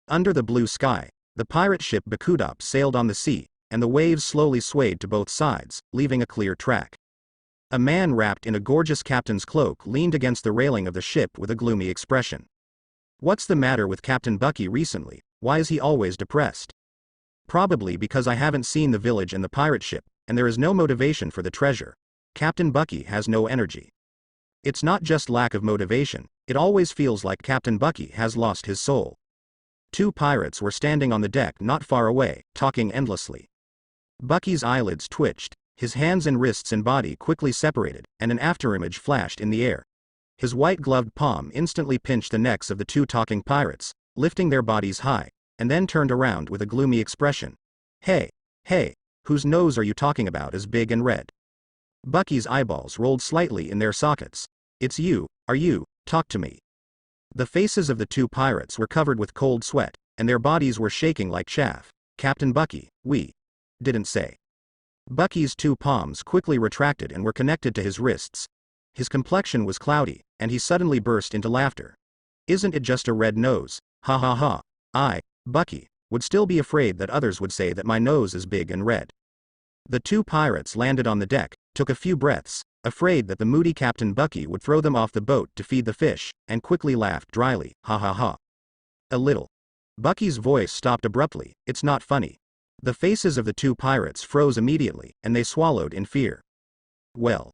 Under the blue sky, the pirate ship Bucky sailed on the sea, and the waves slowly swayed to both sides, leaving a clear track. A man wrapped in a gorgeous captain's cloak leaned against the railing of the ship with a gloomy expression. What's the matter with Captain Bucky recently? Why is he always depressed? Probably because I haven't seen the village and the pirate ship, and there is no motivation for the treasure. Captain Bucky has no energy. It's not just lack of motivation, it always feels like Captain Bucky has lost his soul. Two pirates were standing on the deck not far away, talking endlessly. Bucky's eyelids twitched, his hands and wrists and body quickly separated, and an afterimage flashed in the air. His white-gloved palm instantly pinched the necks of the two talking pirates, lifting their bodies high, and then turned around with a gloomy expression. Hey, whose nose are you talking about is big and red? Bucky's eyeballs rolled slightly in their sockets. It's you, are you, talk to me. The faces of the two pirates were covered with cold sweat, and their bodies were shaking like chaff. Captain Bucky, we didn't say. Bucky's two palms quickly retracted and were connected to his wrists. His complexion was cloudy, and he suddenly burst into laughter. Isn't it just a red nose? Ha ha ha. I, Bucky, would still be afraid that others would say that my nose is big and red. The two pirates landed on the deck, took a few breaths, afraid that the moody Captain Bucky would throw them off the boat to feed the fish, and quickly laughed dryly. Ha ha ha. A little. Bucky's voice stopped abruptly. It's not funny. The faces of the two pirates froze immediately, and they swallowed in fear. Well.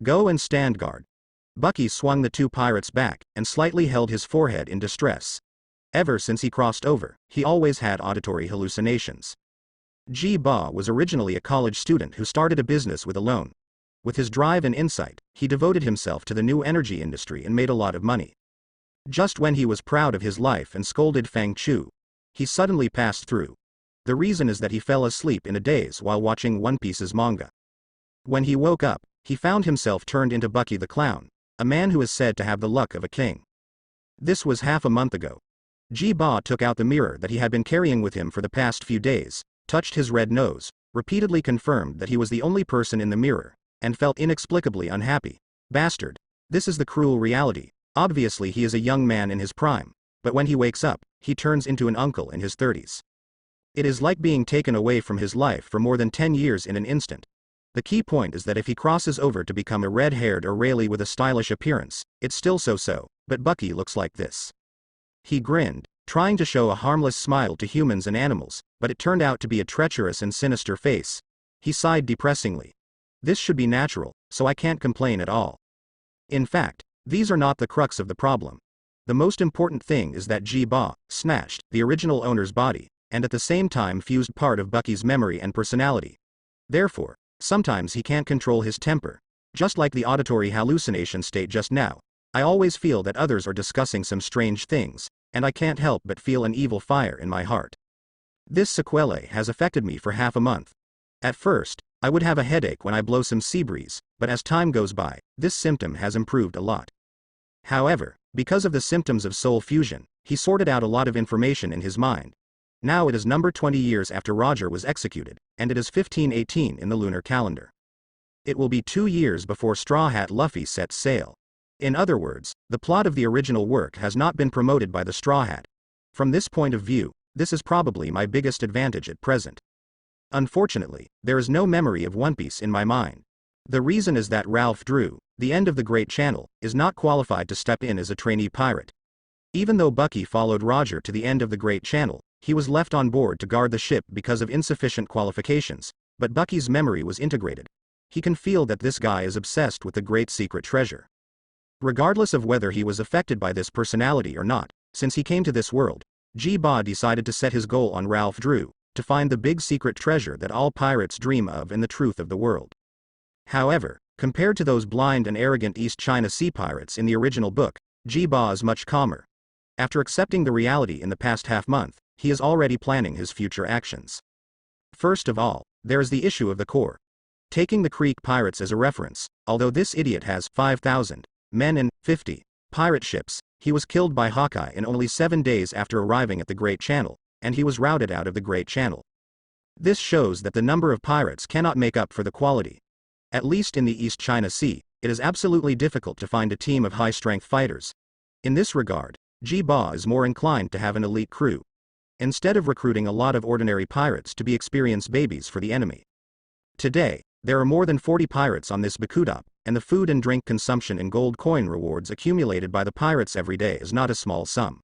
Go and stand guard. Bucky swung the two pirates back, and slightly held his forehead in distress. Ever since he crossed over, he always had auditory hallucinations. Ba was originally a college student who started a business with a loan. With his drive and insight, he devoted himself to the new energy industry and made a lot of money. Just when he was proud of his life and scolded Fang Chu, he suddenly passed through. The reason is that he fell asleep in a daze while watching One Piece's manga. When he woke up, he found himself turned into Bucky the Clown, a man who is said to have the luck of a king. This was half a month ago. Ba took out the mirror that he had been carrying with him for the past few days, touched his red nose, repeatedly confirmed that he was the only person in the mirror, and felt inexplicably unhappy. Bastard. This is the cruel reality. Obviously he is a young man in his prime, but when he wakes up, he turns into an uncle in his 30s. It is like being taken away from his life for more than 10 years in an instant. The key point is that if he crosses over to become a red-haired O'Reilly with a stylish appearance, it's still so-so, but Bucky looks like this. He grinned, trying to show a harmless smile to humans and animals, but it turned out to be a treacherous and sinister face. He sighed depressingly. This should be natural, so I can't complain at all. In fact, these are not the crux of the problem. The most important thing is that Ba snatched the original owner's body, and at the same time fused part of Bucky's memory and personality. Therefore, sometimes he can't control his temper. Just like the auditory hallucination state just now, I always feel that others are discussing some strange things, and I can't help but feel an evil fire in my heart. This sequelae has affected me for half a month. At first, I would have a headache when I blow some sea breeze, but as time goes by, this symptom has improved a lot. However, because of the symptoms of soul fusion, he sorted out a lot of information in his mind. Now it is number 20 years after Roger was executed, and it is 1518 in the lunar calendar. It will be 2 years before Straw Hat Luffy sets sail. In other words, the plot of the original work has not been promoted by the Straw Hat. From this point of view, this is probably my biggest advantage at present. Unfortunately, there is no memory of One Piece in my mind. The reason is that Ralph Drew, the end of the Great Channel, is not qualified to step in as a trainee pirate. Even though Bucky followed Roger to the end of the Great Channel, he was left on board to guard the ship because of insufficient qualifications, but Bucky's memory was integrated. He can feel that this guy is obsessed with the great secret treasure. Regardless of whether he was affected by this personality or not, since he came to this world, Ba decided to set his goal on Ralph Drew, to find the big secret treasure that all pirates dream of and the truth of the world. However, compared to those blind and arrogant East China Sea pirates in the original book, Ba is much calmer. After accepting the reality in the past half-month, he is already planning his future actions. First of all, there is the issue of the core. Taking the Creek pirates as a reference, although this idiot has 5,000 men and 50 pirate ships, he was killed by Hawkeye in only 7 days after arriving at the Great Channel, and he was routed out of the Great Channel. This shows that the number of pirates cannot make up for the quality. At least in the East China Sea, it is absolutely difficult to find a team of high-strength fighters. In this regard, Ba is more inclined to have an elite crew. instead of recruiting a lot of ordinary pirates to be experienced babies for the enemy. Today, there are more than 40 pirates on this Buggy, and the food and drink consumption and gold coin rewards accumulated by the pirates every day is not a small sum.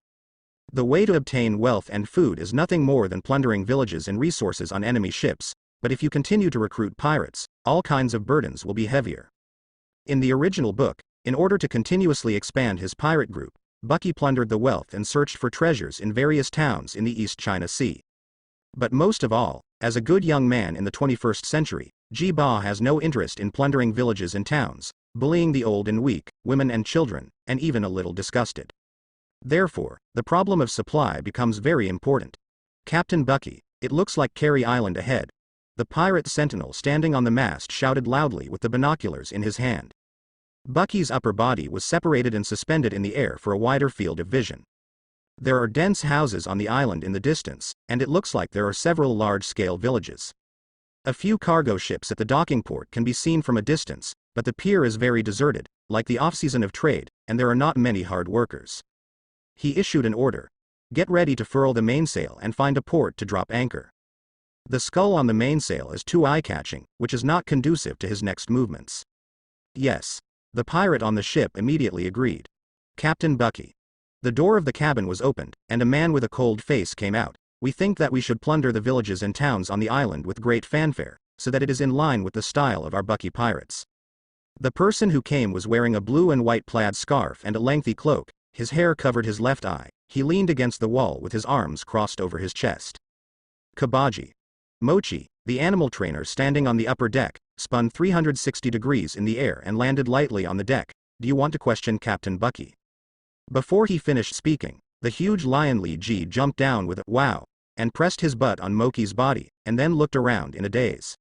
The way to obtain wealth and food is nothing more than plundering villages and resources on enemy ships, but if you continue to recruit pirates, all kinds of burdens will be heavier. In the original book, in order to continuously expand his pirate group, Bucky plundered the wealth and searched for treasures in various towns in the East China Sea. But most of all, as a good young man in the 21st century, Ji Ba has no interest in plundering villages and towns, bullying the old and weak, women and children, and even a little disgusted. Therefore, the problem of supply becomes very important. Captain Bucky, it looks like Carey Island ahead. The pirate sentinel standing on the mast shouted loudly with the binoculars in his hand. Bucky's upper body was separated and suspended in the air for a wider field of vision. There are dense houses on the island in the distance, and it looks like there are several large-scale villages. A few cargo ships at the docking port can be seen from a distance, but the pier is very deserted, like the off-season of trade, and there are not many hard workers. He issued an order. Get ready to furl the mainsail and find a port to drop anchor. The skull on the mainsail is too eye-catching, which is not conducive to his next movements. Yes. The pirate on the ship immediately agreed. Captain Bucky. The door of the cabin was opened, and a man with a cold face came out. We think that we should plunder the villages and towns on the island with great fanfare, so that it is in line with the style of our Bucky pirates. The person who came was wearing a blue and white plaid scarf and a lengthy cloak. His hair covered his left eye. He leaned against the wall with his arms crossed over his chest. Kabaji. Mochi, the animal trainer standing on the upper deck, spun 360 degrees in the air and landed lightly on the deck. Do you want to question Captain Bucky? Before he finished speaking, the huge lion Li Ji jumped down with a wow, and pressed his butt on Mochi's body, and then looked around in a daze.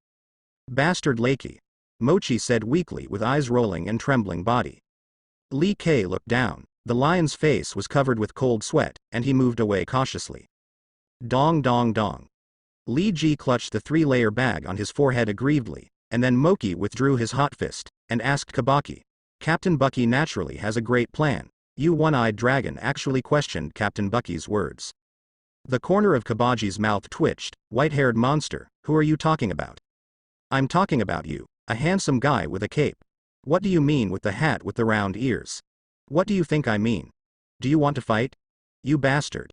Bastard Lakey. Mochi said weakly with eyes rolling and trembling body. Li K looked down. The lion's face was covered with cold sweat, and he moved away cautiously. Dong dong dong. Li Ji clutched the 3-layer bag on his forehead aggrievedly, and then Mochi withdrew his hot fist, and asked Kabaki. Captain Bucky naturally has a great plan. You one-eyed dragon actually questioned Captain Bucky's words. The corner of Kabaji's mouth twitched. White-haired monster, who are you talking about? I'm talking about you, a handsome guy with a cape. What do you mean with the hat with the round ears? What do you think I mean? Do you want to fight? You bastard.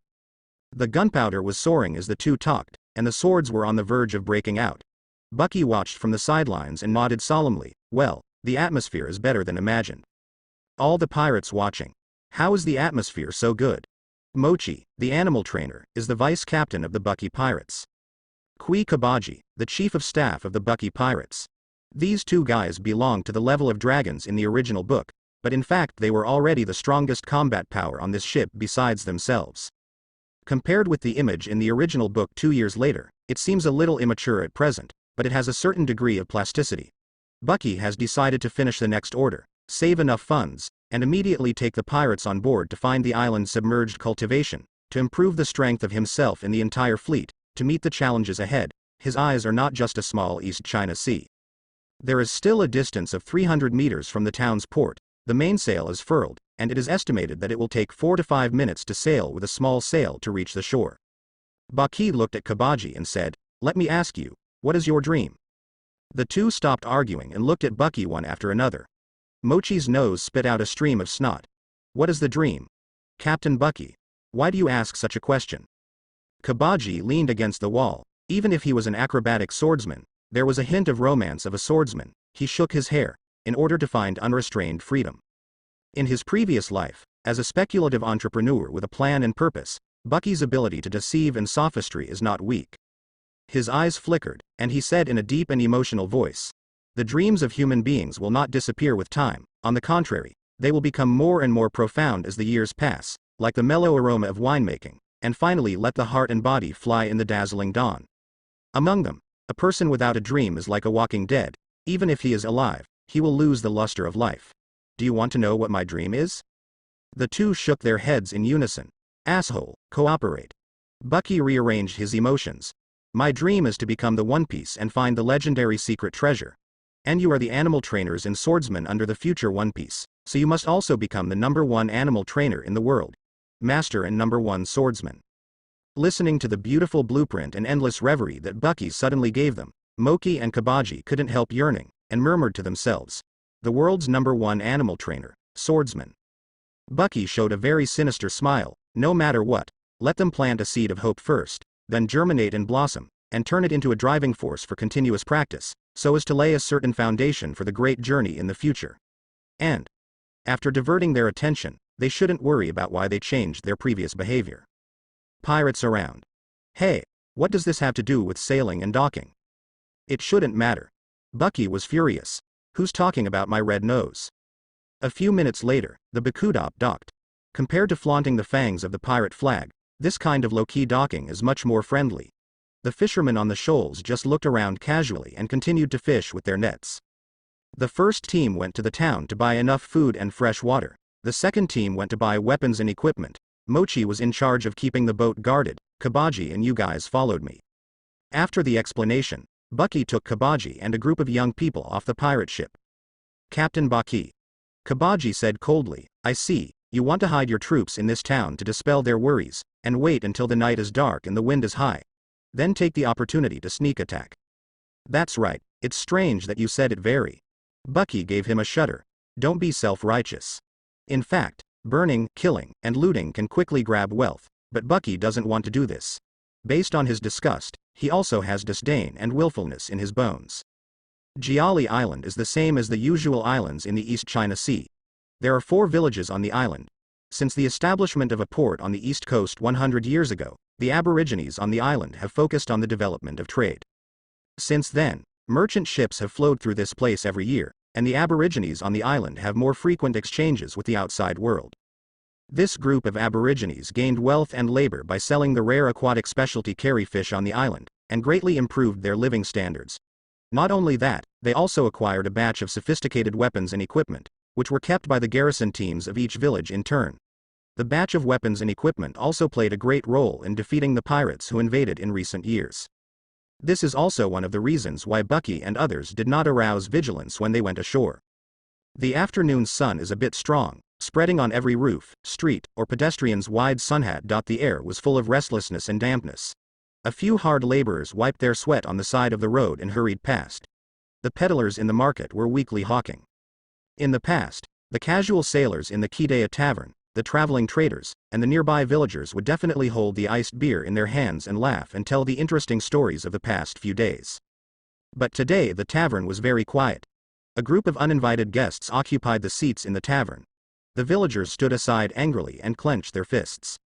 The gunpowder was soaring as the two talked, and the swords were on the verge of breaking out. Bucky watched from the sidelines and nodded solemnly. Well, the atmosphere is better than imagined. All the pirates watching. How is the atmosphere so good? Mochi, the animal trainer, is the vice captain of the Bucky pirates. Kui Kabaji, the chief of staff of the Bucky pirates. These two guys belong to the level of dragons in the original book, but in fact they were already the strongest combat power on this ship besides themselves. Compared with the image in the original book 2 years later, it seems a little immature at present, but it has a certain degree of plasticity. Bucky has decided to finish the next order, save enough funds, and immediately take the pirates on board to find the island's submerged cultivation, to improve the strength of himself and the entire fleet, to meet the challenges ahead. His eyes are not just a small East China Sea. There is still a distance of 300 meters from the town's port. The mainsail is furled, and it is estimated that it will take 4 to 5 minutes to sail with a small sail to reach the shore. Bucky looked at Kabaji and said, "Let me ask you, what is your dream?" The two stopped arguing and looked at Bucky one after another. Mochi's nose spit out a stream of snot. What is the dream? Captain Bucky. Why do you ask such a question? Kabaji leaned against the wall. Even if he was an acrobatic swordsman, there was a hint of romance of a swordsman. He shook his hair, in order to find unrestrained freedom. In his previous life, as a speculative entrepreneur with a plan and purpose, Bucky's ability to deceive and sophistry is not weak. His eyes flickered, and he said in a deep and emotional voice, "The dreams of human beings will not disappear with time, on the contrary, they will become more and more profound as the years pass, like the mellow aroma of winemaking, and finally let the heart and body fly in the dazzling dawn. Among them, a person without a dream is like a walking dead. Even if he is alive, he will lose the luster of life. Do you want to know what my dream is?" The two shook their heads in unison. Asshole, cooperate. Bucky rearranged his emotions. My dream is to become the One Piece and find the legendary secret treasure. And you are the animal trainers and swordsmen under the future One Piece, so you must also become the #1 animal trainer in the world. Master and #1 swordsman. Listening to the beautiful blueprint and endless reverie that Bucky suddenly gave them, Mochi and Kabaji couldn't help yearning, and murmured to themselves. The world's #1 animal trainer, swordsman. Bucky showed a very sinister smile. No matter what, let them plant a seed of hope first, then germinate and blossom, and turn it into a driving force for continuous practice, so as to lay a certain foundation for the great journey in the future. And, after diverting their attention, they shouldn't worry about why they changed their previous behavior. Pirates around. Hey, what does this have to do with sailing and docking? It shouldn't matter. Bucky was furious. Who's talking about my red nose? A few minutes later, the Buggy docked. Compared to flaunting the fangs of the pirate flag, this kind of low-key docking is much more friendly. The fishermen on the shoals just looked around casually and continued to fish with their nets. The first team went to the town to buy enough food and fresh water. The second team went to buy weapons and equipment. Mochi was in charge of keeping the boat guarded. Kabaji and you guys followed me. After the explanation, Bucky took Kabaji and a group of young people off the pirate ship. Captain Bucky. Kabaji said coldly, I see, you want to hide your troops in this town to dispel their worries, and wait until the night is dark and the wind is high. Then take the opportunity to sneak attack. That's right, it's strange that you said it very. Bucky gave him a shudder. Don't be self-righteous. In fact, burning, killing, and looting can quickly grab wealth, but Bucky doesn't want to do this. Based on his disgust, he also has disdain and willfulness in his bones. Giali Island is the same as the usual islands in the East China Sea. There are 4 villages on the island. Since the establishment of a port on the east coast 100 years ago, the Aborigines on the island have focused on the development of trade. Since then, merchant ships have flowed through this place every year, and the Aborigines on the island have more frequent exchanges with the outside world. This group of Aborigines gained wealth and labor by selling the rare aquatic specialty carry fish on the island, and greatly improved their living standards. Not only that, they also acquired a batch of sophisticated weapons and equipment, which were kept by the garrison teams of each village in turn. The batch of weapons and equipment also played a great role in defeating the pirates who invaded in recent years. This is also one of the reasons why Bucky and others did not arouse vigilance when they went ashore. The afternoon sun is a bit strong, spreading on every roof, street, or pedestrian's wide sunhat. The air was full of restlessness and dampness. A few hard laborers wiped their sweat on the side of the road and hurried past. The peddlers in the market were weakly hawking. In the past, the casual sailors in the Tavern, the traveling traders, and the nearby villagers would definitely hold the iced beer in their hands and laugh and tell the interesting stories of the past few days. But today the tavern was very quiet. A group of uninvited guests occupied the seats in the tavern. The villagers stood aside angrily and clenched their fists.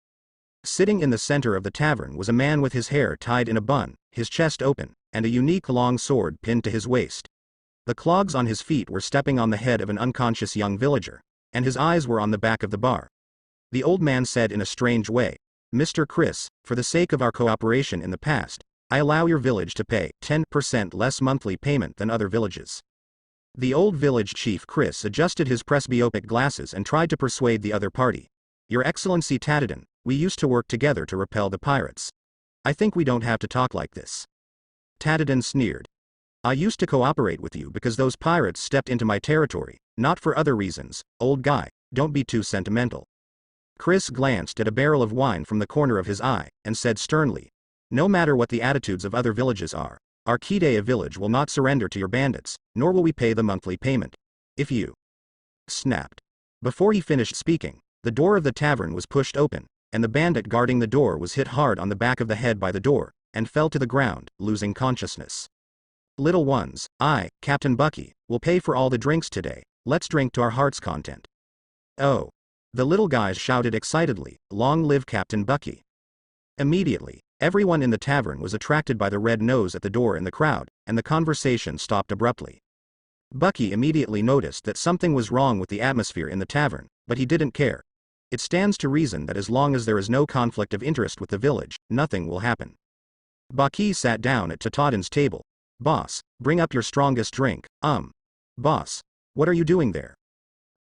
Sitting in the center of the tavern was a man with his hair tied in a bun, his chest open, and a unique long sword pinned to his waist. The clogs on his feet were stepping on the head of an unconscious young villager, and his eyes were on the back of the bar. The old man said in a strange way, Mr. Chris, for the sake of our cooperation in the past, I allow your village to pay 10% less monthly payment than other villages. The old village chief Chris adjusted his presbyopic glasses and tried to persuade the other party. Your Excellency Tavern, we used to work together to repel the pirates. I think we don't have to talk like this. Tavern sneered. I used to cooperate with you because those pirates stepped into my territory, not for other reasons. Old guy, don't be too sentimental. Chris glanced at a barrel of wine from the corner of his eye, and said sternly, no matter what the attitudes of other villages are, our Kidea village will not surrender to your bandits, nor will we pay the monthly payment. If you snapped. Before he finished speaking, the door of the tavern was pushed open, and the bandit guarding the door was hit hard on the back of the head by the door, and fell to the ground, losing consciousness. Little ones, I, Captain Bucky, will pay for all the drinks today. Let's drink to our heart's content. Oh. The little guys shouted excitedly, long live Captain Bucky. Immediately, everyone in the tavern was attracted by the red nose at the door in the crowd, and the conversation stopped abruptly. Bucky immediately noticed that something was wrong with the atmosphere in the tavern, but he didn't care. It stands to reason that as long as there is no conflict of interest with the village, nothing will happen. Bucky sat down at Tatadan's table. Boss, bring up your strongest drink. Boss, what are you doing there?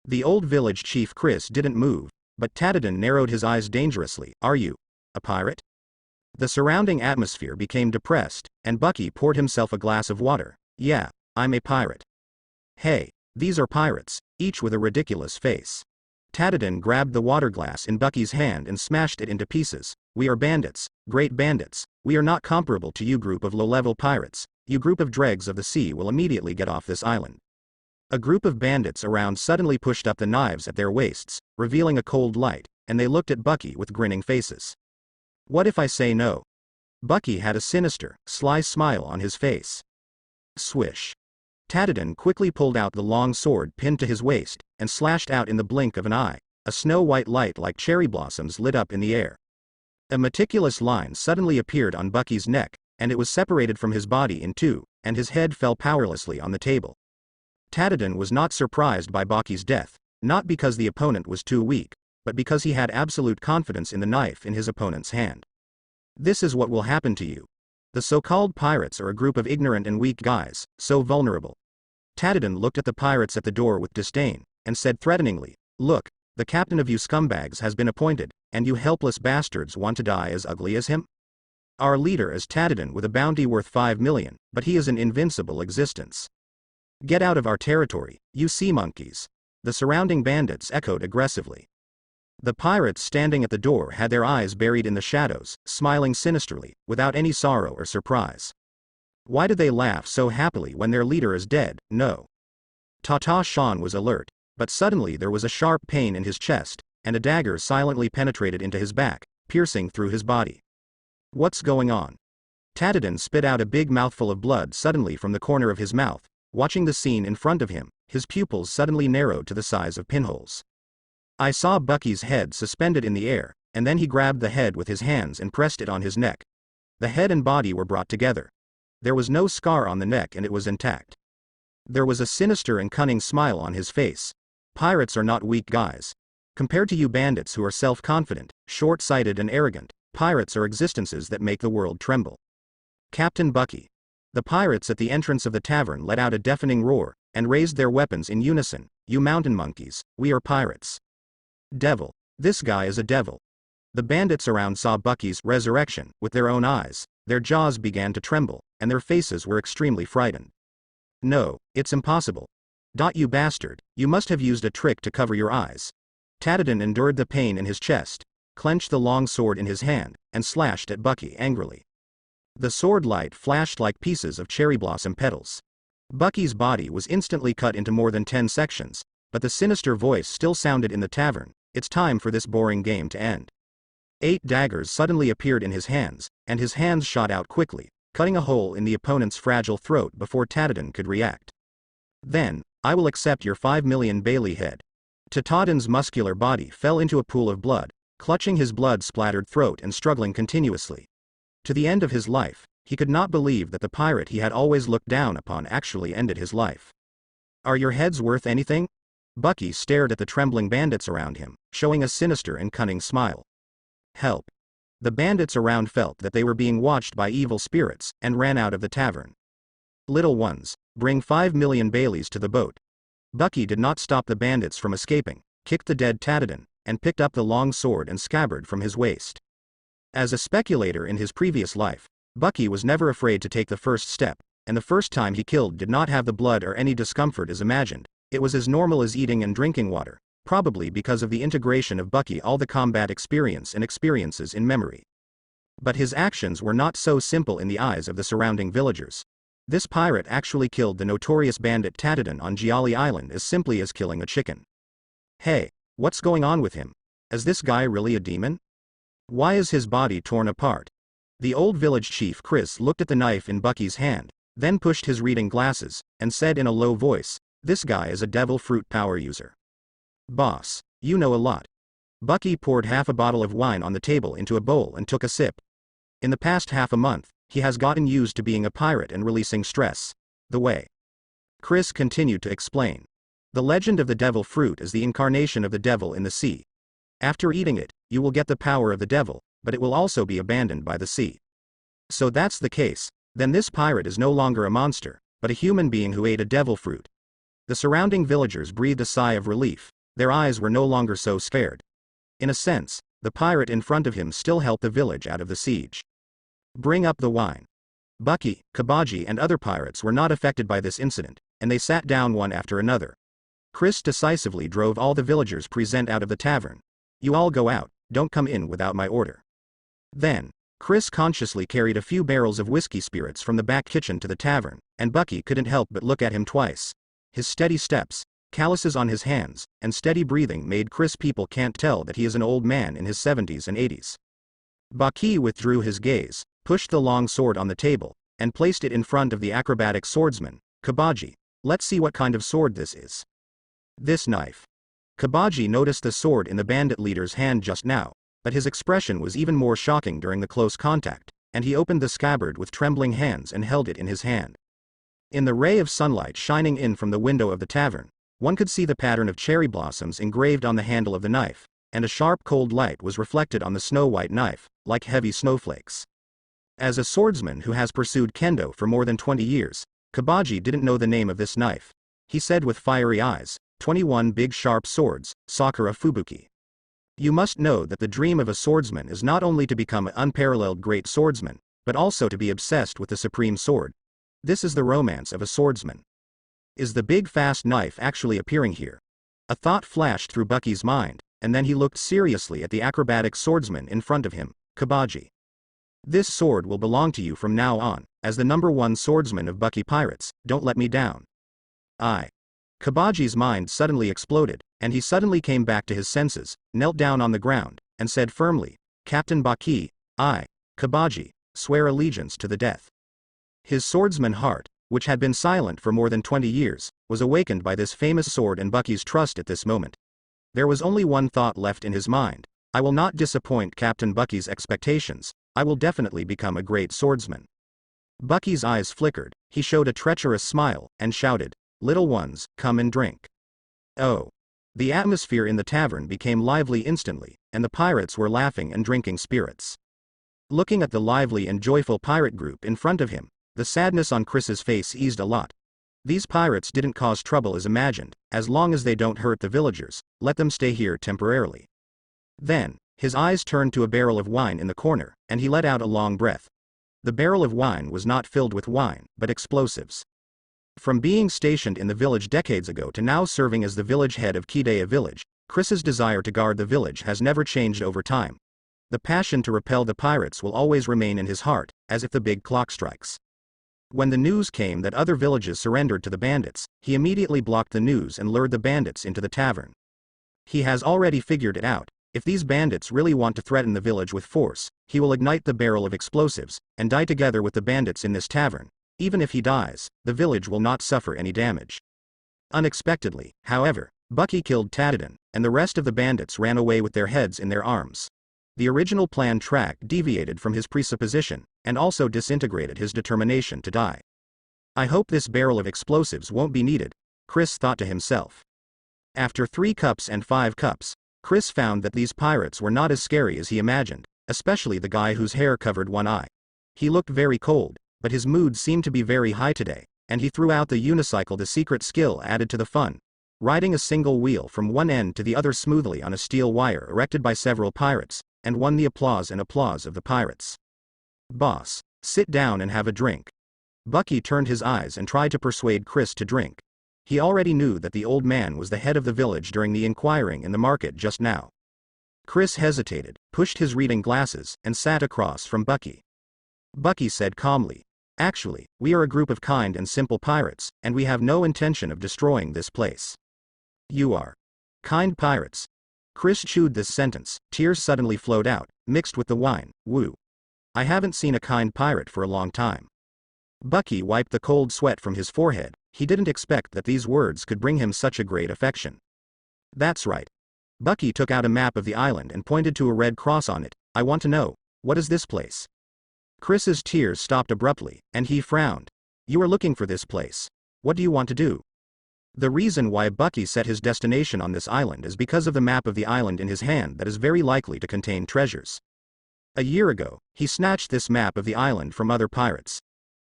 The old village chief Chris didn't move, but Tatadan narrowed his eyes dangerously. Are you a pirate? The surrounding atmosphere became depressed, and Bucky poured himself a glass of water. Yeah, I'm a pirate. Hey, these are pirates, each with a ridiculous face. Tatadan grabbed the water glass in Bucky's hand and smashed it into pieces. We are bandits, Great bandits, we are not comparable to you group of low-level pirates, you group of dregs of the sea will immediately get off this island. A group of bandits around suddenly pushed up the knives at their waists, revealing a cold light, and they looked at Bucky with grinning faces. What if I say no? Bucky had a sinister, sly smile on his face. Swish. Tavern quickly pulled out the long sword pinned to his waist, and slashed out in the blink of an eye. A snow-white light like cherry blossoms lit up in the air. A meticulous line suddenly appeared on Bucky's neck, and it was separated from his body in two, and his head fell powerlessly on the table. Tavern was not surprised by Bucky's death, not because the opponent was too weak, but because he had absolute confidence in the knife in his opponent's hand. This is what will happen to you. The so-called pirates are a group of ignorant and weak guys, so vulnerable. Tavern looked at the pirates at the door with disdain, and said threateningly, "Look, the captain of you scumbags has been appointed, and you helpless bastards want to die as ugly as him? Our leader is Tavern with a bounty worth 5 million, but he is an invincible existence. Get out of our territory, you sea monkeys." The surrounding bandits echoed aggressively. The pirates standing at the door had their eyes buried in the shadows, smiling sinisterly, without any sorrow or surprise. Why did they laugh so happily when their leader is dead? No. Tata Shan was alert, but suddenly there was a sharp pain in his chest, and a dagger silently penetrated into his back, piercing through his body. What's going on? Tavern spit out a big mouthful of blood suddenly from the corner of his mouth. Watching the scene in front of him, his pupils suddenly narrowed to the size of pinholes. I saw Bucky's head suspended in the air, and then he grabbed the head with his hands and pressed it on his neck. The head and body were brought together. There was no scar on the neck and it was intact. There was a sinister and cunning smile on his face. Pirates are not weak guys. Compared to you bandits who are self-confident, short-sighted and arrogant, pirates are existences that make the world tremble. Captain Bucky. The pirates at the entrance of the tavern let out a deafening roar, and raised their weapons in unison. You mountain monkeys, we are pirates. Devil. This guy is a devil. The bandits around saw Bucky's resurrection with their own eyes, their jaws began to tremble, and their faces were extremely frightened. No, it's impossible. You bastard, you must have used a trick to cover your eyes. Tavern endured the pain in his chest, clenched the long sword in his hand, and slashed at Bucky angrily. The sword light flashed like pieces of cherry blossom petals. Bucky's body was instantly cut into more than 10 sections, but the sinister voice still sounded in the tavern. It's time for this boring game to end. 8 daggers suddenly appeared in his hands, and his hands shot out quickly, cutting a hole in the opponent's fragile throat before Tavern could react. Then, I will accept your 5 million Bailey head. Tavern's muscular body fell into a pool of blood, clutching his blood-splattered throat and struggling continuously. To the end of his life, he could not believe that the pirate he had always looked down upon actually ended his life. Are your heads worth anything? Bucky stared at the trembling bandits around him, showing a sinister and cunning smile. Help. The bandits around felt that they were being watched by evil spirits, and ran out of the tavern. Little ones, bring 5 million Baileys to the boat. Bucky did not stop the bandits from escaping, kicked the dead Tavern, and picked up the long sword and scabbard from his waist. As a speculator in his previous life, Bucky was never afraid to take the first step, and the first time he killed did not have the blood or any discomfort as imagined. It was as normal as eating and drinking water, probably because of the integration of Bucky all the combat experience and experiences in memory. But his actions were not so simple in the eyes of the surrounding villagers. This pirate actually killed the notorious bandit Tavern on Giali Island as simply as killing a chicken. Hey, what's going on with him? Is this guy really a demon? Why is his body torn apart? The old village chief Chris looked at the knife in Bucky's hand, then pushed his reading glasses, and said in a low voice, "This guy is a devil fruit power user." Boss, you know a lot. Bucky poured half a bottle of wine on the table into a bowl and took a sip. In the past half a month, he has gotten used to being a pirate and releasing stress. The way. Chris continued to explain. The legend of the devil fruit is the incarnation of the devil in the sea. After eating it, you will get the power of the devil, but it will also be abandoned by the sea. So that's the case, then this pirate is no longer a monster, but a human being who ate a devil fruit. The surrounding villagers breathed a sigh of relief, their eyes were no longer so scared. In a sense, the pirate in front of him still helped the village out of the siege. Bring up the wine. Bucky, Kabaji and other pirates were not affected by this incident, and they sat down one after another. Chris decisively drove all the villagers present out of the tavern. You all go out, don't come in without my order. Then, Chris consciously carried a few barrels of whiskey spirits from the back kitchen to the tavern, and Bucky couldn't help but look at him twice. His steady steps, calluses on his hands, and steady breathing made Chris people can't tell that he is an old man in his 70s and 80s. Bucky withdrew his gaze, pushed the long sword on the table, and placed it in front of the acrobatic swordsman, Kabaji. Let's see what kind of sword this is. This knife. Kabaji noticed the sword in the bandit leader's hand just now, but his expression was even more shocking during the close contact, and he opened the scabbard with trembling hands and held it in his hand. In the ray of sunlight shining in from the window of the tavern, one could see the pattern of cherry blossoms engraved on the handle of the knife, and a sharp cold light was reflected on the snow-white knife, like heavy snowflakes. As a swordsman who has pursued kendo for more than 20 years, Kabaji didn't know the name of this knife. He said with fiery eyes, 21 big sharp swords, Sakura Fubuki. You must know that the dream of a swordsman is not only to become an unparalleled great swordsman, but also to be obsessed with the supreme sword. This is the romance of a swordsman. Is the big fast knife actually appearing here? A thought flashed through Bucky's mind, and then he looked seriously at the acrobatic swordsman in front of him, Kabaji. This sword will belong to you from now on, as the #1 swordsman of Bucky Pirates. Don't let me down. Kabaji's mind suddenly exploded, and he suddenly came back to his senses, knelt down on the ground, and said firmly, Captain Bucky, I, Kabaji, swear allegiance to the death. His swordsman heart, which had been silent for more than 20 years, was awakened by this famous sword and Bucky's trust at this moment. There was only one thought left in his mind: I will not disappoint Captain Bucky's expectations, I will definitely become a great swordsman. Bucky's eyes flickered, he showed a treacherous smile, and shouted, Little ones, come and drink. Oh. The atmosphere in the tavern became lively instantly, and the pirates were laughing and drinking spirits. Looking at the lively and joyful pirate group in front of him, the sadness on Chris's face eased a lot. These pirates didn't cause trouble as imagined. As long as they don't hurt the villagers, let them stay here temporarily. Then, his eyes turned to a barrel of wine in the corner, and he let out a long breath. The barrel of wine was not filled with wine, but explosives. From being stationed in the village decades ago to now serving as the village head of Kidea village, Chris's desire to guard the village has never changed over time. The passion to repel the pirates will always remain in his heart, as if the big clock strikes. When the news came that other villages surrendered to the bandits, he immediately blocked the news and lured the bandits into the tavern. He has already figured it out. If these bandits really want to threaten the village with force, he will ignite the barrel of explosives, and die together with the bandits in this tavern. Even if he dies, the village will not suffer any damage. Unexpectedly, however, Bucky killed Tadadon, and the rest of the bandits ran away with their heads in their arms. The original plan track deviated from his presupposition, and also disintegrated his determination to die. I hope this barrel of explosives won't be needed, Chris thought to himself. After 3 cups and 5 cups, Chris found that these pirates were not as scary as he imagined, especially the guy whose hair covered one eye. He looked very cold, but his mood seemed to be very high today, and he threw out the unicycle, the secret skill added to the fun, riding a single wheel from one end to the other smoothly on a steel wire erected by several pirates, and won the applause of the pirates. Boss, sit down and have a drink. Bucky turned his eyes and tried to persuade Chris to drink. He already knew that the old man was the head of the village during the inquiring in the market just now. Chris hesitated, pushed his reading glasses, and sat across from Bucky. Bucky said calmly, Actually, we are a group of kind and simple pirates, and we have no intention of destroying this place. You are kind pirates. Chris chewed this sentence, tears suddenly flowed out, mixed with the wine. Woo. I haven't seen a kind pirate for a long time. Bucky wiped the cold sweat from his forehead. He didn't expect that these words could bring him such a great affection. That's right. Bucky took out a map of the island and pointed to a red cross on it. I want to know, what is this place? Chris's tears stopped abruptly, and he frowned. You are looking for this place. What do you want to do? The reason why Bucky set his destination on this island is because of the map of the island in his hand that is very likely to contain treasures. A year ago, he snatched this map of the island from other pirates.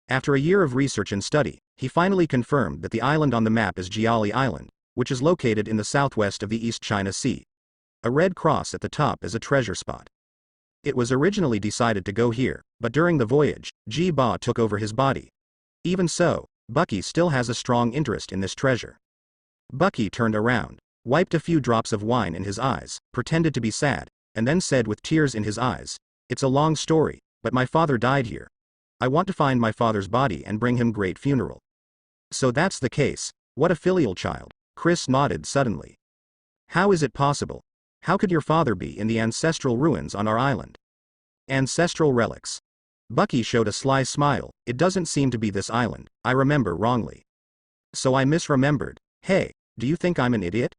After a year of research and study, he finally confirmed that the island on the map is Giali Island, which is located in the southwest of the East China Sea. A red cross at the top is a treasure spot. It was originally decided to go here, but during the voyage, Ji Ba took over his body. Even so, Bucky still has a strong interest in this treasure. Bucky turned around, wiped a few drops of wine in his eyes, pretended to be sad, and then said with tears in his eyes, It's a long story, but my father died here. I want to find my father's body and bring him great funeral. So that's the case. What a filial child. Chris nodded suddenly. How is it possible? How could your father be in the ancestral ruins on our island? Ancestral relics. Bucky showed a sly smile. It doesn't seem to be this island. I remember wrongly. So I misremembered. Hey, do you think I'm an idiot?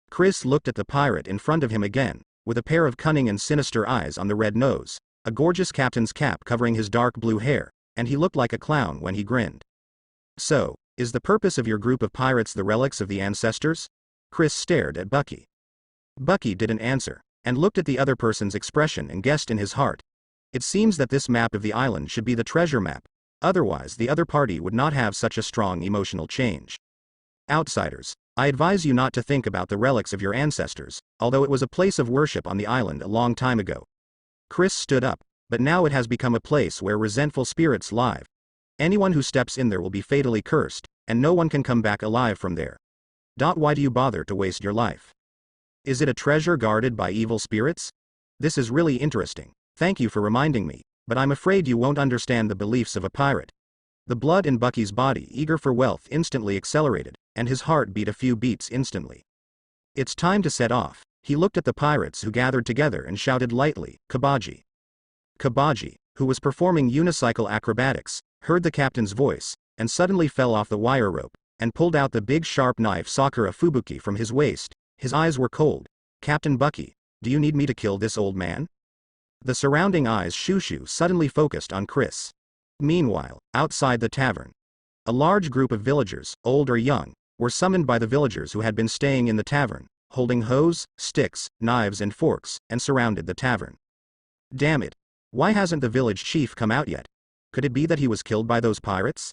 Chris looked at the pirate in front of him again, with a pair of cunning and sinister eyes on the red nose, a gorgeous captain's cap covering his dark blue hair, and he looked like a clown when he grinned. So, is the purpose of your group of pirates the relics of the ancestors? Chris stared at Bucky. Bucky didn't answer, and looked at the other person's expression and guessed in his heart. It seems that this map of the island should be the treasure map, otherwise the other party would not have such a strong emotional change. Outsiders, I advise you not to think about the relics of your ancestors, although it was a place of worship on the island a long time ago. Chris stood up, but now it has become a place where resentful spirits live. Anyone who steps in there will be fatally cursed, and no one can come back alive from there. Why do you bother to waste your life? Is it a treasure guarded by evil spirits? This is really interesting. Thank you for reminding me, but I'm afraid you won't understand the beliefs of a pirate. The blood in Bucky's body, eager for wealth, instantly accelerated, and his heart beat a few beats instantly. It's time to set off. He looked at the pirates who gathered together and shouted lightly, Kabaji. Kabaji, who was performing unicycle acrobatics, heard the captain's voice, and suddenly fell off the wire rope, and pulled out the big sharp knife Sakura Fubuki from his waist. His eyes were cold. Captain Bucky, do you need me to kill this old man? The surrounding eyes Shushu suddenly focused on Chris. Meanwhile, outside the tavern, a large group of villagers, old or young, were summoned by the villagers who had been staying in the tavern, holding hoes, sticks, knives and forks, and surrounded the tavern. Damn it. Why hasn't the village chief come out yet? Could it be that he was killed by those pirates?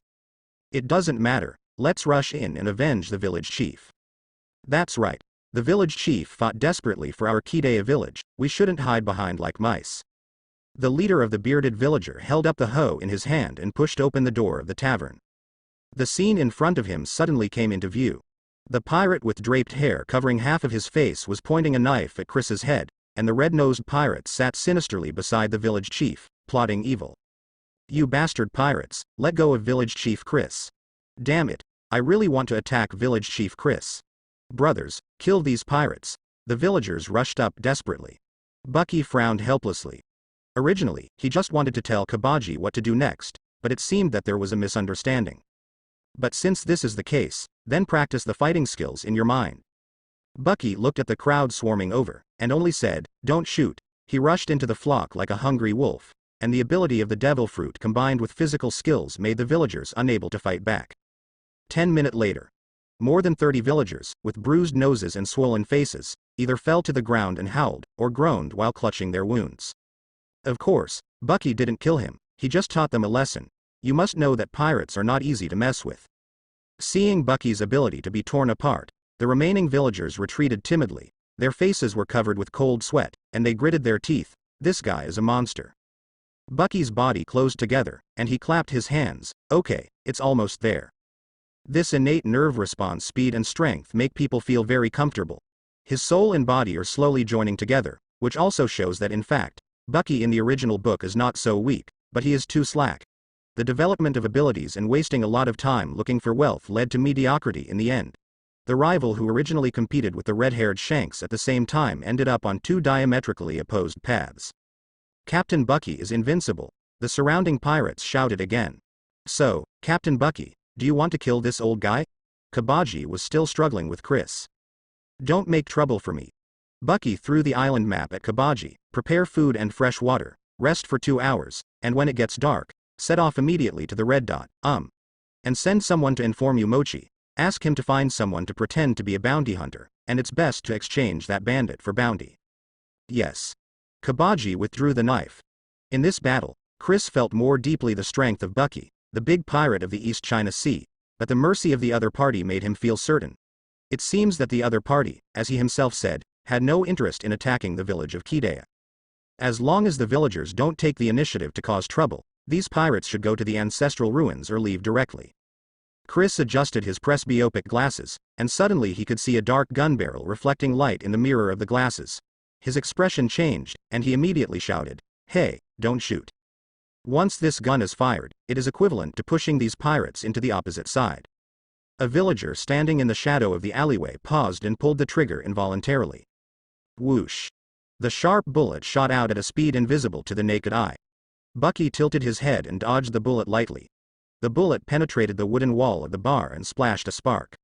It doesn't matter. Let's rush in and avenge the village chief. That's right. The village chief fought desperately for our Kidea village. We shouldn't hide behind like mice. The leader of the bearded villager held up the hoe in his hand and pushed open the door of the tavern. The scene in front of him suddenly came into view. The pirate with draped hair covering half of his face was pointing a knife at Chris's head, and the red-nosed pirate sat sinisterly beside the village chief, plotting evil. You bastard pirates, let go of village chief Chris. Damn it, I really want to attack village chief Chris. Brothers, kill these pirates. The villagers rushed up desperately. Bucky frowned helplessly. Originally, he just wanted to tell Kabaji what to do next, but it seemed that there was a misunderstanding. But since this is the case, then practice the fighting skills in your mind. Bucky looked at the crowd swarming over, and only said, don't shoot. He rushed into the flock like a hungry wolf, and the ability of the devil fruit combined with physical skills made the villagers unable to fight back. 10 minutes later, more than 30 villagers, with bruised noses and swollen faces, either fell to the ground and howled, or groaned while clutching their wounds. Of course, Bucky didn't kill him, he just taught them a lesson. You must know that pirates are not easy to mess with. Seeing Bucky's ability to be torn apart, the remaining villagers retreated timidly. Their faces were covered with cold sweat, and they gritted their teeth. This guy is a monster. Bucky's body closed together, and he clapped his hands. Okay, it's almost there. This innate nerve response, speed and strength make people feel very comfortable. His soul and body are slowly joining together, which also shows that in fact, Bucky in the original book is not so weak, but he is too slack. The development of abilities and wasting a lot of time looking for wealth led to mediocrity in the end. The rival who originally competed with the red-haired Shanks at the same time ended up on two diametrically opposed paths. Captain Bucky is invincible. The surrounding pirates shouted again. So, Captain Bucky, do you want to kill this old guy? Kabaji was still struggling with Chris. Don't make trouble for me. Bucky threw the island map at Kabaji. Prepare food and fresh water, rest for 2 hours, and when it gets dark, set off immediately to the red dot, and send someone to inform you Mochi. Ask him to find someone to pretend to be a bounty hunter, and it's best to exchange that bandit for bounty. Yes. Kabaji withdrew the knife. In this battle, Chris felt more deeply the strength of Bucky, the big pirate of the East China Sea, but the mercy of the other party made him feel certain. It seems that the other party, as he himself said, had no interest in attacking the village of Kidea. As long as the villagers don't take the initiative to cause trouble, these pirates should go to the ancestral ruins or leave directly. Chris adjusted his presbyopic glasses, and suddenly he could see a dark gun barrel reflecting light in the mirror of the glasses. His expression changed, and he immediately shouted, "Hey, don't shoot." Once this gun is fired, it is equivalent to pushing these pirates into the opposite side. A villager standing in the shadow of the alleyway paused and pulled the trigger involuntarily. Whoosh! The sharp bullet shot out at a speed invisible to the naked eye. Bucky tilted his head and dodged the bullet lightly. The bullet penetrated the wooden wall of the bar and splashed a spark.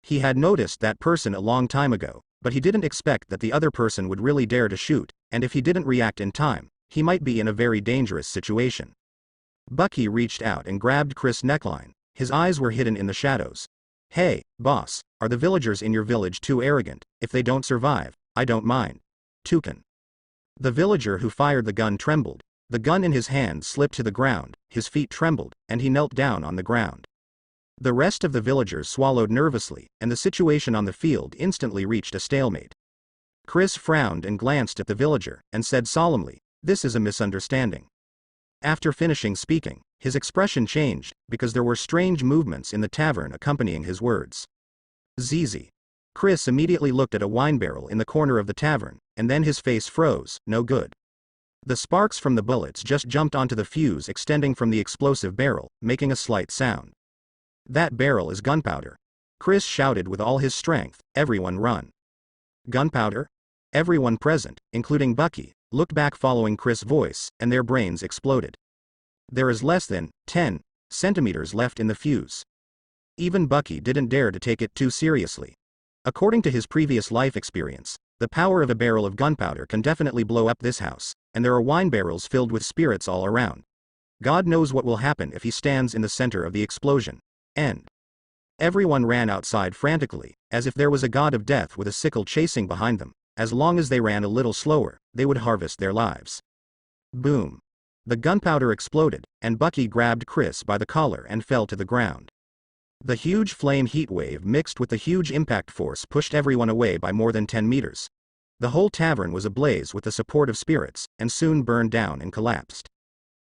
He had noticed that person a long time ago, but he didn't expect that the other person would really dare to shoot, and if he didn't react in time, he might be in a very dangerous situation. Bucky reached out and grabbed Chris' neckline. His eyes were hidden in the shadows. Hey, boss, are the villagers in your village too arrogant? If they don't survive, I don't mind. Toucan. The villager who fired the gun trembled. The gun in his hand slipped to the ground, his feet trembled, and he knelt down on the ground. The rest of the villagers swallowed nervously, and the situation on the field instantly reached a stalemate. Chris frowned and glanced at the villager, and said solemnly, "This is a misunderstanding." After finishing speaking, his expression changed, because there were strange movements in the tavern accompanying his words. "ZZ." Chris immediately looked at a wine barrel in the corner of the tavern, and then his face froze. No good. The sparks from the bullets just jumped onto the fuse extending from the explosive barrel, making a slight sound. "That barrel is gunpowder." Chris shouted with all his strength, "Everyone run." Gunpowder? Everyone present, including Bucky, looked back following Chris' voice, and their brains exploded. There is less than 10 centimeters left in the fuse. Even Bucky didn't dare to take it too seriously. According to his previous life experience, the power of a barrel of gunpowder can definitely blow up this house, and there are wine barrels filled with spirits all around. God knows what will happen if he stands in the center of the explosion. End. Everyone ran outside frantically, as if there was a god of death with a sickle chasing behind them. As long as they ran a little slower, they would harvest their lives. Boom. The gunpowder exploded, and Bucky grabbed Chris by the collar and fell to the ground. The huge flame heat wave mixed with the huge impact force pushed everyone away by more than 10 meters. The whole tavern was ablaze with the support of spirits, and soon burned down and collapsed.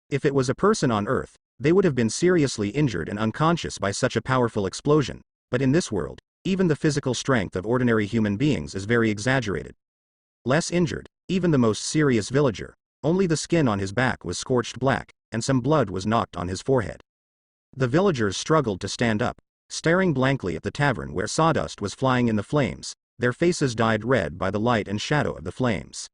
If it was a person on Earth, they would have been seriously injured and unconscious by such a powerful explosion, but in this world, even the physical strength of ordinary human beings is very exaggerated. Less injured, even the most serious villager, only the skin on his back was scorched black, and some blood was knocked on his forehead. The villagers struggled to stand up, staring blankly at the tavern where sawdust was flying in the flames, their faces dyed red by the light and shadow of the flames.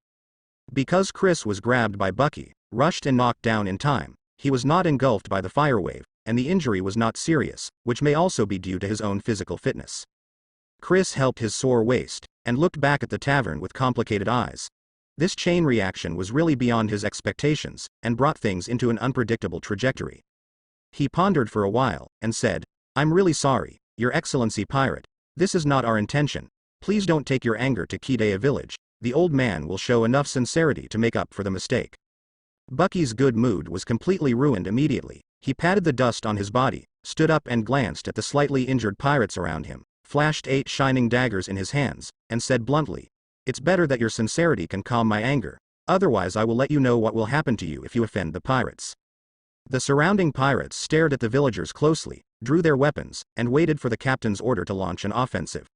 Because Chris was grabbed by Bucky, rushed and knocked down in time, he was not engulfed by the fire wave, and the injury was not serious, which may also be due to his own physical fitness. Chris helped his sore waist, and looked back at the tavern with complicated eyes. This chain reaction was really beyond his expectations, and brought things into an unpredictable trajectory. He pondered for a while, and said, "I'm really sorry, Your Excellency Pirate. This is not our intention. Please don't take your anger to Kidea village. The old man will show enough sincerity to make up for the mistake." Bucky's good mood was completely ruined immediately. He patted the dust on his body, stood up and glanced at the slightly injured pirates around him, flashed 8 shining daggers in his hands, and said bluntly, "It's better that your sincerity can calm my anger, otherwise I will let you know what will happen to you if you offend the pirates." The surrounding pirates stared at the villagers closely, drew their weapons, and waited for the captain's order to launch an offensive.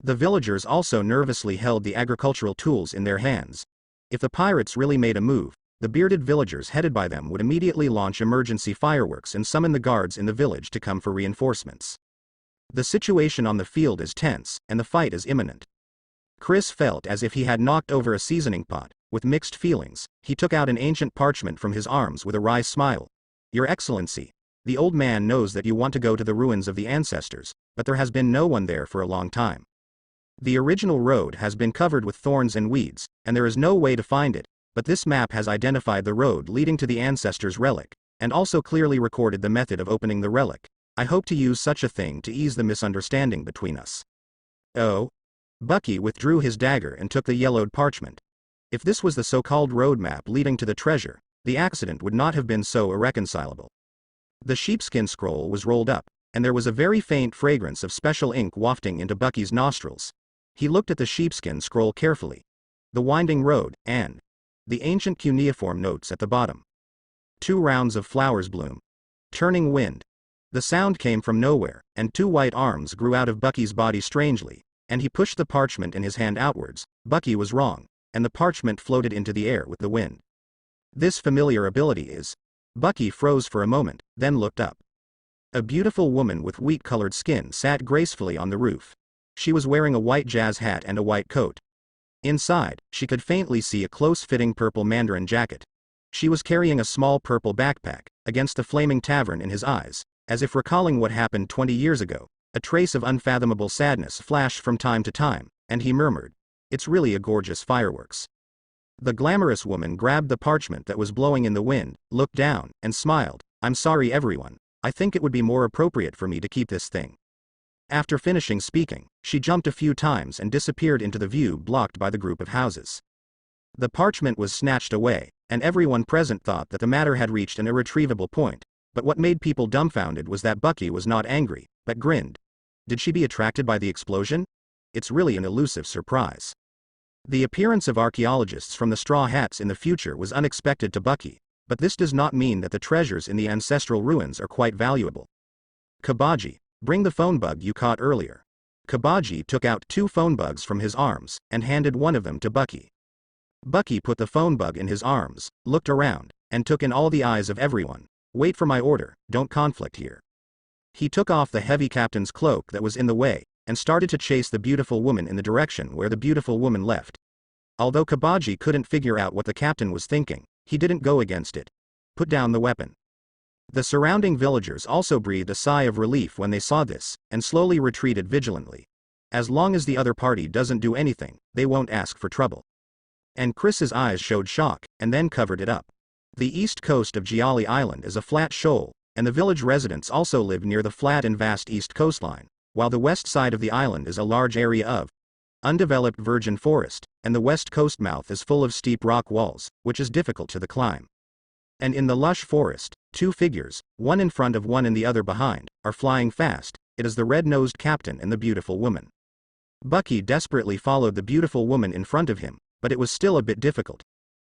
The villagers also nervously held the agricultural tools in their hands. If the pirates really made a move, the bearded villagers headed by them would immediately launch emergency fireworks and summon the guards in the village to come for reinforcements. The situation on the field is tense, and the fight is imminent. Chris felt as if he had knocked over a seasoning pot. With mixed feelings, he took out an ancient parchment from his arms with a wry smile. "Your Excellency, the old man knows that you want to go to the ruins of the ancestors, but there has been no one there for a long time. The original road has been covered with thorns and weeds, and there is no way to find it, but this map has identified the road leading to the ancestors' relic, and also clearly recorded the method of opening the relic. I hope to use such a thing to ease the misunderstanding between us." "Oh?" Bucky withdrew his dagger and took the yellowed parchment. If this was the so-called road map leading to the treasure, the accident would not have been so irreconcilable. The sheepskin scroll was rolled up, and there was a very faint fragrance of special ink wafting into Bucky's nostrils. He looked at the sheepskin scroll carefully. The winding road, and the ancient cuneiform notes at the bottom. 2 rounds of flowers bloom. Turning wind. The sound came from nowhere, and 2 white arms grew out of Bucky's body strangely, and he pushed the parchment in his hand outwards. Bucky was wrong, and the parchment floated into the air with the wind. This familiar ability is Bucky froze for a moment, then looked up. A beautiful woman with wheat-colored skin sat gracefully on the roof. She was wearing a white jazz hat and a white coat. Inside, she could faintly see a close-fitting purple mandarin jacket. She was carrying a small purple backpack, against the flaming tavern in his eyes, as if recalling what happened 20 years ago. A trace of unfathomable sadness flashed from time to time, and he murmured, "It's really a gorgeous fireworks." The glamorous woman grabbed the parchment that was blowing in the wind, looked down, and smiled. "I'm sorry everyone, I think it would be more appropriate for me to keep this thing." After finishing speaking, she jumped a few times and disappeared into the view blocked by the group of houses. The parchment was snatched away, and everyone present thought that the matter had reached an irretrievable point, but what made people dumbfounded was that Bucky was not angry, but grinned. Did she be attracted by the explosion? It's really an elusive surprise. The appearance of archaeologists from the Straw Hats in the future was unexpected to Bucky, but this does not mean that the treasures in the ancestral ruins are quite valuable. Kabaji, bring the phone bug you caught earlier. Kabaji took out 2 phone bugs from his arms, and handed one of them to Bucky. Bucky put the phone bug in his arms, looked around, and took in all the eyes of everyone. "Wait for my order, don't conflict here." He took off the heavy captain's cloak that was in the way, and started to chase the beautiful woman in the direction where the beautiful woman left. Although Kabaji couldn't figure out what the captain was thinking, he didn't go against it. Put down the weapon. The surrounding villagers also breathed a sigh of relief when they saw this, and slowly retreated vigilantly. As long as the other party doesn't do anything, they won't ask for trouble. And Chris's eyes showed shock, and then covered it up. The east coast of Giali Island is a flat shoal, and the village residents also live near the flat and vast east coastline, while the west side of the island is a large area of undeveloped virgin forest, and the west coast mouth is full of steep rock walls, which is difficult to climb. And in the lush forest, 2 figures, one in front of one and the other behind, are flying fast. It is the red-nosed captain and the beautiful woman. Bucky desperately followed the beautiful woman in front of him, but it was still a bit difficult.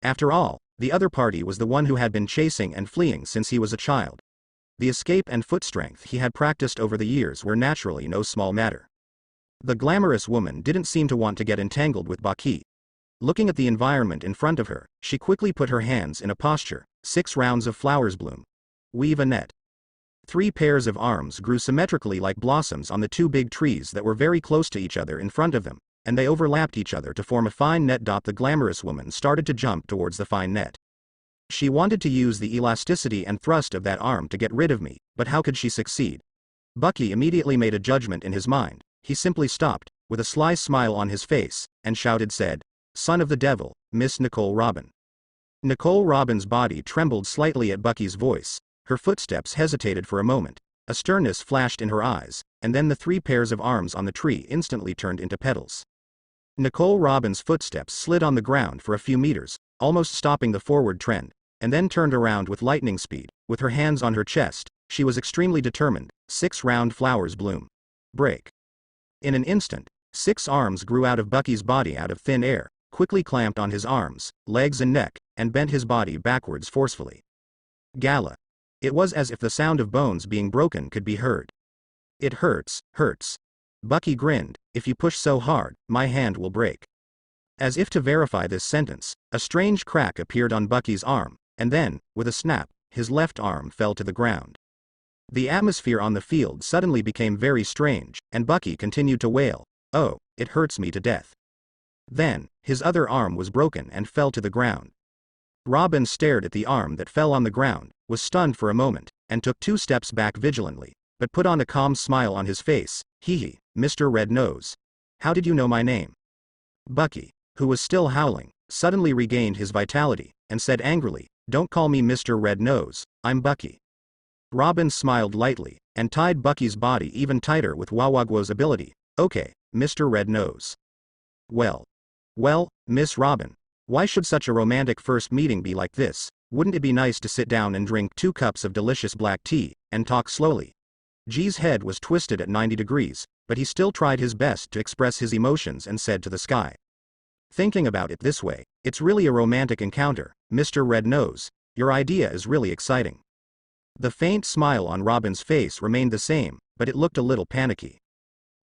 After all, the other party was the one who had been chasing and fleeing since he was a child. The escape and foot strength he had practiced over the years were naturally no small matter. The glamorous woman didn't seem to want to get entangled with Bucky. Looking at the environment in front of her, she quickly put her hands in a posture. 6 rounds of flowers bloom. Weave a net. 3 pairs of arms grew symmetrically like blossoms on the 2 big trees that were very close to each other in front of them, and they overlapped each other to form a fine net. The glamorous woman started to jump towards the fine net. She wanted to use the elasticity and thrust of that arm to get rid of me, but how could she succeed? Bucky immediately made a judgment in his mind. He simply stopped, with a sly smile on his face, and said, "Son of the devil, Miss Nicole Robin." Nicole Robin's body trembled slightly at Bucky's voice. Her footsteps hesitated for a moment. A sternness flashed in her eyes, and then the 3 pairs of arms on the tree instantly turned into petals. Nicole Robin's footsteps slid on the ground for a few meters, almost stopping the forward trend, and then turned around with lightning speed. With her hands on her chest, she was extremely determined. 6 round flowers bloom. Break. In an instant, 6 arms grew out of Bucky's body out of thin air, quickly clamped on his arms, legs and neck, and bent his body backwards forcefully. Gala. It was as if the sound of bones being broken could be heard. "It hurts, hurts." Bucky grinned. "If you push so hard, my hand will break." As if to verify this sentence, a strange crack appeared on Bucky's arm, and then, with a snap, his left arm fell to the ground. The atmosphere on the field suddenly became very strange, and Bucky continued to wail, "Oh, it hurts me to death." Then, his other arm was broken and fell to the ground. Robin stared at the arm that fell on the ground, was stunned for a moment, and took 2 steps back vigilantly, but put on a calm smile on his face. "Hee, Mr. Red Nose. How did you know my name?" Bucky, who was still howling, suddenly regained his vitality, and said angrily, "Don't call me Mr. Red Nose, I'm Bucky." Robin smiled lightly, and tied Bucky's body even tighter with Wawagwo's ability. "Okay, Mr. Red Nose." Well, Miss Robin, why should such a romantic first meeting be like this? Wouldn't it be nice to sit down and drink 2 cups of delicious black tea, and talk slowly? G's head was twisted at 90 degrees, but he still tried his best to express his emotions and said to the sky. "Thinking about it this way, it's really a romantic encounter, Mr. Red Nose. Your idea is really exciting." The faint smile on Robin's face remained the same, but it looked a little panicky.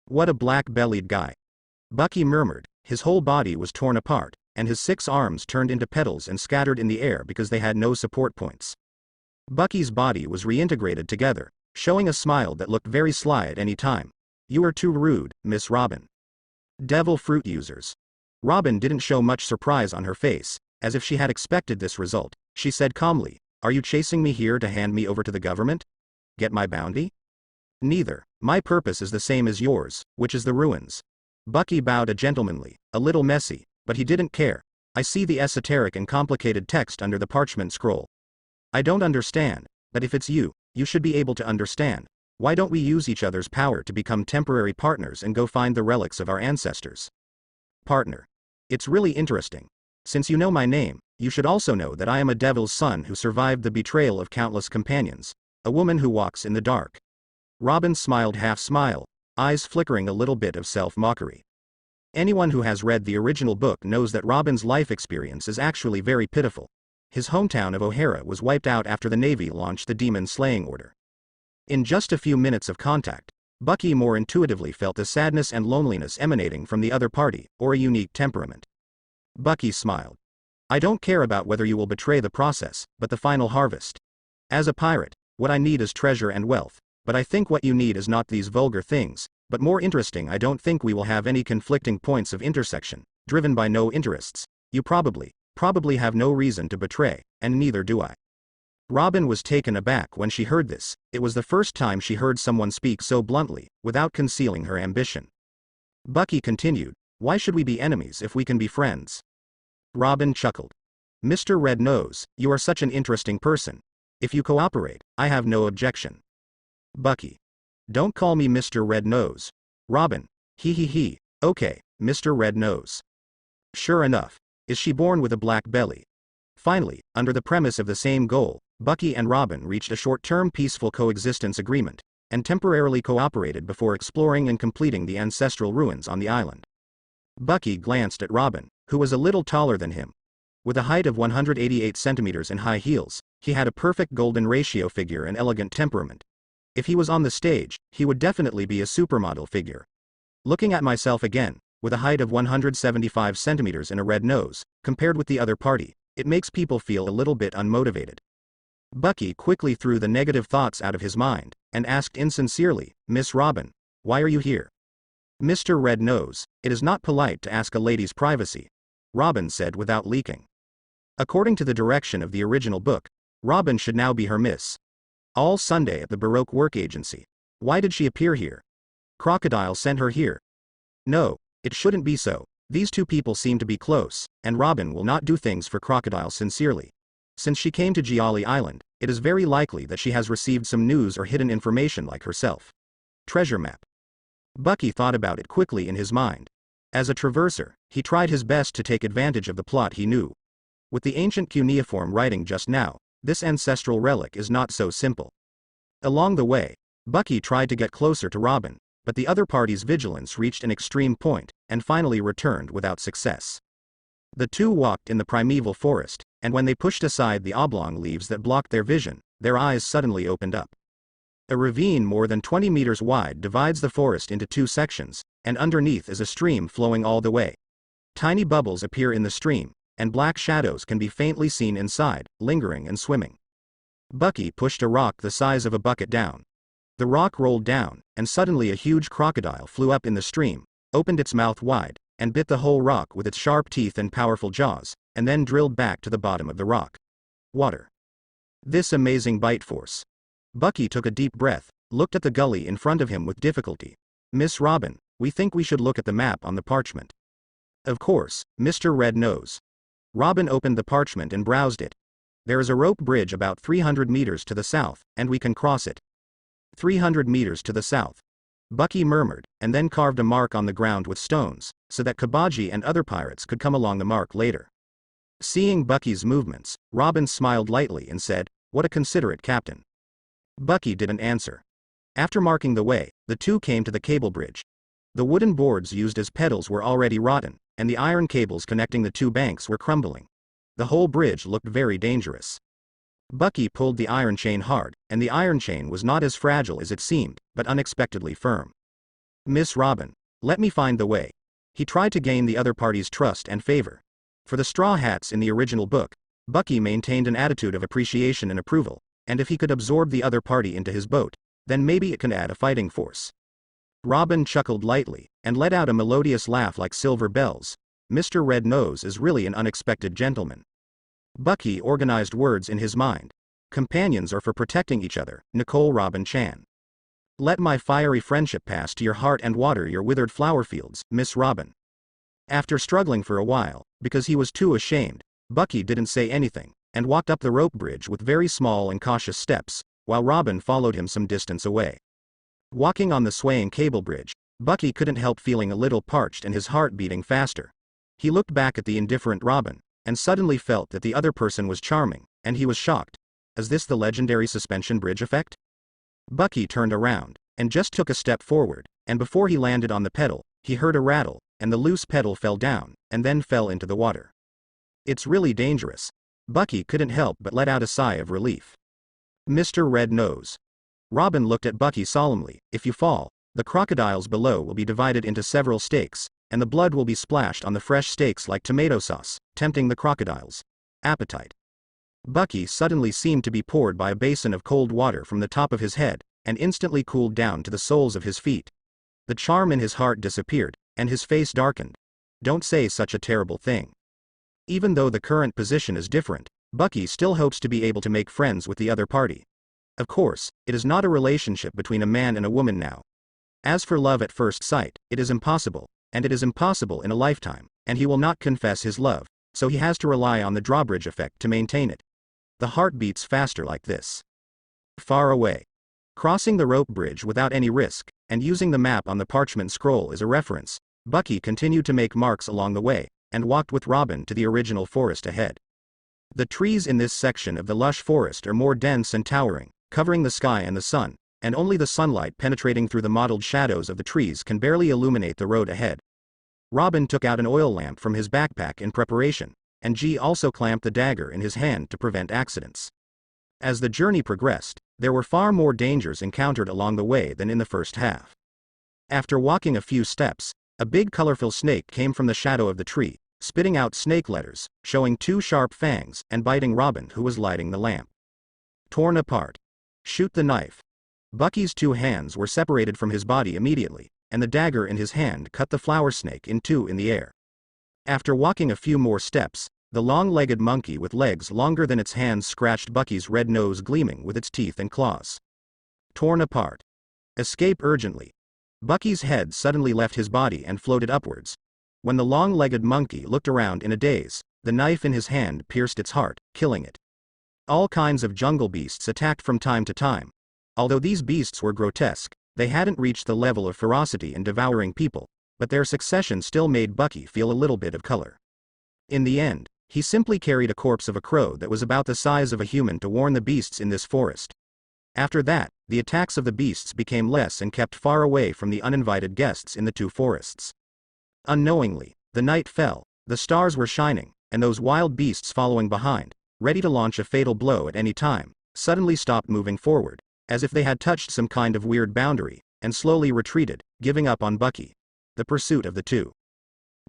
"What a black-bellied guy," Bucky murmured. His whole body was torn apart, and his 6 arms turned into petals and scattered in the air because they had no support points. Bucky's body was reintegrated together, showing a smile that looked very sly at any time. You are too rude, Miss Robin. Devil fruit users. Robin didn't show much surprise on her face, as if she had expected this result. She said calmly, "Are you chasing me here to hand me over to the government? Get my bounty?" "Neither. My purpose is the same as yours, which is the ruins." Bucky bowed gentlemanly, a little messy, but he didn't care. "I see the esoteric and complicated text under the parchment scroll. I don't understand, but if it's you, you should be able to understand. Why don't we use each other's power to become temporary partners and go find the relics of our ancestors?" Partner. It's really interesting. Since you know my name, you should also know that I am a devil's son who survived the betrayal of countless companions, a woman who walks in the dark. Robin smiled half-smile, eyes flickering a little bit of self-mockery. Anyone who has read the original book knows that Robin's life experience is actually very pitiful. His hometown of O'Hara was wiped out after the Navy launched the demon slaying order. In just a few minutes of contact, Bucky more intuitively felt the sadness and loneliness emanating from the other party, or a unique temperament. Bucky smiled. "I don't care about whether you will betray the process, but the final harvest. As a pirate, what I need is treasure and wealth, but I think what you need is not these vulgar things, but more interesting. I don't think we will have any conflicting points of intersection, driven by no interests. You probably have no reason to betray, and neither do I." Robin was taken aback when she heard this. It was the first time she heard someone speak so bluntly, without concealing her ambition. Bucky continued, "Why should we be enemies if we can be friends?" Robin chuckled. "Mr. Red Nose, you are such an interesting person. If you cooperate, I have no objection." Bucky. "Don't call me Mr. Red Nose." Robin. He. Okay, Mr. Red Nose. Sure enough. Is she born with a black belly? Finally, under the premise of the same goal, Bucky and Robin reached a short-term peaceful coexistence agreement, and temporarily cooperated before exploring and completing the ancestral ruins on the island. Bucky glanced at Robin, who was a little taller than him. With a height of 188 centimeters and high heels, he had a perfect golden ratio figure and elegant temperament. If he was on the stage, he would definitely be a supermodel figure. Looking at myself again, with a height of 175 centimeters and a red nose, compared with the other party, it makes people feel a little bit unmotivated. Bucky quickly threw the negative thoughts out of his mind, and asked insincerely, "Miss Robin, why are you here?" "Mr. Red Nose, it is not polite to ask a lady's privacy," Robin said without leaking. According to the direction of the original book, Robin should now be her miss. All Sunday at the Baroque Work Agency. Why did she appear here? Crocodile sent her here. No, it shouldn't be so. These two people seem to be close, and Robin will not do things for Crocodile sincerely. Since she came to Giali Island, it is very likely that she has received some news or hidden information like herself. Treasure map. Bucky thought about it quickly in his mind. As a traverser, he tried his best to take advantage of the plot he knew. With the ancient cuneiform writing just now, this ancestral relic is not so simple. Along the way, Bucky tried to get closer to Robin, but the other party's vigilance reached an extreme point, and finally returned without success. The two walked in the primeval forest, and when they pushed aside the oblong leaves that blocked their vision, their eyes suddenly opened up. A ravine more than 20 meters wide divides the forest into two sections, and underneath is a stream flowing all the way. Tiny bubbles appear in the stream, and black shadows can be faintly seen inside, lingering and swimming. Bucky pushed a rock the size of a bucket down. The rock rolled down, and suddenly a huge crocodile flew up in the stream, opened its mouth wide, and bit the whole rock with its sharp teeth and powerful jaws, and then drilled back to the bottom of the rock. Water. This amazing bite force. Bucky took a deep breath, looked at the gully in front of him with difficulty. "Miss Robin, we think we should look at the map on the parchment." "Of course, Mr. Red Nose." Robin opened the parchment and browsed it. "There is a rope bridge about 300 meters to the south, and we can cross it." 300 meters to the south. Bucky murmured, and then carved a mark on the ground with stones, so that Kabaji and other pirates could come along the mark later. Seeing Bucky's movements, Robin smiled lightly and said, "What a considerate captain." Bucky didn't answer. After marking the way, the two came to the cable bridge. The wooden boards used as pedals were already rotten, and the iron cables connecting the two banks were crumbling. The whole bridge looked very dangerous. Bucky pulled the iron chain hard, and the iron chain was not as fragile as it seemed, but unexpectedly firm. "Miss Robin, let me find the way." He tried to gain the other party's trust and favor. For the Straw Hats in the original book, Bucky maintained an attitude of appreciation and approval, and if he could absorb the other party into his boat, then maybe it can add a fighting force. Robin chuckled lightly, and let out a melodious laugh like silver bells. Mr. Red Nose is really an unexpected gentleman. Bucky organized words in his mind. Companions are for protecting each other, Nicole Robin Chan. Let my fiery friendship pass to your heart and water your withered flower fields, Miss Robin. After struggling for a while, because he was too ashamed, Bucky didn't say anything, and walked up the rope bridge with very small and cautious steps, while Robin followed him some distance away. Walking on the swaying cable bridge, Bucky couldn't help feeling a little parched and his heart beating faster. He looked back at the indifferent Robin, and suddenly felt that the other person was charming, and he was shocked. Is this the legendary suspension bridge effect? Bucky turned around, and just took a step forward, and before he landed on the pedal, he heard a rattle, and the loose pedal fell down, and then fell into the water. It's really dangerous. Bucky couldn't help but let out a sigh of relief. Mr. Red Nose. Robin looked at Bucky solemnly. If you fall, the crocodiles below will be divided into several steaks, and the blood will be splashed on the fresh steaks like tomato sauce, tempting the crocodiles' appetite. Bucky suddenly seemed to be poured by a basin of cold water from the top of his head, and instantly cooled down to the soles of his feet. The charm in his heart disappeared, and his face darkened. Don't say such a terrible thing. Even though the current position is different, Bucky still hopes to be able to make friends with the other party. Of course, it is not a relationship between a man and a woman now. As for love at first sight, it is impossible, and it is impossible in a lifetime, and he will not confess his love, so he has to rely on the drawbridge effect to maintain it. The heart beats faster like this. Far away. Crossing the rope bridge without any risk, and using the map on the parchment scroll as a reference, Bucky continued to make marks along the way, and walked with Robin to the original forest ahead. The trees in this section of the lush forest are more dense and towering, covering the sky and the sun, and only the sunlight penetrating through the mottled shadows of the trees can barely illuminate the road ahead. Robin took out an oil lamp from his backpack in preparation, and G also clamped the dagger in his hand to prevent accidents. As the journey progressed, there were far more dangers encountered along the way than in the first half. After walking a few steps, a big colorful snake came from the shadow of the tree, spitting out snake letters, showing 2 sharp fangs, and biting Robin, who was lighting the lamp. Torn apart. Shoot the knife. Bucky's 2 hands were separated from his body immediately, and the dagger in his hand cut the flower snake in 2 in the air. After walking a few more steps, the long-legged monkey with legs longer than its hands scratched Bucky's red nose, gleaming with its teeth and claws. Torn apart. Escape urgently. Bucky's head suddenly left his body and floated upwards. When the long-legged monkey looked around in a daze, the knife in his hand pierced its heart, killing it. All kinds of jungle beasts attacked from time to time. Although these beasts were grotesque, they hadn't reached the level of ferocity in devouring people, but their succession still made Bucky feel a little bit of color. In the end, he simply carried a corpse of a crow that was about the size of a human to warn the beasts in this forest. After that, the attacks of the beasts became less and kept far away from the uninvited guests in the 2 forests. Unknowingly, the night fell, the stars were shining, and those wild beasts following behind, ready to launch a fatal blow at any time, suddenly stopped moving forward, as if they had touched some kind of weird boundary, and slowly retreated, giving up on Bucky. The pursuit of the 2.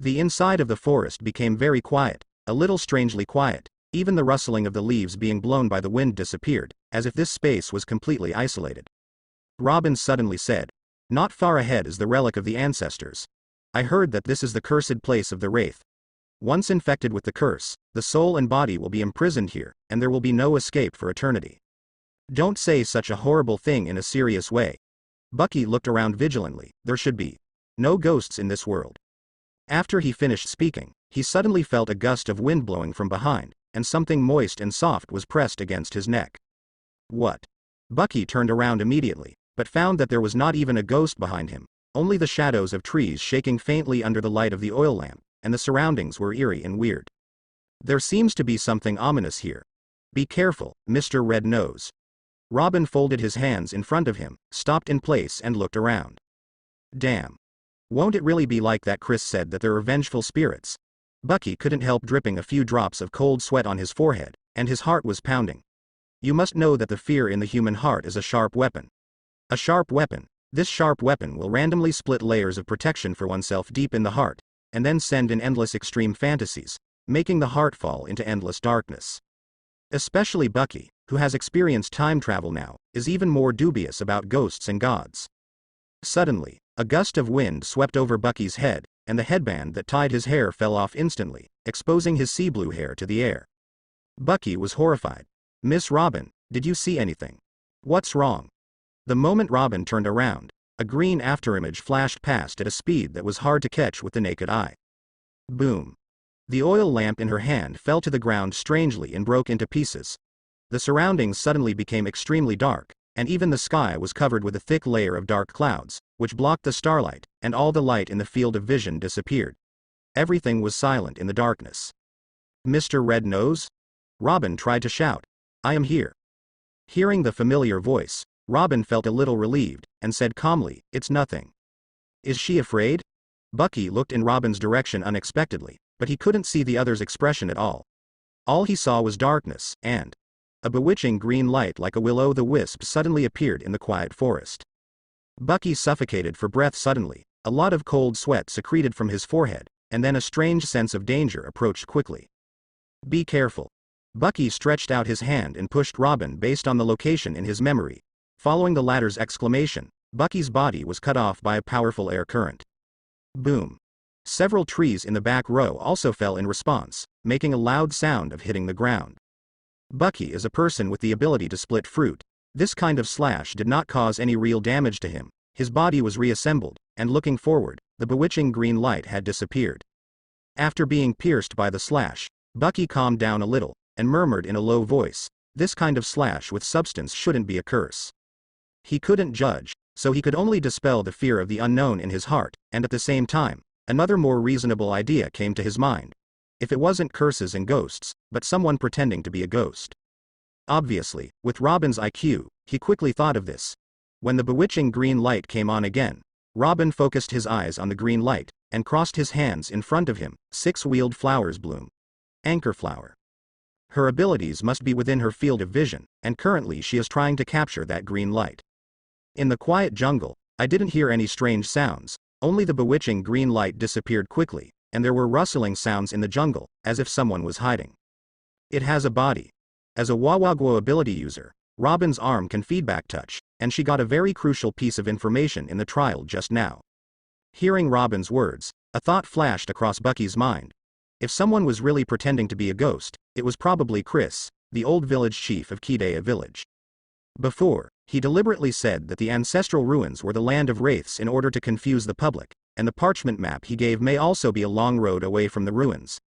The inside of the forest became very quiet, a little strangely quiet. Even the rustling of the leaves being blown by the wind disappeared, as if this space was completely isolated. Robin suddenly said, "Not far ahead is the relic of the ancestors. I heard that this is the cursed place of the Wraith. Once infected with the curse, the soul and body will be imprisoned here, and there will be no escape for eternity." Don't say such a horrible thing in a serious way. Bucky looked around vigilantly. There should be no ghosts in this world. After he finished speaking, he suddenly felt a gust of wind blowing from behind, and something moist and soft was pressed against his neck. What? Bucky turned around immediately, but found that there was not even a ghost behind him, only the shadows of trees shaking faintly under the light of the oil lamp, and the surroundings were eerie and weird. There seems to be something ominous here. Be careful, Mr. Red Nose. Robin folded his hands in front of him, stopped in place and looked around. Damn. Won't it really be like that Chris said, that there are vengeful spirits? Bucky couldn't help dripping a few drops of cold sweat on his forehead, and his heart was pounding. You must know that the fear in the human heart is a sharp weapon. A sharp weapon. This sharp weapon will randomly split layers of protection for oneself deep in the heart, and then send in endless extreme fantasies, making the heart fall into endless darkness. Especially Bucky, who has experienced time travel now, is even more dubious about ghosts and gods. Suddenly, a gust of wind swept over Bucky's head, and the headband that tied his hair fell off instantly, exposing his sea blue hair to the air. Bucky was horrified. "Miss Robin, did you see anything? What's wrong?" The moment Robin turned around, a green afterimage flashed past at a speed that was hard to catch with the naked eye. Boom. The oil lamp in her hand fell to the ground strangely and broke into pieces. The surroundings suddenly became extremely dark, and even the sky was covered with a thick layer of dark clouds, which blocked the starlight, and all the light in the field of vision disappeared. Everything was silent in the darkness. "Mr. Red Nose?" Robin tried to shout. "I am here." Hearing the familiar voice, Robin felt a little relieved, and said calmly, "It's nothing." "Is she afraid?" Bucky looked in Robin's direction unexpectedly, but he couldn't see the other's expression at all. All he saw was darkness, and a bewitching green light like a will-o'-the-wisp suddenly appeared in the quiet forest. Bucky suffocated for breath suddenly, a lot of cold sweat secreted from his forehead, and then a strange sense of danger approached quickly. "Be careful." Bucky stretched out his hand and pushed Robin based on the location in his memory. Following the latter's exclamation, Bucky's body was cut off by a powerful air current. Boom. Several trees in the back row also fell in response, making a loud sound of hitting the ground. Bucky is a person with the ability to split fruit. This kind of slash did not cause any real damage to him. His body was reassembled, and looking forward, the bewitching green light had disappeared. After being pierced by the slash, Bucky calmed down a little, and murmured in a low voice, "This kind of slash with substance shouldn't be a curse." He couldn't judge, so he could only dispel the fear of the unknown in his heart, and at the same time, another more reasonable idea came to his mind. If it wasn't curses and ghosts, but someone pretending to be a ghost. Obviously, with Robin's IQ, he quickly thought of this. When the bewitching green light came on again, Robin focused his eyes on the green light, and crossed his hands in front of him. 6-wheeled flowers bloom. Anchor flower. Her abilities must be within her field of vision, and currently she is trying to capture that green light. In the quiet jungle, I didn't hear any strange sounds, only the bewitching green light disappeared quickly, and there were rustling sounds in the jungle, as if someone was hiding. It has a body. As a Wawagwo ability user, Robin's arm can feedback touch, and she got a very crucial piece of information in the trial just now. Hearing Robin's words, a thought flashed across Bucky's mind. If someone was really pretending to be a ghost, it was probably Chris, the old village chief of Kidea village. Before, he deliberately said that the ancestral ruins were the land of wraiths in order to confuse the public, and the parchment map he gave may also be a long road away from the ruins.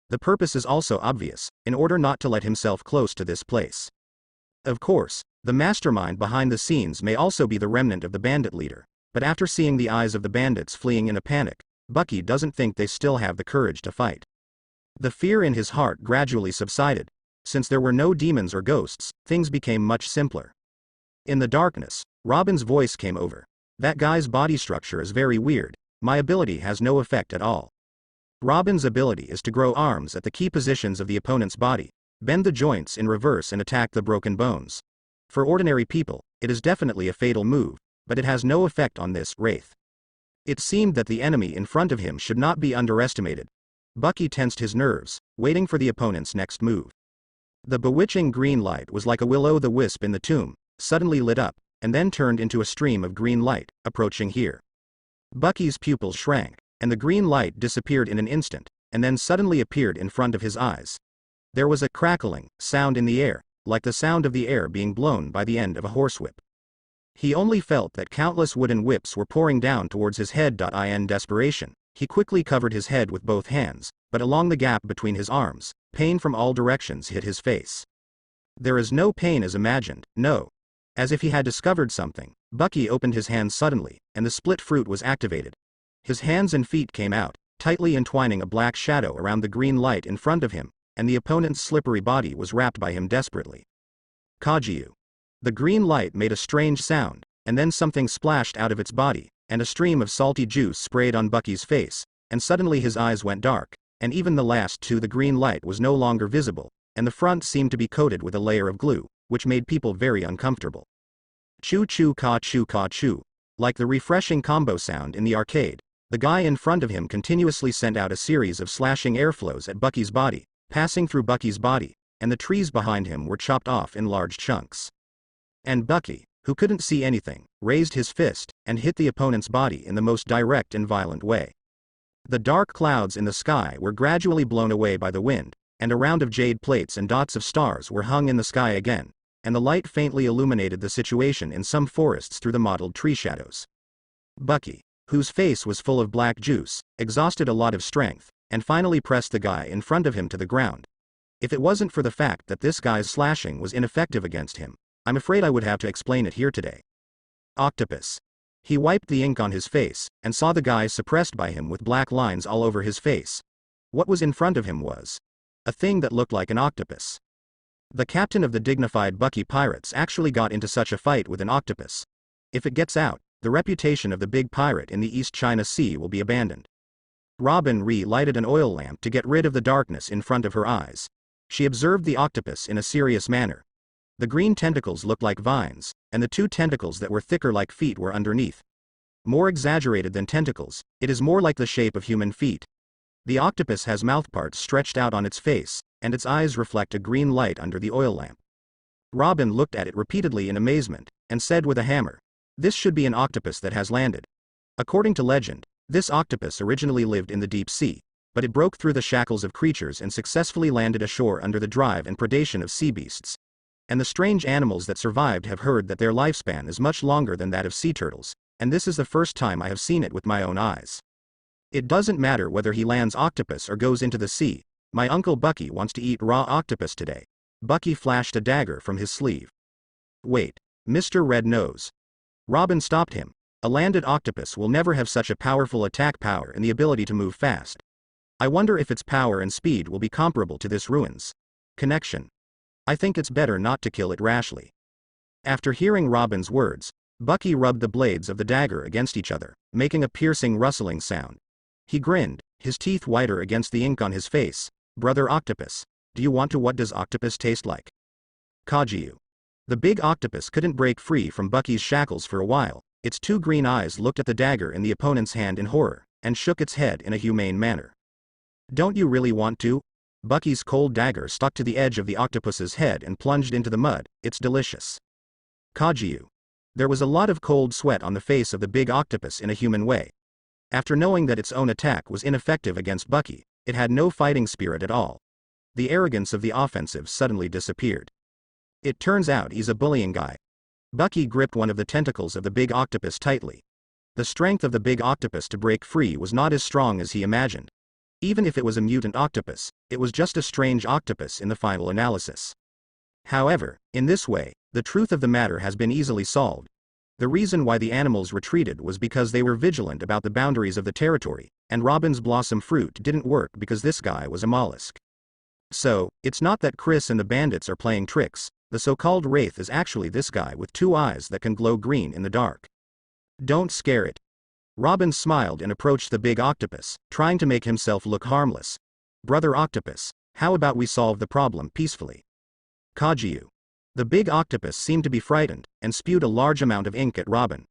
The purpose is also obvious, in order not to let himself close to this place. Of course, the mastermind behind the scenes may also be the remnant of the bandit leader, but after seeing the eyes of the bandits fleeing in a panic, Bucky doesn't think they still have the courage to fight. The fear in his heart gradually subsided. Since there were no demons or ghosts, things became much simpler. In the darkness, Robin's voice came over. "That guy's body structure is very weird. My ability has no effect at all." Robin's ability is to grow arms at the key positions of the opponent's body, bend the joints in reverse and attack the broken bones. For ordinary people, it is definitely a fatal move, but it has no effect on this wraith. It seemed that the enemy in front of him should not be underestimated. Bucky tensed his nerves, waiting for the opponent's next move. The bewitching green light was like a will-o'-the-wisp in the tomb, suddenly lit up, and then turned into a stream of green light, approaching here. Bucky's pupils shrank, and the green light disappeared in an instant, and then suddenly appeared in front of his eyes. There was a crackling sound in the air, like the sound of the air being blown by the end of a horsewhip. He only felt that countless wooden whips were pouring down towards his head. In desperation, he quickly covered his head with both hands, but along the gap between his arms, pain from all directions hit his face. There is no pain as imagined, no. As if he had discovered something, Bucky opened his hands suddenly, and the split fruit was activated. His hands and feet came out, tightly entwining a black shadow around the green light in front of him, and the opponent's slippery body was wrapped by him desperately. Kajiu. The green light made a strange sound, and then something splashed out of its body, and a stream of salty juice sprayed on Bucky's face, and suddenly his eyes went dark, and even the last to the green light was no longer visible, and the front seemed to be coated with a layer of glue, which made people very uncomfortable. Choo choo ka choo ka choo. Like the refreshing combo sound in the arcade, the guy in front of him continuously sent out a series of slashing airflows at Bucky's body, passing through Bucky's body, and the trees behind him were chopped off in large chunks. And Bucky, who couldn't see anything, raised his fist, and hit the opponent's body in the most direct and violent way. The dark clouds in the sky were gradually blown away by the wind, and a round of jade plates and dots of stars were hung in the sky again, and the light faintly illuminated the situation in some forests through the mottled tree shadows. Bucky, whose face was full of black juice, exhausted a lot of strength, and finally pressed the guy in front of him to the ground. If it wasn't for the fact that this guy's slashing was ineffective against him, I'm afraid I would have to explain it here today. Octopus. He wiped the ink on his face, and saw the guy suppressed by him with black lines all over his face. What was in front of him was a thing that looked like an octopus. The captain of the dignified Bucky pirates actually got into such a fight with an octopus. If it gets out, the reputation of the big pirate in the East China Sea will be abandoned. Robin relighted an oil lamp to get rid of the darkness in front of her eyes. She observed the octopus in a serious manner. The green tentacles looked like vines, and the two tentacles that were thicker like feet were underneath. More exaggerated than tentacles, it is more like the shape of human feet. The octopus has mouthparts stretched out on its face, and its eyes reflect a green light under the oil lamp. Robin looked at it repeatedly in amazement, and said with a hammer, "This should be an octopus that has landed." According to legend, this octopus originally lived in the deep sea, but it broke through the shackles of creatures and successfully landed ashore under the drive and predation of sea beasts. And the strange animals that survived have heard that their lifespan is much longer than that of sea turtles, and this is the first time I have seen it with my own eyes. It doesn't matter whether he lands octopus or goes into the sea, my uncle Bucky wants to eat raw octopus today. Bucky flashed a dagger from his sleeve. Wait, Mr. Red Nose. Robin stopped him. A landed octopus will never have such a powerful attack power and the ability to move fast. I wonder if its power and speed will be comparable to this ruin's connection. I think it's better not to kill it rashly. After hearing Robin's words, Bucky rubbed the blades of the dagger against each other, making a piercing rustling sound. He grinned, his teeth whiter against the ink on his face. Brother Octopus, do you want to? What does octopus taste like? Kabaji. The big octopus couldn't break free from Bucky's shackles for a while. Its two green eyes looked at the dagger in the opponent's hand in horror, and shook its head in a humane manner. Don't you really want to? Bucky's cold dagger stuck to the edge of the octopus's head and plunged into the mud. It's delicious. Kabaji. There was a lot of cold sweat on the face of the big octopus in a human way. After knowing that its own attack was ineffective against Bucky, it had no fighting spirit at all. The arrogance of the offensive suddenly disappeared. It turns out he's a bullying guy. Bucky gripped one of the tentacles of the big octopus tightly. The strength of the big octopus to break free was not as strong as he imagined. Even if it was a mutant octopus, it was just a strange octopus in the final analysis. However, in this way, the truth of the matter has been easily solved. The reason why the animals retreated was because they were vigilant about the boundaries of the territory, and Robin's blossom fruit didn't work because this guy was a mollusk. So, it's not that Chris and the bandits are playing tricks. The so-called wraith is actually this guy with two eyes that can glow green in the dark. Don't scare it. Robin smiled and approached the big octopus, trying to make himself look harmless. Brother Octopus, how about we solve the problem peacefully? Kabaji. The big octopus seemed to be frightened, and spewed a large amount of ink at Robin.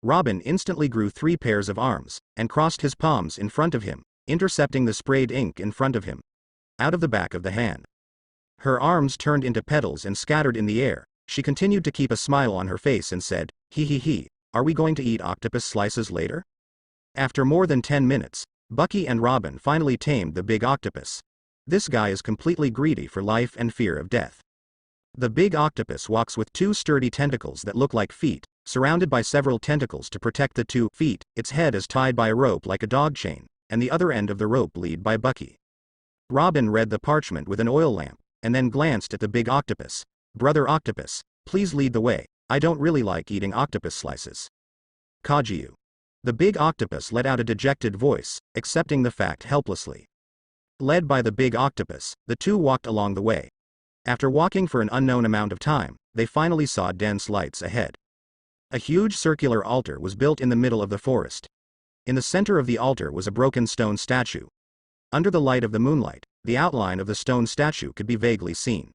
Robin instantly grew 3 pairs of arms, and crossed his palms in front of him, intercepting the sprayed ink in front of him. Out of the back of the hand. Her arms turned into petals and scattered in the air. She continued to keep a smile on her face and said, "He, are we going to eat octopus slices later?" After more than 10 minutes, Bucky and Robin finally tamed the big octopus. This guy is completely greedy for life and fear of death. The big octopus walks with 2 sturdy tentacles that look like feet, surrounded by several tentacles to protect the 2 feet. Its head is tied by a rope like a dog chain, and the other end of the rope lead by Bucky. Robin read the parchment with an oil lamp, and then glanced at the big octopus. Brother Octopus, please lead the way. I don't really like eating octopus slices. Kabaji. The big octopus let out a dejected voice, accepting the fact helplessly. Led by the big octopus, the two walked along the way. After walking for an unknown amount of time, they finally saw dense lights ahead. A huge circular altar was built in the middle of the forest. In the center of the altar was a broken stone statue. Under the light of the moonlight, the outline of the stone statue could be vaguely seen.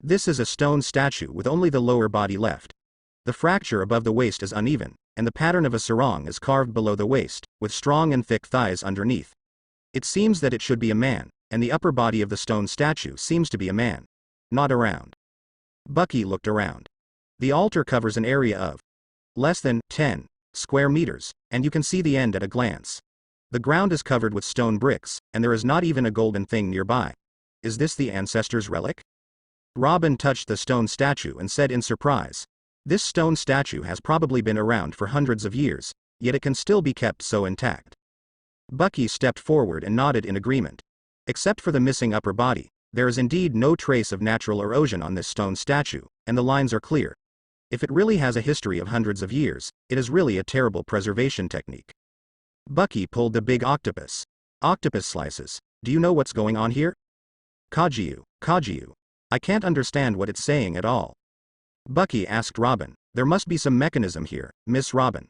This is a stone statue with only the lower body left. The fracture above the waist is uneven, and the pattern of a sarong is carved below the waist, with strong and thick thighs underneath. It seems that it should be a man, and the upper body of the stone statue seems to be a man. Not around. Bucky looked around. The altar covers an area of less than 10 square meters, and you can see the end at a glance. The ground is covered with stone bricks, and there is not even a golden thing nearby. Is this the ancestor's relic? Robin touched the stone statue and said in surprise. This stone statue has probably been around for hundreds of years, yet it can still be kept so intact. Bucky stepped forward and nodded in agreement. Except for the missing upper body, there is indeed no trace of natural erosion on this stone statue, and the lines are clear. If it really has a history of hundreds of years, it is really a terrible preservation technique. Bucky pulled the big octopus. Octopus slices. Do you know what's going on here? Kajiu. I can't understand what it's saying at all. Bucky asked Robin. There must be some mechanism here, Miss Robin.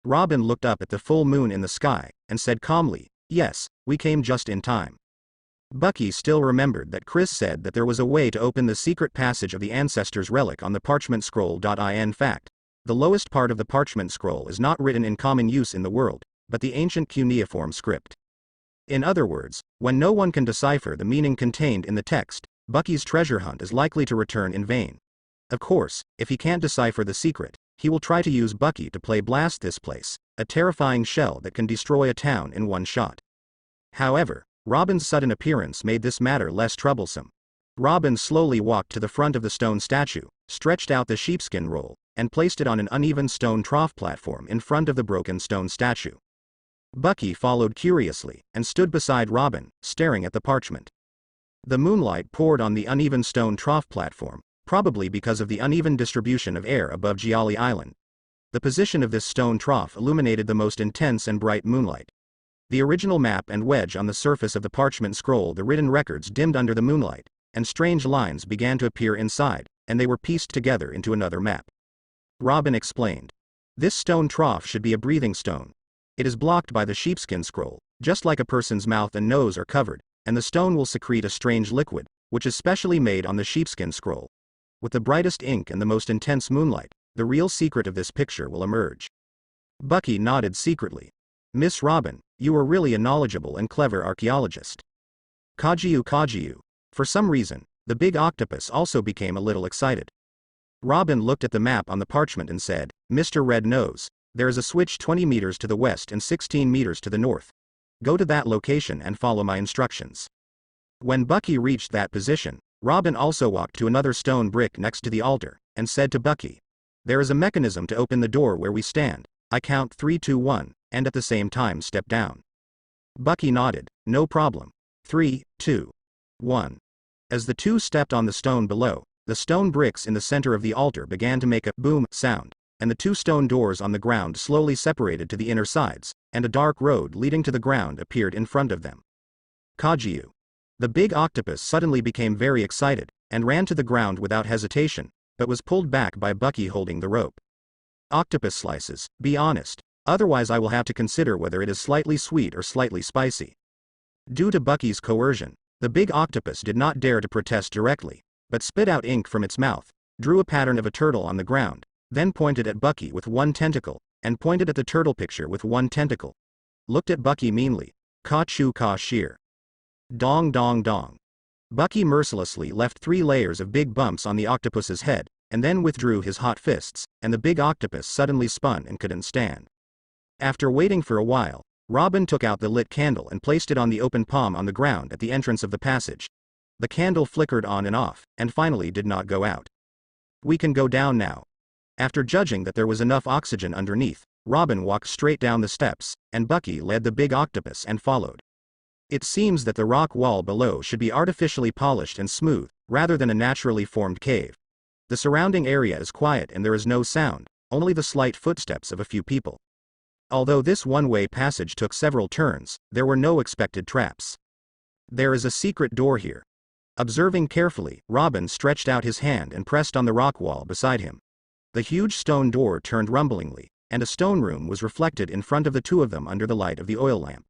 Robin looked up at the full moon in the sky, and said calmly, yes, we came just in time. Bucky still remembered that Chris said that there was a way to open the secret passage of the ancestor's relic on the parchment scroll. In fact, the lowest part of the parchment scroll is not written in common use in the world, but the ancient cuneiform script. In other words, when no one can decipher the meaning contained in the text, Bucky's treasure hunt is likely to return in vain. Of course, if he can't decipher the secret, he will try to use Bucky to play Blast This Place, a terrifying shell that can destroy a town in one shot. However, Robin's sudden appearance made this matter less troublesome. Robin slowly walked to the front of the stone statue, stretched out the sheepskin roll, and placed it on an uneven stone trough platform in front of the broken stone statue. Bucky followed curiously, and stood beside Robin, staring at the parchment. The moonlight poured on the uneven stone trough platform, probably because of the uneven distribution of air above Giali Island. The position of this stone trough illuminated the most intense and bright moonlight. The original map and wedge on the surface of the parchment scroll, the written records dimmed under the moonlight, and strange lines began to appear inside, and they were pieced together into another map. Robin explained. This stone trough should be a breathing stone. It is blocked by the sheepskin scroll, just like a person's mouth and nose are covered, and the stone will secrete a strange liquid, which is specially made on the sheepskin scroll. With the brightest ink and the most intense moonlight, the real secret of this picture will emerge. Bucky nodded secretly. Miss Robin, you are really a knowledgeable and clever archaeologist. Kajiu. For some reason, the big octopus also became a little excited. Robin looked at the map on the parchment and said, Mr. Red Nose, there is a switch 20 meters to the west and 16 meters to the north. Go to that location and follow my instructions. When Bucky reached that position, Robin also walked to another stone brick next to the altar, and said to Bucky, there is a mechanism to open the door where we stand. I count 3, 2, 1, and at the same time step down. Bucky nodded, no problem. 3, 2, 1. As the two stepped on the stone below, the stone bricks in the center of the altar began to make a boom sound, and the two stone doors on the ground slowly separated to the inner sides, and a dark road leading to the ground appeared in front of them. Kajiu. The big octopus suddenly became very excited, and ran to the ground without hesitation, but was pulled back by Bucky holding the rope. Octopus slices, be honest, otherwise I will have to consider whether it is slightly sweet or slightly spicy. Due to Bucky's coercion, the big octopus did not dare to protest directly, but spit out ink from its mouth, drew a pattern of a turtle on the ground, then pointed at Bucky with one tentacle, and pointed at the turtle picture with one tentacle. Looked at Bucky meanly. Ka chu ka sheer. Dong dong dong. Bucky mercilessly left 3 layers of big bumps on the octopus's head, and then withdrew his hot fists, and the big octopus suddenly spun and couldn't stand. After waiting for a while, Robin took out the lit candle and placed it on the open palm on the ground at the entrance of the passage. The candle flickered on and off, and finally did not go out. We can go down now. After judging that there was enough oxygen underneath, Robin walked straight down the steps, and Bucky led the big octopus and followed. It seems that the rock wall below should be artificially polished and smooth, rather than a naturally formed cave. The surrounding area is quiet and there is no sound, only the slight footsteps of a few people. Although this one-way passage took several turns, there were no expected traps. There is a secret door here. Observing carefully, Robin stretched out his hand and pressed on the rock wall beside him. The huge stone door turned rumblingly, and a stone room was reflected in front of the two of them under the light of the oil lamp.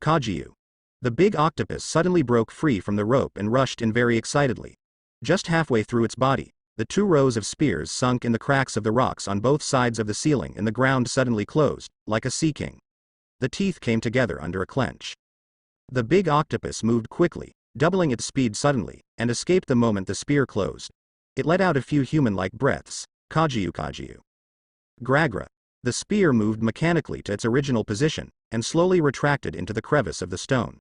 Kajiu. The big octopus suddenly broke free from the rope and rushed in very excitedly. Just halfway through its body, the 2 rows of spears sunk in the cracks of the rocks on both sides of the ceiling and the ground suddenly closed, like a sea king. The teeth came together under a clench. The big octopus moved quickly, doubling its speed suddenly, and escaped the moment the spear closed. It let out a few human-like breaths. Kajiu kajiu. Gragra. The spear moved mechanically to its original position, and slowly retracted into the crevice of the stone.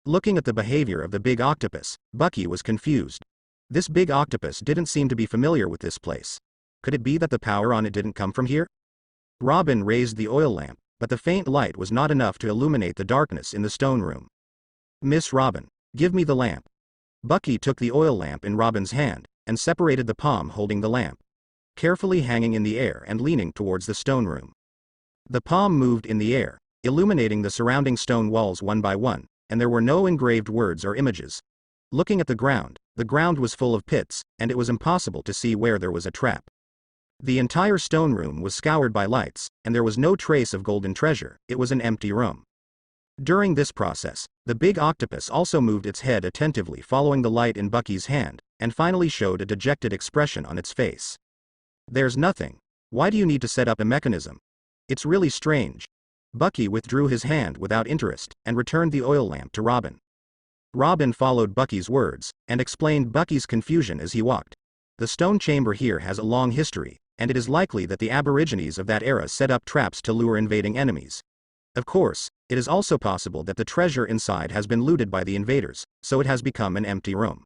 Looking at the behavior of the big octopus, Bucky was confused. This big octopus didn't seem to be familiar with this place. Could it be that the power on it didn't come from here? Robin raised the oil lamp, but the faint light was not enough to illuminate the darkness in the stone room. Miss Robin, give me the lamp. Bucky took the oil lamp in Robin's hand, and separated the palm holding the lamp, carefully hanging in the air and leaning towards the stone room. The palm moved in the air, illuminating the surrounding stone walls one by one, and there were no engraved words or images. Looking at the ground was full of pits, and it was impossible to see where there was a trap. The entire stone room was scoured by lights, and there was no trace of golden treasure. It was an empty room. During this process, the big octopus also moved its head attentively following the light in Bucky's hand, and finally showed a dejected expression on its face. There's nothing. Why do you need to set up a mechanism? It's really strange. Bucky withdrew his hand without interest, and returned the oil lamp to Robin. Robin followed Bucky's words, and explained Bucky's confusion as he walked. The stone chamber here has a long history, and it is likely that the aborigines of that era set up traps to lure invading enemies. Of course, it is also possible that the treasure inside has been looted by the invaders, so it has become an empty room.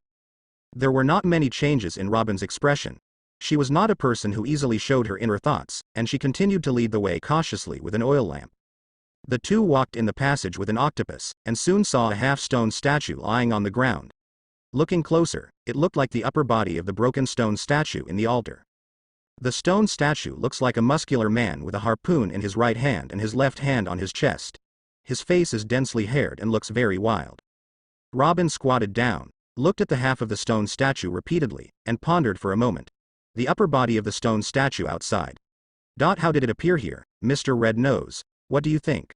There were not many changes in Robin's expression. She was not a person who easily showed her inner thoughts, and she continued to lead the way cautiously with an oil lamp. The two walked in the passage with an octopus, and soon saw a half-stone statue lying on the ground. Looking closer, it looked like the upper body of the broken stone statue in the altar. The stone statue looks like a muscular man with a harpoon in his right hand and his left hand on his chest. His face is densely haired and looks very wild. Robin squatted down, looked at the half of the stone statue repeatedly, and pondered for a moment. The upper body of the stone statue outside. How did it appear here, Mr. Red Nose? What do you think?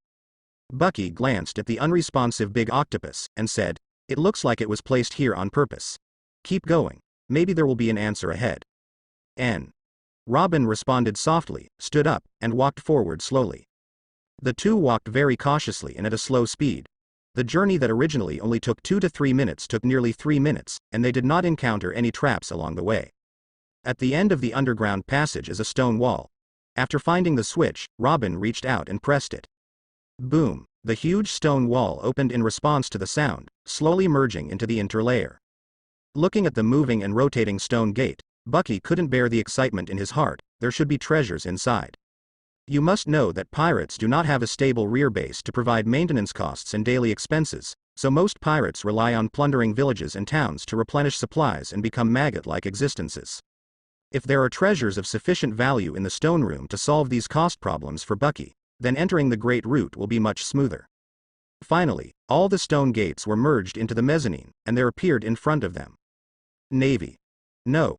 Bucky glanced at the unresponsive big octopus, and said, "It looks like it was placed here on purpose. Keep going. Maybe there will be an answer ahead." N. Robin responded softly, stood up, and walked forward slowly. The two walked very cautiously and at a slow speed. The journey that originally only took 2 to 3 minutes took nearly 3 minutes, and they did not encounter any traps along the way. At the end of the underground passage is a stone wall. After finding the switch, Robin reached out and pressed it. Boom! The huge stone wall opened in response to the sound, slowly merging into the interlayer. Looking at the moving and rotating stone gate, Bucky couldn't bear the excitement in his heart. There should be treasures inside. You must know that pirates do not have a stable rear base to provide maintenance costs and daily expenses, so most pirates rely on plundering villages and towns to replenish supplies and become maggot-like existences. If there are treasures of sufficient value in the stone room to solve these cost problems for Bucky, then entering the great route will be much smoother. Finally, all the stone gates were merged into the mezzanine, and there appeared in front of them. Navy. No.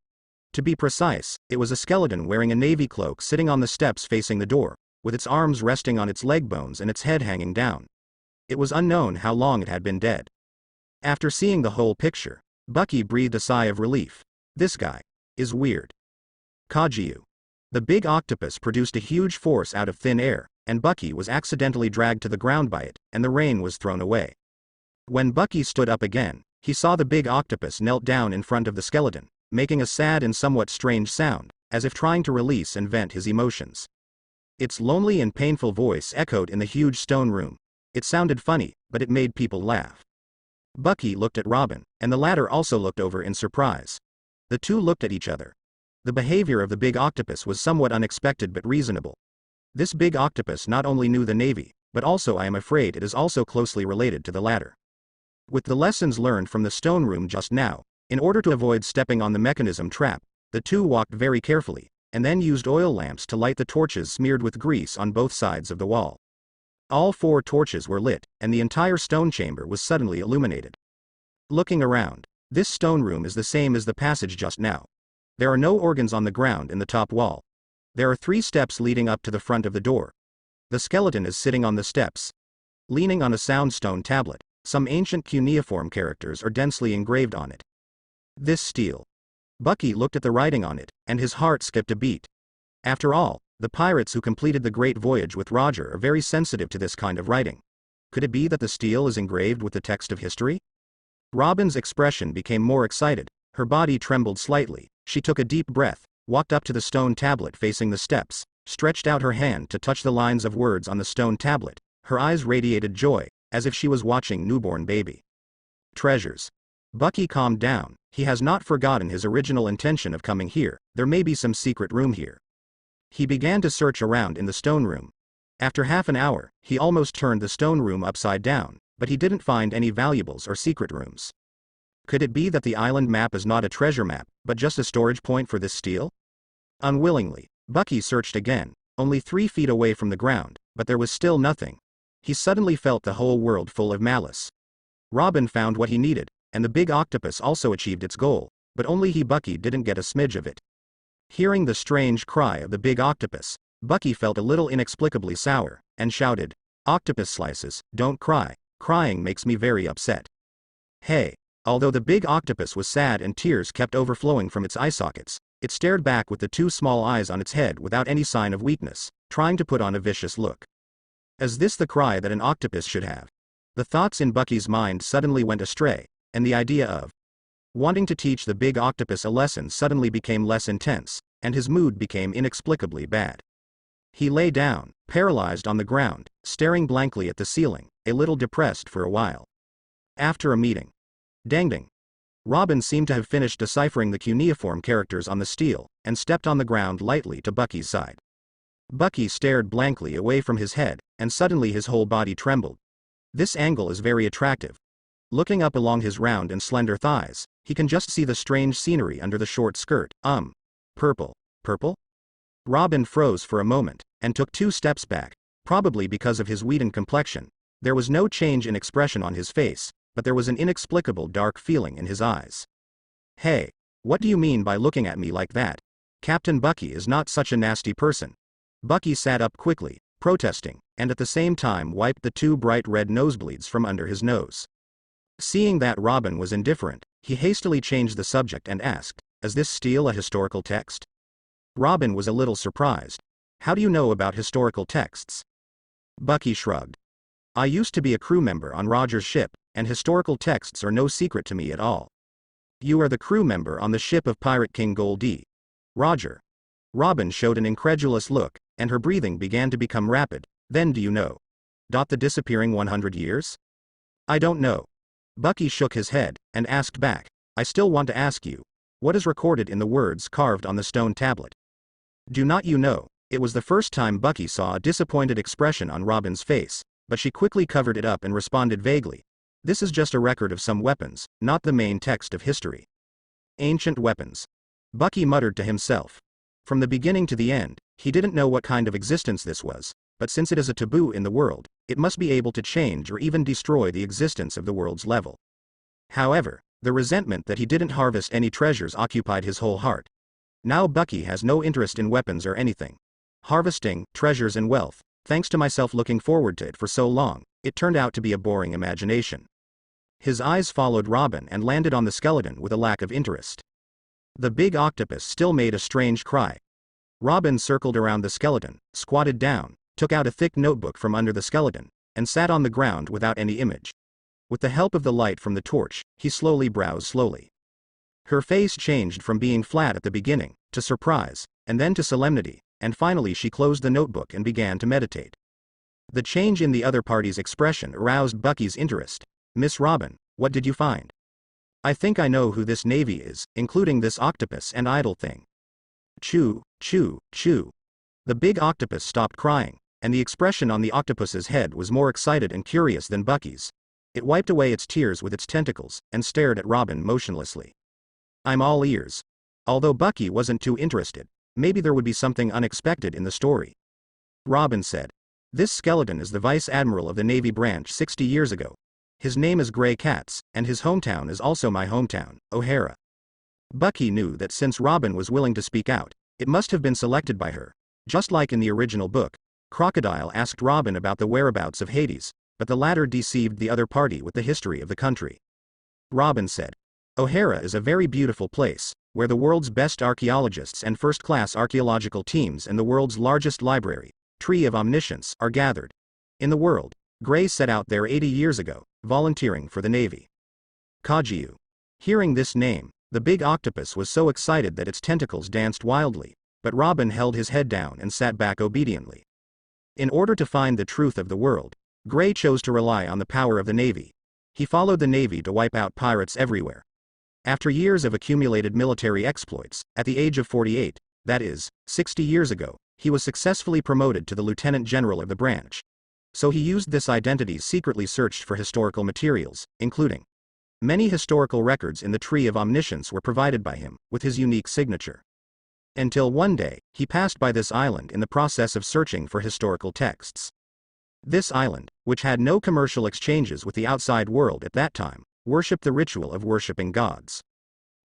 To be precise, it was a skeleton wearing a navy cloak sitting on the steps facing the door, with its arms resting on its leg bones and its head hanging down. It was unknown how long it had been dead. After seeing the whole picture, Bucky breathed a sigh of relief. This guy is weird. Kajiu. The big octopus produced a huge force out of thin air, and Bucky was accidentally dragged to the ground by it, and the rein was thrown away. When Bucky stood up again, he saw the big octopus knelt down in front of the skeleton, making a sad and somewhat strange sound, as if trying to release and vent his emotions. Its lonely and painful voice echoed in the huge stone room. It sounded funny, but it made people laugh. Bucky looked at Robin, and the latter also looked over in surprise. The two looked at each other. The behavior of the big octopus was somewhat unexpected but reasonable. This big octopus not only knew the Navy, but also I am afraid it is also closely related to the latter. With the lessons learned from the stone room just now, in order to avoid stepping on the mechanism trap, the two walked very carefully, and then used oil lamps to light the torches smeared with grease on both sides of the wall. All 4 torches were lit, and the entire stone chamber was suddenly illuminated. Looking around, this stone room is the same as the passage just now. There are no organs on the ground in the top wall. There are 3 steps leading up to the front of the door. The skeleton is sitting on the steps, leaning on a soundstone tablet. Some ancient cuneiform characters are densely engraved on it. This steel. Bucky looked at the writing on it, and his heart skipped a beat. After all, the pirates who completed the great voyage with Roger are very sensitive to this kind of writing. Could it be that the steel is engraved with the text of history? Robin's expression became more excited, her body trembled slightly, she took a deep breath, walked up to the stone tablet facing the steps, stretched out her hand to touch the lines of words on the stone tablet, her eyes radiated joy, as if she was watching newborn baby. Treasures. Bucky calmed down, he has not forgotten his original intention of coming here, there may be some secret room here. He began to search around in the stone room. After half an hour, he almost turned the stone room upside down, but he didn't find any valuables or secret rooms. Could it be that the island map is not a treasure map, but just a storage point for this steel? Unwillingly, Bucky searched again, only 3 feet away from the ground, but there was still nothing. He suddenly felt the whole world full of malice. Robin found what he needed, and the big octopus also achieved its goal, but only he Bucky didn't get a smidge of it. Hearing the strange cry of the big octopus, Bucky felt a little inexplicably sour, and shouted, "Octopus slices, don't cry, crying makes me very upset." Hey! Although the big octopus was sad and tears kept overflowing from its eye sockets, it stared back with the 2 small eyes on its head without any sign of weakness, trying to put on a vicious look. Is this the cry that an octopus should have? The thoughts in Bucky's mind suddenly went astray, and the idea of wanting to teach the big octopus a lesson suddenly became less intense, and his mood became inexplicably bad. He lay down, paralyzed on the ground, staring blankly at the ceiling, a little depressed for a while. After a meeting. Dang. Robin seemed to have finished deciphering the cuneiform characters on the steel, and stepped on the ground lightly to Bucky's side. Bucky stared blankly away from his head, and suddenly his whole body trembled. This angle is very attractive. Looking up along his round and slender thighs, he can just see the strange scenery under the short skirt. Purple. Purple? Robin froze for a moment, and took 2 steps back, probably because of his wheaten complexion. There was no change in expression on his face, but there was an inexplicable dark feeling in his eyes. Hey, what do you mean by looking at me like that? Captain Bucky is not such a nasty person. Bucky sat up quickly, protesting, and at the same time wiped the 2 bright red nosebleeds from under his nose. Seeing that Robin was indifferent, he hastily changed the subject and asked, "Is this steel a historical text?" Robin was a little surprised. "How do you know about historical texts?" Bucky shrugged. "I used to be a crew member on Roger's ship, and historical texts are no secret to me at all." "You are the crew member on the ship of Pirate King Goldie. Roger." Robin showed an incredulous look, and her breathing began to become rapid. "Then do you know the disappearing 100 years?" "I don't know." Bucky shook his head, and asked back, "I still want to ask you, what is recorded in the words carved on the stone tablet?" "Do not you know?" It was the first time Bucky saw a disappointed expression on Robin's face, but she quickly covered it up and responded vaguely, "This is just a record of some weapons, not the main text of history." Ancient weapons. Bucky muttered to himself. From the beginning to the end, he didn't know what kind of existence this was, but since it is a taboo in the world, it must be able to change or even destroy the existence of the world's level. However, the resentment that he didn't harvest any treasures occupied his whole heart. Now Bucky has no interest in weapons or anything. Harvesting treasures and wealth, thanks to myself looking forward to it for so long, it turned out to be a boring imagination. His eyes followed Robin and landed on the skeleton with a lack of interest. The big octopus still made a strange cry. Robin circled around the skeleton, squatted down, took out a thick notebook from under the skeleton, and sat on the ground without any image. With the help of the light from the torch, he browsed slowly. Her face changed from being flat at the beginning, to surprise, and then to solemnity, and finally she closed the notebook and began to meditate. The change in the other party's expression aroused Bucky's interest. "Miss Robin, what did you find?" "I think I know who this navy is, including this octopus and idol thing." Chew, chew, chew. The big octopus stopped crying, and the expression on the octopus's head was more excited and curious than Bucky's. It wiped away its tears with its tentacles, and stared at Robin motionlessly. "I'm all ears." Although Bucky wasn't too interested, maybe there would be something unexpected in the story. Robin said, "This skeleton is the vice admiral of the Navy branch 60 years ago. His name is Gray Katz, and his hometown is also my hometown, O'Hara." Bucky knew that since Robin was willing to speak out, it must have been selected by her. Just like in the original book, Crocodile asked Robin about the whereabouts of Hades, but the latter deceived the other party with the history of the country. Robin said, "O'Hara is a very beautiful place, where the world's best archaeologists and first-class archaeological teams and the world's largest library, Tree of Omniscience, are gathered. In the world, Gray set out there 80 years ago, volunteering for the Navy. Kajiu. Hearing this name, the big octopus was so excited that its tentacles danced wildly, but Robin held his head down and sat back obediently. In order to find the truth of the world, Gray chose to rely on the power of the Navy. He followed the Navy to wipe out pirates everywhere. After years of accumulated military exploits, at the age of 48, that is, 60 years ago, he was successfully promoted to the Lieutenant General of the branch. So he used this identity secretly searched for historical materials, including many historical records in the Tree of Omniscience were provided by him, with his unique signature. Until one day, he passed by this island in the process of searching for historical texts. This island, which had no commercial exchanges with the outside world at that time, worshipped the ritual of worshipping gods.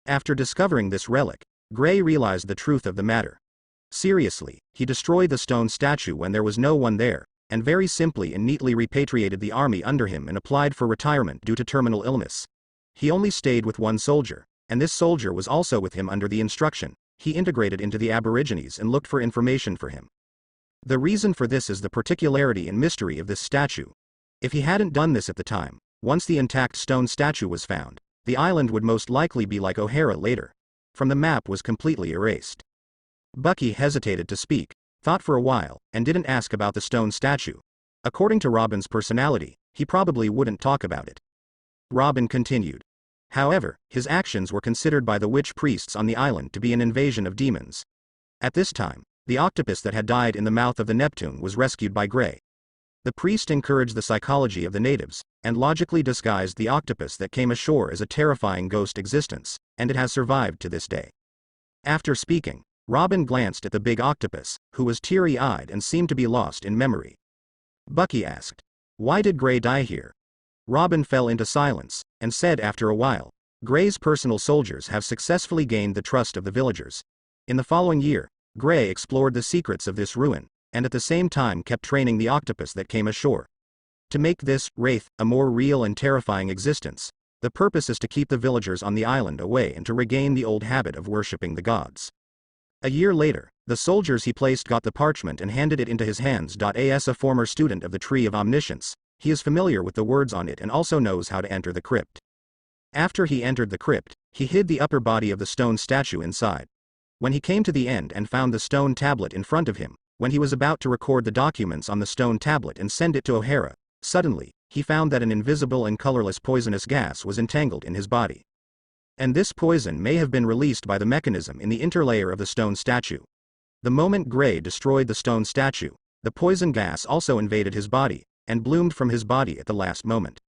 After discovering this relic, Gray realized the truth of the matter. Seriously, he destroyed the stone statue when there was no one there, and very simply and neatly repatriated the army under him and applied for retirement due to terminal illness. He only stayed with one soldier, and this soldier was also with him under the instruction. He integrated into the Aborigines and looked for information for him. The reason for this is the particularity and mystery of this statue. If he hadn't done this at the time, once the intact stone statue was found, the island would most likely be like O'Hara later. From the map was completely erased. Bucky hesitated to speak, thought for a while, and didn't ask about the stone statue. According to Robin's personality, he probably wouldn't talk about it. Robin continued. However, his actions were considered by the witch priests on the island to be an invasion of demons. At this time, the octopus that had died in the mouth of the Neptune was rescued by Gray. The priest encouraged the psychology of the natives, and logically disguised the octopus that came ashore as a terrifying ghost existence, and it has survived to this day. After speaking, Robin glanced at the big octopus, who was teary-eyed and seemed to be lost in memory. Bucky asked, "Why did Gray die here?" Robin fell into silence, and said after a while, "Gray's personal soldiers have successfully gained the trust of the villagers. In the following year, Gray explored the secrets of this ruin, and at the same time kept training the octopus that came ashore. To make this, Wraith, a more real and terrifying existence, the purpose is to keep the villagers on the island away and to regain the old habit of worshipping the gods." A year later, the soldiers he placed got the parchment and handed it into his hands. As a former student of the Tree of Omniscience, he is familiar with the words on it and also knows how to enter the crypt. After he entered the crypt, he hid the upper body of the stone statue inside. When he came to the end and found the stone tablet in front of him, when he was about to record the documents on the stone tablet and send it to O'Hara, suddenly, he found that an invisible and colorless poisonous gas was entangled in his body. And this poison may have been released by the mechanism in the interlayer of the stone statue. The moment Gray destroyed the stone statue, the poison gas also invaded his body, and bloomed from his body at the last moment.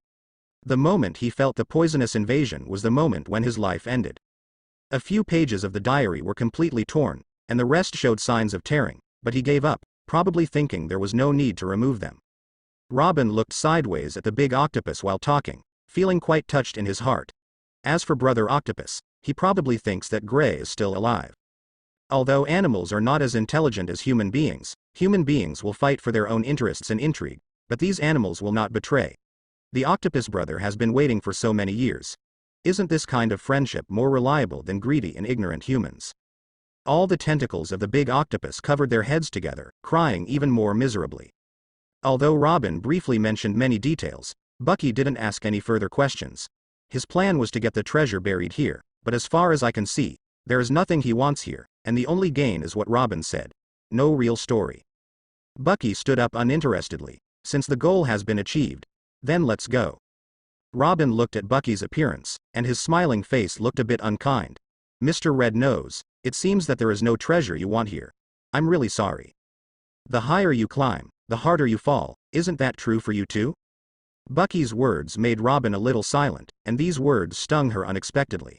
The moment he felt the poisonous invasion was the moment when his life ended. A few pages of the diary were completely torn, and the rest showed signs of tearing, but he gave up, probably thinking there was no need to remove them. Robin looked sideways at the big octopus while talking, feeling quite touched in his heart. As for Brother Octopus, he probably thinks that Gray is still alive. Although animals are not as intelligent as human beings will fight for their own interests and intrigue, but these animals will not betray. The octopus brother has been waiting for so many years. Isn't this kind of friendship more reliable than greedy and ignorant humans? All the tentacles of the big octopus covered their heads together, crying even more miserably. Although Robin briefly mentioned many details, Bucky didn't ask any further questions. His plan was to get the treasure buried here, but as far as I can see, there is nothing he wants here, and the only gain is what Robin said. No real story. Bucky stood up uninterestedly. Since the goal has been achieved, then let's go. Robin looked at Bucky's appearance, and his smiling face looked a bit unkind. Mr. Red Nose, it seems that there is no treasure you want here. I'm really sorry. The higher you climb, the harder you fall, isn't that true for you too? Bucky's words made Robin a little silent, and these words stung her unexpectedly.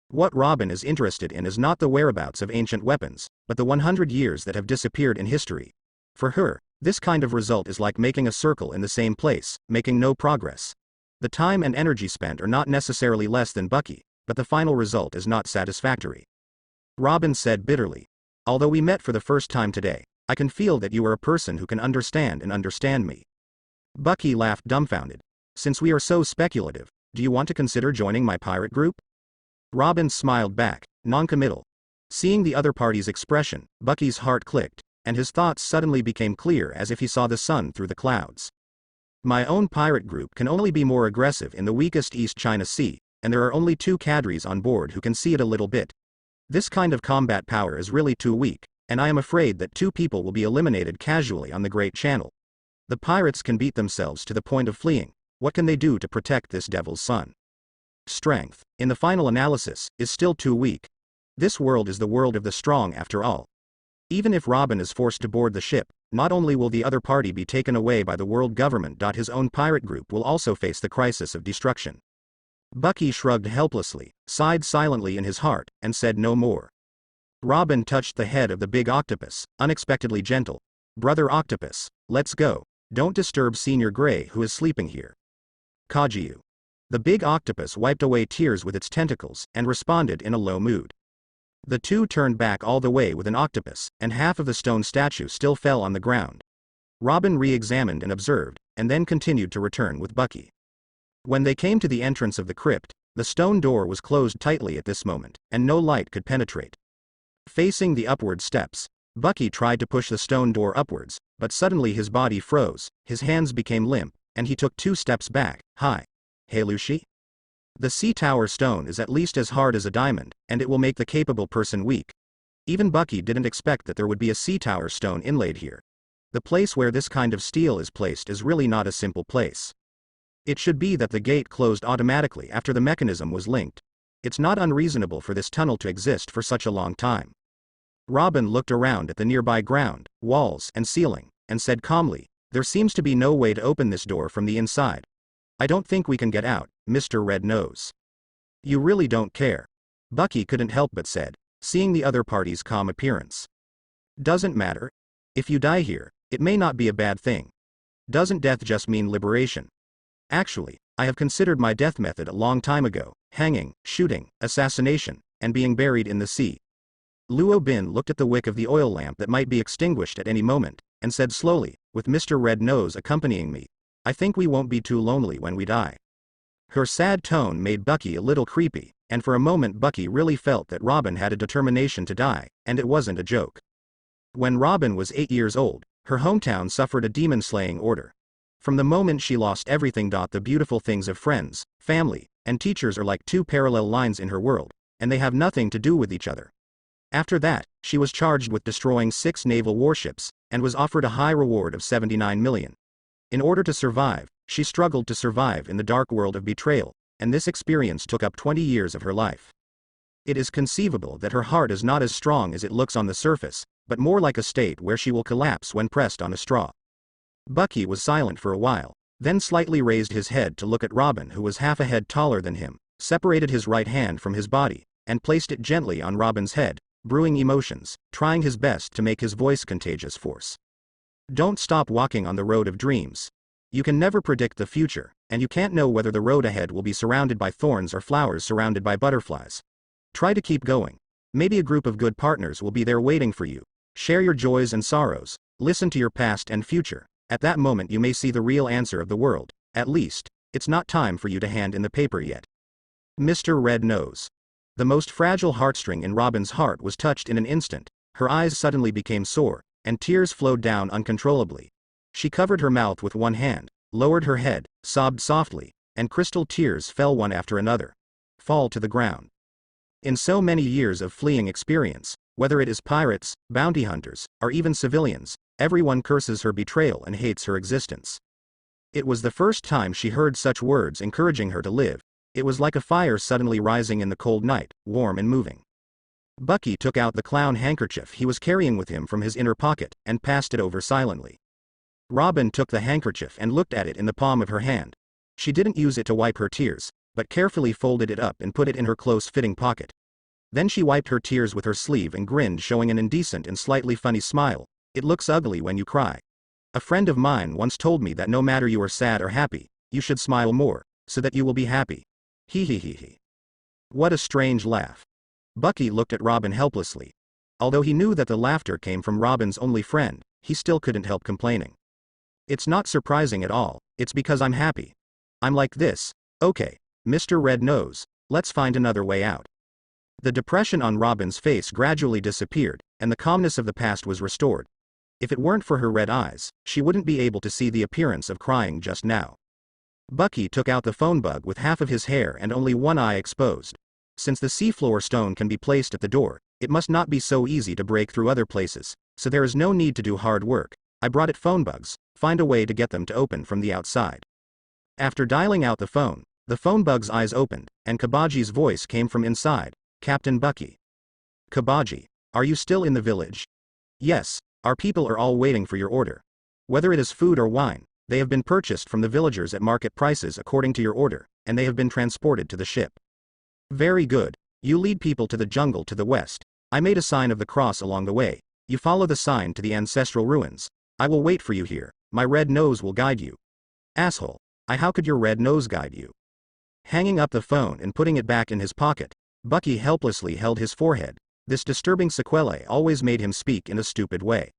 What Robin is interested in is not the whereabouts of ancient weapons, but the 100 years that have disappeared in history. For her, this kind of result is like making a circle in the same place, making no progress. The time and energy spent are not necessarily less than Bucky, but the final result is not satisfactory. Robin said bitterly, "Although we met for the first time today, I can feel that you are a person who can understand me." Bucky laughed dumbfounded. "Since we are so speculative, do you want to consider joining my pirate group?" Robin smiled back, noncommittal. Seeing the other party's expression, Bucky's heart clicked, and his thoughts suddenly became clear as if he saw the sun through the clouds. "My own pirate group can only be more aggressive in the weakest East China Sea, and there are only 2 cadres on board who can see it a little bit. This kind of combat power is really too weak, and I am afraid that 2 people will be eliminated casually on the Great Channel. The pirates can beat themselves to the point of fleeing. What can they do to protect this devil's son? Strength, in the final analysis, is still too weak. This world is the world of the strong after all. Even if Robin is forced to board the ship, not only will the other party be taken away by the world government, his own pirate group will also face the crisis of destruction. Bucky shrugged helplessly, sighed silently in his heart, and said no more. Robin touched the head of the big octopus, unexpectedly gentle. "Brother Octopus, let's go. Don't disturb Senior Grey, who is sleeping here." "Kaji." The big octopus wiped away tears with its tentacles, and responded in a low mood. The 2 turned back all the way with an octopus, and half of the stone statue still fell on the ground. Robin re-examined and observed, and then continued to return with Bucky. When they came to the entrance of the crypt, the stone door was closed tightly at this moment, and no light could penetrate. Facing the upward steps, Bucky tried to push the stone door upwards, but suddenly his body froze, his hands became limp, and he took 2 steps back. "Hi. Hey Lucy? The sea tower stone is at least as hard as a diamond, and it will make the capable person weak." Even Bucky didn't expect that there would be a sea tower stone inlaid here. The place where this kind of steel is placed is really not a simple place. It should be that the gate closed automatically after the mechanism was linked. It's not unreasonable for this tunnel to exist for such a long time. Robin looked around at the nearby ground, walls, and ceiling, and said calmly, "There seems to be no way to open this door from the inside. I don't think we can get out, Mr. Red Nose." "You really don't care?" Bucky couldn't help but said, seeing the other party's calm appearance. "Doesn't matter. If you die here, it may not be a bad thing. Doesn't death just mean liberation? Actually, I have considered my death method a long time ago: hanging, shooting, assassination, and being buried in the sea." Luo Bin looked at the wick of the oil lamp that might be extinguished at any moment, and said slowly, "With Mr. Red Nose accompanying me, I think we won't be too lonely when we die." Her sad tone made Bucky a little creepy, and for a moment Bucky really felt that Robin had a determination to die, and it wasn't a joke. When Robin was 8 years old, her hometown suffered a demon-slaying order. From the moment she lost everything, the beautiful things of friends, family, and teachers are like 2 parallel lines in her world, and they have nothing to do with each other. After that, she was charged with destroying 6 naval warships, and was offered a high reward of 79 million. In order to survive, she struggled to survive in the dark world of betrayal, and this experience took up 20 years of her life. It is conceivable that her heart is not as strong as it looks on the surface, but more like a state where she will collapse when pressed on a straw. Bucky was silent for a while, then slightly raised his head to look at Robin, who was half a head taller than him, separated his right hand from his body, and placed it gently on Robin's head, brewing emotions, trying his best to make his voice contagious force. "Don't stop walking on the road of dreams. You can never predict the future, and you can't know whether the road ahead will be surrounded by thorns or flowers surrounded by butterflies. Try to keep going. Maybe a group of good partners will be there waiting for you. Share your joys and sorrows, listen to your past and future. At that moment you may see the real answer of the world. At least, it's not time for you to hand in the paper yet." Mr. Red Nose. The most fragile heartstring in Robin's heart was touched in an instant. Her eyes suddenly became sore, and tears flowed down uncontrollably. She covered her mouth with one hand, lowered her head, sobbed softly, and crystal tears fell one after another. Fall to the ground. In so many years of fleeing experience, whether it is pirates, bounty hunters, or even civilians, everyone curses her betrayal and hates her existence. It was the first time she heard such words encouraging her to live. It was like a fire suddenly rising in the cold night, warm and moving. Bucky took out the clown handkerchief he was carrying with him from his inner pocket, and passed it over silently. Robin took the handkerchief and looked at it in the palm of her hand. She didn't use it to wipe her tears, but carefully folded it up and put it in her close-fitting pocket. Then she wiped her tears with her sleeve and grinned, showing an indecent and slightly funny smile. "It looks ugly when you cry. A friend of mine once told me that no matter you are sad or happy, you should smile more, so that you will be happy. He he he he." What a strange laugh. Bucky looked at Robin helplessly. Although he knew that the laughter came from Robin's only friend, he still couldn't help complaining. "It's not surprising at all, it's because I'm happy. I'm like this. Okay, Mr. Red Nose, let's find another way out." The depression on Robin's face gradually disappeared, and the calmness of the past was restored. If it weren't for her red eyes, she wouldn't be able to see the appearance of crying just now. Bucky took out the phone bug with half of his hair and only one eye exposed. Since the seafloor stone can be placed at the door, it must not be so easy to break through other places, so there is no need to do hard work. I brought it phone bugs, find a way to get them to open from the outside. After dialing out the phone bug's eyes opened, and Kabaji's voice came from inside. Captain Bucky. Kabaji, are you still in the village? Yes, our people are all waiting for your order. Whether it is food or wine, they have been purchased from the villagers at market prices according to your order, and they have been transported to the ship. Very good, you lead people to the jungle to the west. I made a sign of the cross along the way. You follow the sign to the ancestral ruins. I will wait for you here, my red nose will guide you. Asshole. How could your red nose guide you? Hanging up the phone and putting it back in his pocket, Bucky helplessly held his forehead. This disturbing sequelae always made him speak in a stupid way.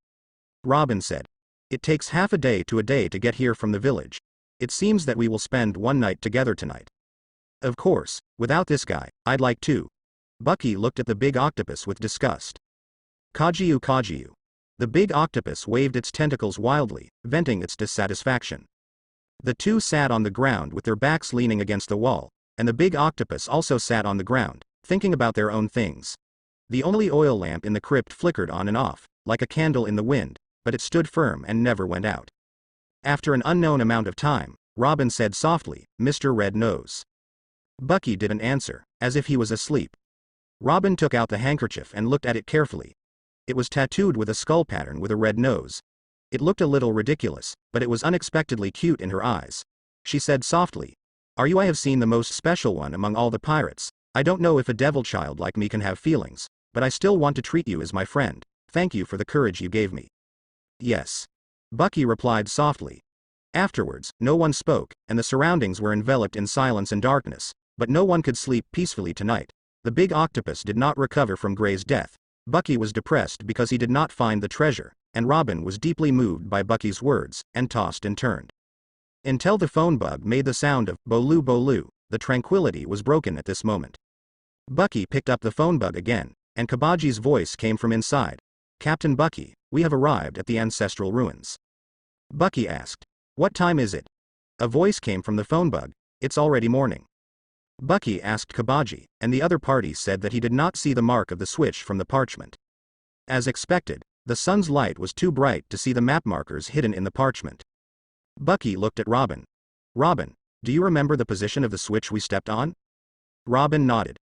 Robin said. It takes half a day to get here from the village. It seems that we will spend one night together tonight. Of course, without this guy, I'd like to. Bucky looked at the big octopus with disgust. Kajiu. The big octopus waved its tentacles wildly, venting its dissatisfaction. The two sat on the ground with their backs leaning against the wall, and the big octopus also sat on the ground, thinking about their own things. The only oil lamp in the crypt flickered on and off, like a candle in the wind, but it stood firm and never went out. After an unknown amount of time, Robin said softly, Mr. Red Nose. Bucky didn't answer, as if he was asleep. Robin took out the handkerchief and looked at it carefully. It was tattooed with a skull pattern with a red nose. It looked a little ridiculous, but it was unexpectedly cute in her eyes. She said softly, I have seen the most special one among all the pirates. I don't know if a devil child like me can have feelings, but I still want to treat you as my friend. Thank you for the courage you gave me. Yes. Bucky replied softly. Afterwards, no one spoke, and the surroundings were enveloped in silence and darkness, but no one could sleep peacefully tonight. The big octopus did not recover from Gray's death. Bucky was depressed because he did not find the treasure, and Robin was deeply moved by Bucky's words, and tossed and turned. Until the phone bug made the sound of bolu bolu, the tranquility was broken at this moment. Bucky picked up the phone bug again, and Kabaji's voice came from inside. Captain Bucky, we have arrived at the ancestral ruins. Bucky asked. What time is it? A voice came from the phone bug. It's already morning. Bucky asked Kabaji, and the other party said that he did not see the mark of the switch from the parchment. As expected, the sun's light was too bright to see the map markers hidden in the parchment. Bucky looked at Robin. Robin, do you remember the position of the switch we stepped on? Robin nodded.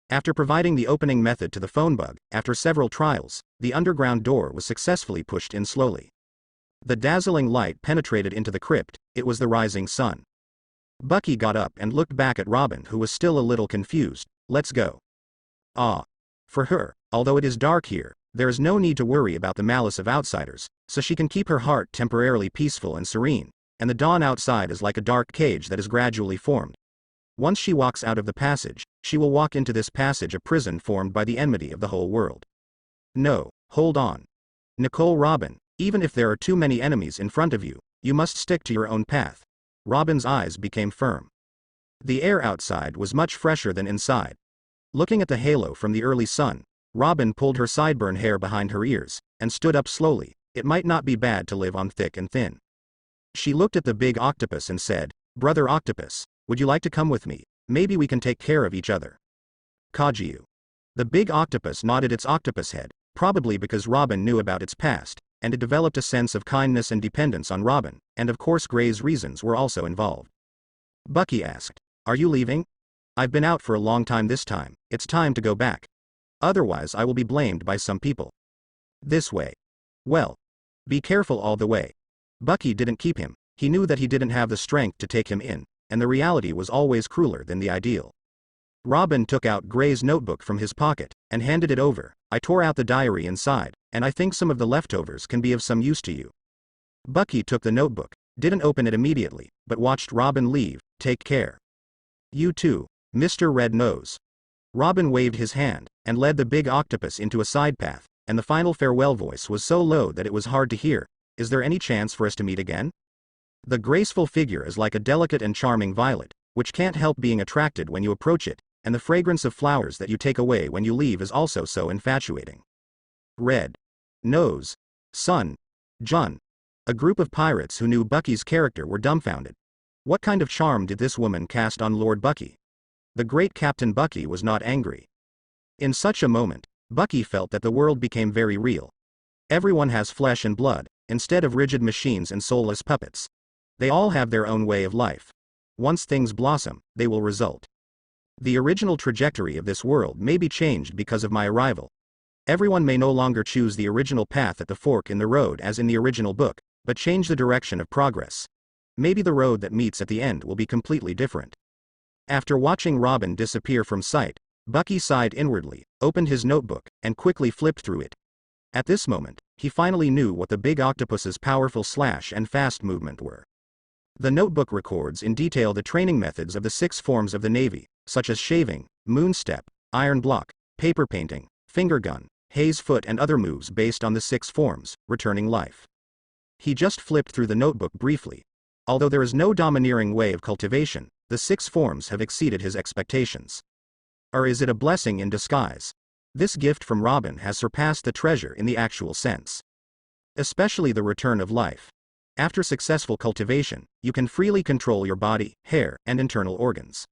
After providing the opening method to the phone bug, after several trials, the underground door was successfully pushed in slowly. The dazzling light penetrated into the crypt. It was the rising sun. Bucky got up and looked back at Robin, who was still a little confused. Let's go. Ah. For her, although it is dark here, there is no need to worry about the malice of outsiders, so she can keep her heart temporarily peaceful and serene, and the dawn outside is like a dark cage that is gradually formed. Once she walks out of the passage, she will walk into this passage, a prison formed by the enmity of the whole world. No, hold on. Nicole Robin, even if there are too many enemies in front of you, you must stick to your own path. Robin's eyes became firm. The air outside was much fresher than inside. Looking at the halo from the early sun, Robin pulled her sideburn hair behind her ears, and stood up slowly. It might not be bad to live on thick and thin. She looked at the big octopus and said, Brother Octopus, would you like to come with me? Maybe we can take care of each other. Kajiu. The big octopus nodded its octopus head, probably because Robin knew about its past, and it developed a sense of kindness and dependence on Robin, and of course Gray's reasons were also involved. Bucky asked, Are you leaving? I've been out for a long time this time, it's time to go back. Otherwise I will be blamed by some people. This way. Well. Be careful all the way. Bucky didn't keep him, he knew that he didn't have the strength to take him in, and the reality was always crueler than the ideal. Robin took out Gray's notebook from his pocket, and handed it over. I tore out the diary inside, and I think some of the leftovers can be of some use to you. Bucky took the notebook, didn't open it immediately, but watched Robin leave. Take care. You too, Mr. Red Nose. Robin waved his hand, and led the big octopus into a side path, and the final farewell voice was so low that it was hard to hear. Is there any chance for us to meet again? The graceful figure is like a delicate and charming violet, which can't help being attracted when you approach it, and the fragrance of flowers that you take away when you leave is also so infatuating. Red Nose. Son. John. A group of pirates who knew Bucky's character were dumbfounded. What kind of charm did this woman cast on Lord Bucky? The great Captain Bucky was not angry. In such a moment, Bucky felt that the world became very real. Everyone has flesh and blood, instead of rigid machines and soulless puppets. They all have their own way of life. Once things blossom, they will result. The original trajectory of this world may be changed because of my arrival. Everyone may no longer choose the original path at the fork in the road as in the original book, but change the direction of progress. Maybe the road that meets at the end will be completely different. After watching Robin disappear from sight, Bucky sighed inwardly, opened his notebook, and quickly flipped through it. At this moment, he finally knew what the big octopus's powerful slash and fast movement were. The notebook records in detail the training methods of the 6 forms of the Navy, such as shaving, moonstep, iron block, paper painting, finger gun, haze foot and other moves based on the 6 forms, returning life. He just flipped through the notebook briefly. Although there is no domineering way of cultivation, the 6 forms have exceeded his expectations. Or is it a blessing in disguise? This gift from Robin has surpassed the treasure in the actual sense. Especially the return of life. After successful cultivation, you can freely control your body, hair, and internal organs.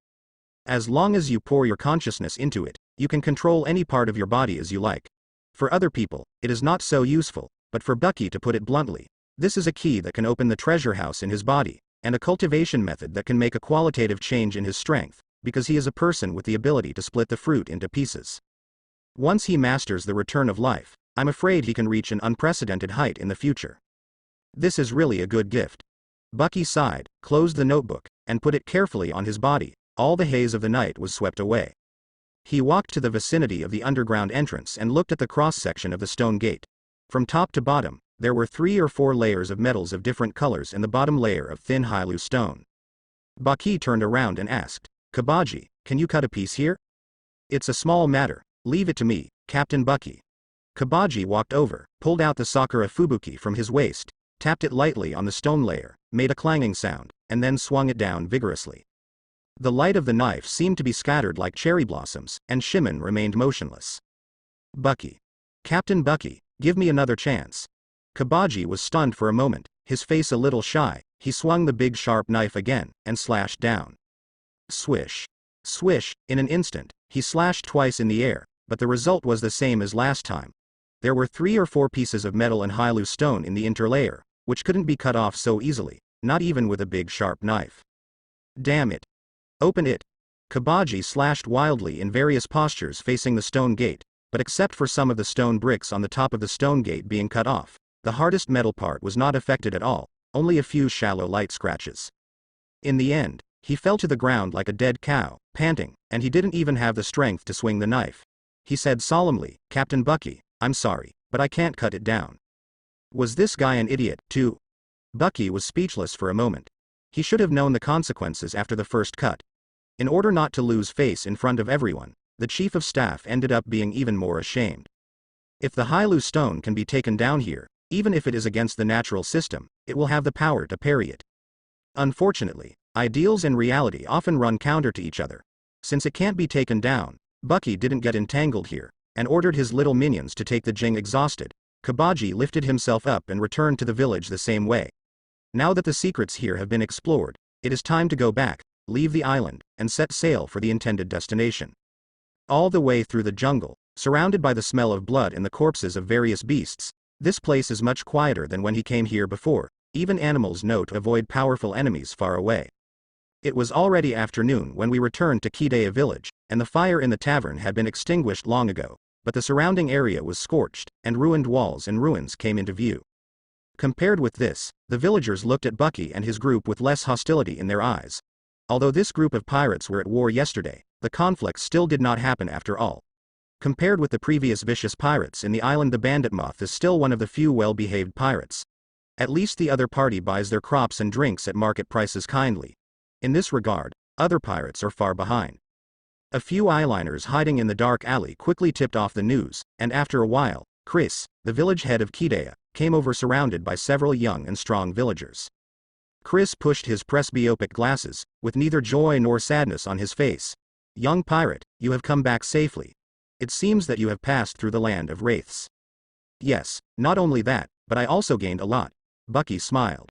As long as you pour your consciousness into it, you can control any part of your body as you like. For other people, it is not so useful, but for Bucky, to put it bluntly, this is a key that can open the treasure house in his body, and a cultivation method that can make a qualitative change in his strength, because he is a person with the ability to split the fruit into pieces. Once he masters the return of life, I'm afraid he can reach an unprecedented height in the future. This is really a good gift. Bucky sighed, closed the notebook, and put it carefully on his body. All the haze of the night was swept away. He walked to the vicinity of the underground entrance and looked at the cross-section of the stone gate. From top to bottom, there were 3 or 4 layers of metals of different colors and the bottom layer of thin Hailu stone. Bucky turned around and asked, "Kabaji, can you cut a piece here?" "It's a small matter. Leave it to me, Captain Bucky." Kabaji walked over, pulled out the Sakura Fubuki from his waist, tapped it lightly on the stone layer, made a clanging sound, and then swung it down vigorously. The light of the knife seemed to be scattered like cherry blossoms, and Shimon remained motionless. "Bucky. Captain Bucky, give me another chance." Kabaji was stunned for a moment, his face a little shy. He swung the big sharp knife again, and slashed down. Swish. Swish. In an instant, he slashed twice in the air, but the result was the same as last time. There were 3 or 4 pieces of metal and Hailu stone in the interlayer, which couldn't be cut off so easily, not even with a big sharp knife. "Damn it. Open it." Kabaji slashed wildly in various postures facing the stone gate, but except for some of the stone bricks on the top of the stone gate being cut off, the hardest metal part was not affected at all, only a few shallow light scratches. In the end, he fell to the ground like a dead cow, panting, and he didn't even have the strength to swing the knife. He said solemnly, "Captain Bucky, I'm sorry, but I can't cut it down." Was this guy an idiot, too? Bucky was speechless for a moment. He should have known the consequences after the first cut. In order not to lose face in front of everyone, the chief of staff ended up being even more ashamed. If the Hailu stone can be taken down here, even if it is against the natural system, it will have the power to parry it. Unfortunately, ideals and reality often run counter to each other. Since it can't be taken down, Bucky didn't get entangled here, and ordered his little minions to take the jing exhausted. Kabaji lifted himself up and returned to the village the same way. Now that the secrets here have been explored, it is time to go back, leave the island, and set sail for the intended destination. All the way through the jungle, surrounded by the smell of blood and the corpses of various beasts, this place is much quieter than when he came here before. Even animals know to avoid powerful enemies far away. It was already afternoon when we returned to Kidea village, and the fire in the tavern had been extinguished long ago, but the surrounding area was scorched, and ruined walls and ruins came into view. Compared with this, the villagers looked at Bucky and his group with less hostility in their eyes. Although this group of pirates were at war yesterday, the conflict still did not happen after all. Compared with the previous vicious pirates in the island, the bandit moth is still one of the few well-behaved pirates. At least the other party buys their crops and drinks at market prices kindly. In this regard, other pirates are far behind. A few eyeliners hiding in the dark alley quickly tipped off the news, and after a while, Chris, the village head of Kidea, came over surrounded by several young and strong villagers. Chris pushed his presbyopic glasses, with neither joy nor sadness on his face. "Young pirate, you have come back safely. It seems that you have passed through the land of wraiths." "Yes, not only that, but I also gained a lot." Bucky smiled.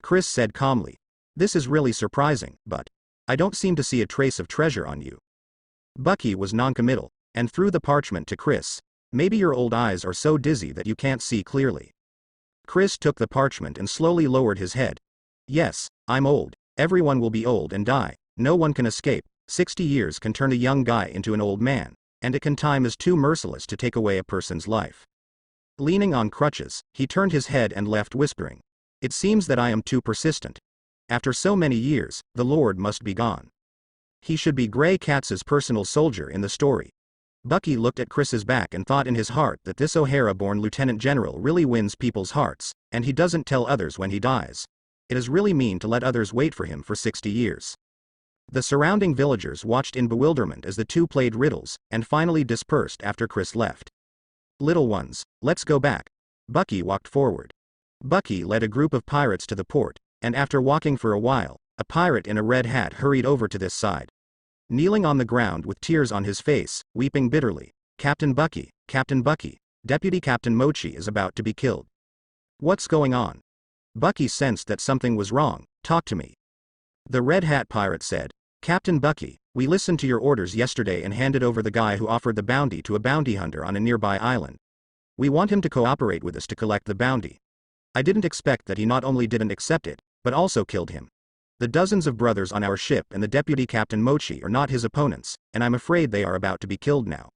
Chris said calmly, This is really surprising, but I don't seem to see a trace of treasure on you. Bucky was noncommittal, and threw the parchment to Chris. Maybe your old eyes are so dizzy that you can't see clearly. Chris took the parchment and slowly lowered his head. Yes, I'm old. Everyone will be old and die. No one can escape. 60 years can turn a young guy into an old man, and time is too merciless to take away a person's life. Leaning on crutches, he turned his head and left whispering. It seems that I am too persistent. After so many years, the Lord must be gone. He should be Grey Cat's personal soldier in the story. Bucky looked at Chris's back and thought in his heart that this O'Hara-born lieutenant general really wins people's hearts, and he doesn't tell others when he dies. It is really mean to let others wait for him for 60 years. The surrounding villagers watched in bewilderment as the two played riddles, and finally dispersed after Chris left. Little ones, let's go back. Bucky walked forward. Bucky led a group of pirates to the port, and after walking for a while, a pirate in a red hat hurried over to this side. Kneeling on the ground with tears on his face, weeping bitterly, Captain Bucky, Deputy Captain Mochi is about to be killed. What's going on? Bucky sensed that something was wrong. Talk to me. The red hat pirate said, Captain Bucky, we listened to your orders yesterday and handed over the guy who offered the bounty to a bounty hunter on a nearby island. We want him to cooperate with us to collect the bounty. I didn't expect that he not only didn't accept it, but also killed him. The dozens of brothers on our ship and the Deputy Captain Mochi are not his opponents, and I'm afraid they are about to be killed now.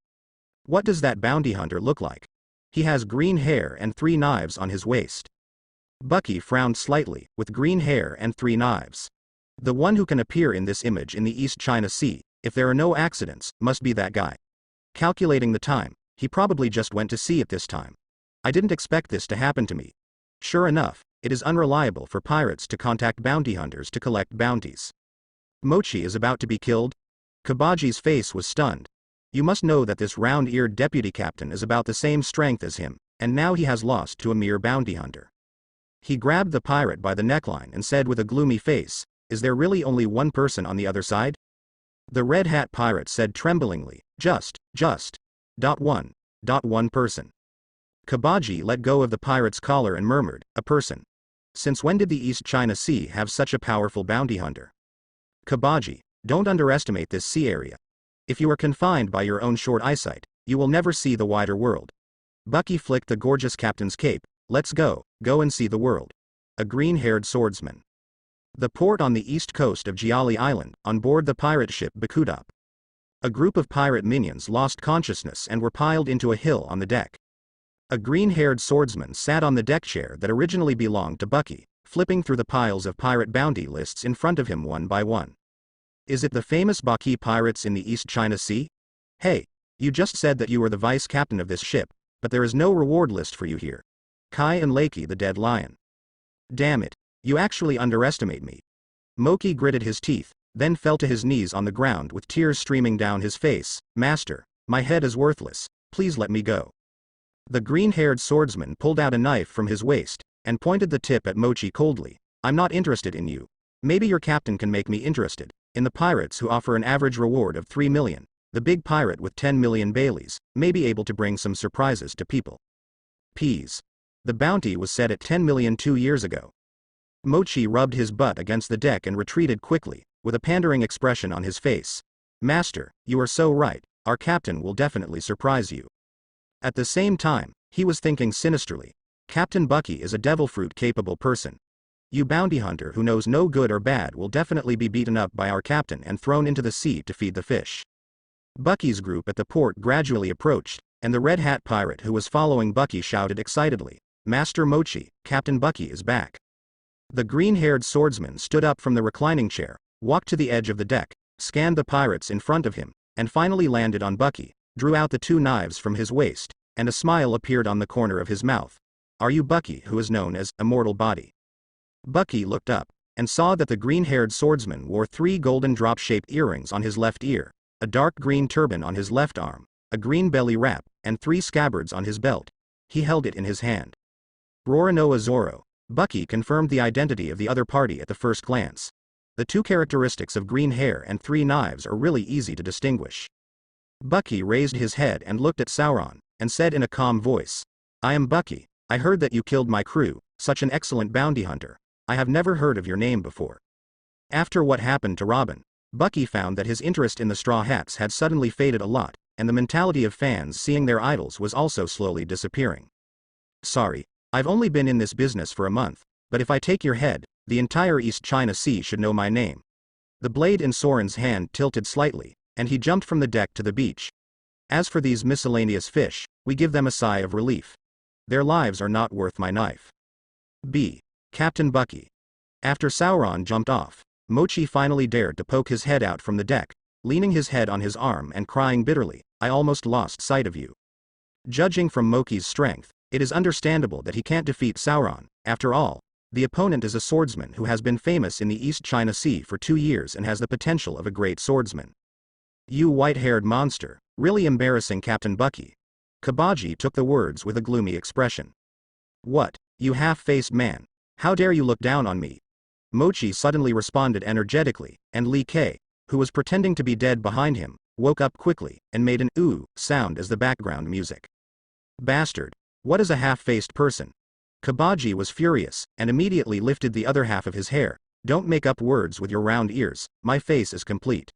What does that bounty hunter look like? He has green hair and 3 knives on his waist. Bucky frowned slightly, with green hair and 3 knives. The one who can appear in this image in the East China Sea, if there are no accidents, must be that guy. Calculating the time, he probably just went to sea at this time. I didn't expect this to happen to me. Sure enough, it is unreliable for pirates to contact bounty hunters to collect bounties. Mochi is about to be killed? Kabaji's face was stunned. You must know that this round-eared deputy captain is about the same strength as him, and now he has lost to a mere bounty hunter. He grabbed the pirate by the neckline and said with a gloomy face, Is there really only one person on the other side? The red hat pirate said tremblingly, Just one person. Kabaji let go of the pirate's collar and murmured, A person. Since when did the East China Sea have such a powerful bounty hunter? Kabaji, don't underestimate this sea area. If you are confined by your own short eyesight, you will never see the wider world. Bucky flicked the gorgeous captain's cape. Let's go and see the world. A green-haired swordsman. The port on the east coast of Giali Island, on board the pirate ship Cooperative. A group of pirate minions lost consciousness and were piled into a hill on the deck. A green-haired swordsman sat on the deck chair that originally belonged to Bucky, flipping through the piles of pirate bounty lists in front of him one by one. Is it the famous Bucky pirates in the East China Sea? Hey, you just said that you were the vice captain of this ship, but there is no reward list for you here. Kai and Lakey the dead lion. Damn it, you actually underestimate me. Mochi gritted his teeth, then fell to his knees on the ground with tears streaming down his face. Master, my head is worthless, please let me go. The green-haired swordsman pulled out a knife from his waist, and pointed the tip at Mochi coldly. I'm not interested in you. Maybe your captain can make me interested, in the pirates who offer an average reward of 3 million. The big pirate with 10 million Baileys, may be able to bring some surprises to people. Peas. The bounty was set at 10 million 2 years ago. Mochi rubbed his butt against the deck and retreated quickly, with a pandering expression on his face. Master, you are so right, our captain will definitely surprise you. At the same time, he was thinking sinisterly. Captain Bucky is a devil-fruit-capable person. You bounty hunter who knows no good or bad will definitely be beaten up by our captain and thrown into the sea to feed the fish. Bucky's group at the port gradually approached, and the red hat pirate who was following Bucky shouted excitedly, Master Mochi, Captain Bucky is back. The green-haired swordsman stood up from the reclining chair, walked to the edge of the deck, scanned the pirates in front of him, and finally landed on Bucky, drew out the 2 knives from his waist, and a smile appeared on the corner of his mouth. Are you Bucky who is known as Immortal Body? Bucky looked up, and saw that the green-haired swordsman wore 3 golden drop-shaped earrings on his left ear, a dark green turban on his left arm, a green belly wrap, and 3 scabbards on his belt. He held it in his hand. Roronoa Zoro. Bucky confirmed the identity of the other party at the first glance. The 2 characteristics of green hair and 3 knives are really easy to distinguish. Bucky raised his head and looked at Sauron, and said in a calm voice, I am Bucky. I heard that you killed my crew, such an excellent bounty hunter. I have never heard of your name before. After what happened to Robin, Bucky found that his interest in the Straw Hats had suddenly faded a lot, and the mentality of fans seeing their idols was also slowly disappearing. Sorry, I've only been in this business for a month, but if I take your head, the entire East China Sea should know my name. The blade in Soren's hand tilted slightly, and he jumped from the deck to the beach. As for these miscellaneous fish, we give them a sigh of relief. Their lives are not worth my knife. B. Captain Bucky. After Sauron jumped off, Mochi finally dared to poke his head out from the deck, leaning his head on his arm and crying bitterly, I almost lost sight of you. Judging from Mochi's strength, it is understandable that he can't defeat Sauron. After all, the opponent is a swordsman who has been famous in the East China Sea for 2 years and has the potential of a great swordsman. You white-haired monster, really embarrassing Captain Bucky. Kabaji took the words with a gloomy expression. What, you half-faced man, how dare you look down on me? Mochi suddenly responded energetically, and Li Kei, who was pretending to be dead behind him, woke up quickly, and made an ooh sound as the background music. Bastard, what is a half-faced person? Kabaji was furious, and immediately lifted the other half of his hair. Don't make up words with your round ears, my face is complete.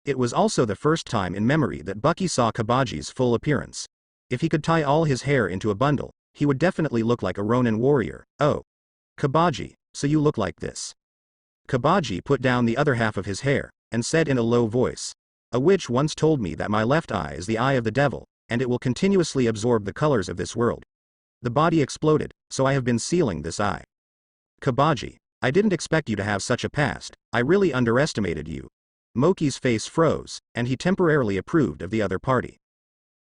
It was also the first time in memory that Bucky saw Kabaji's full appearance. If he could tie all his hair into a bundle, he would definitely look like a Ronin warrior. Oh. Kabaji, so you look like this. Kabaji put down the other half of his hair, and said in a low voice, a witch once told me that my left eye is the eye of the devil, and it will continuously absorb the colors of this world. The body exploded, so I have been sealing this eye. Kabaji, I didn't expect you to have such a past, I really underestimated you. Mochi's face froze, and he temporarily approved of the other party.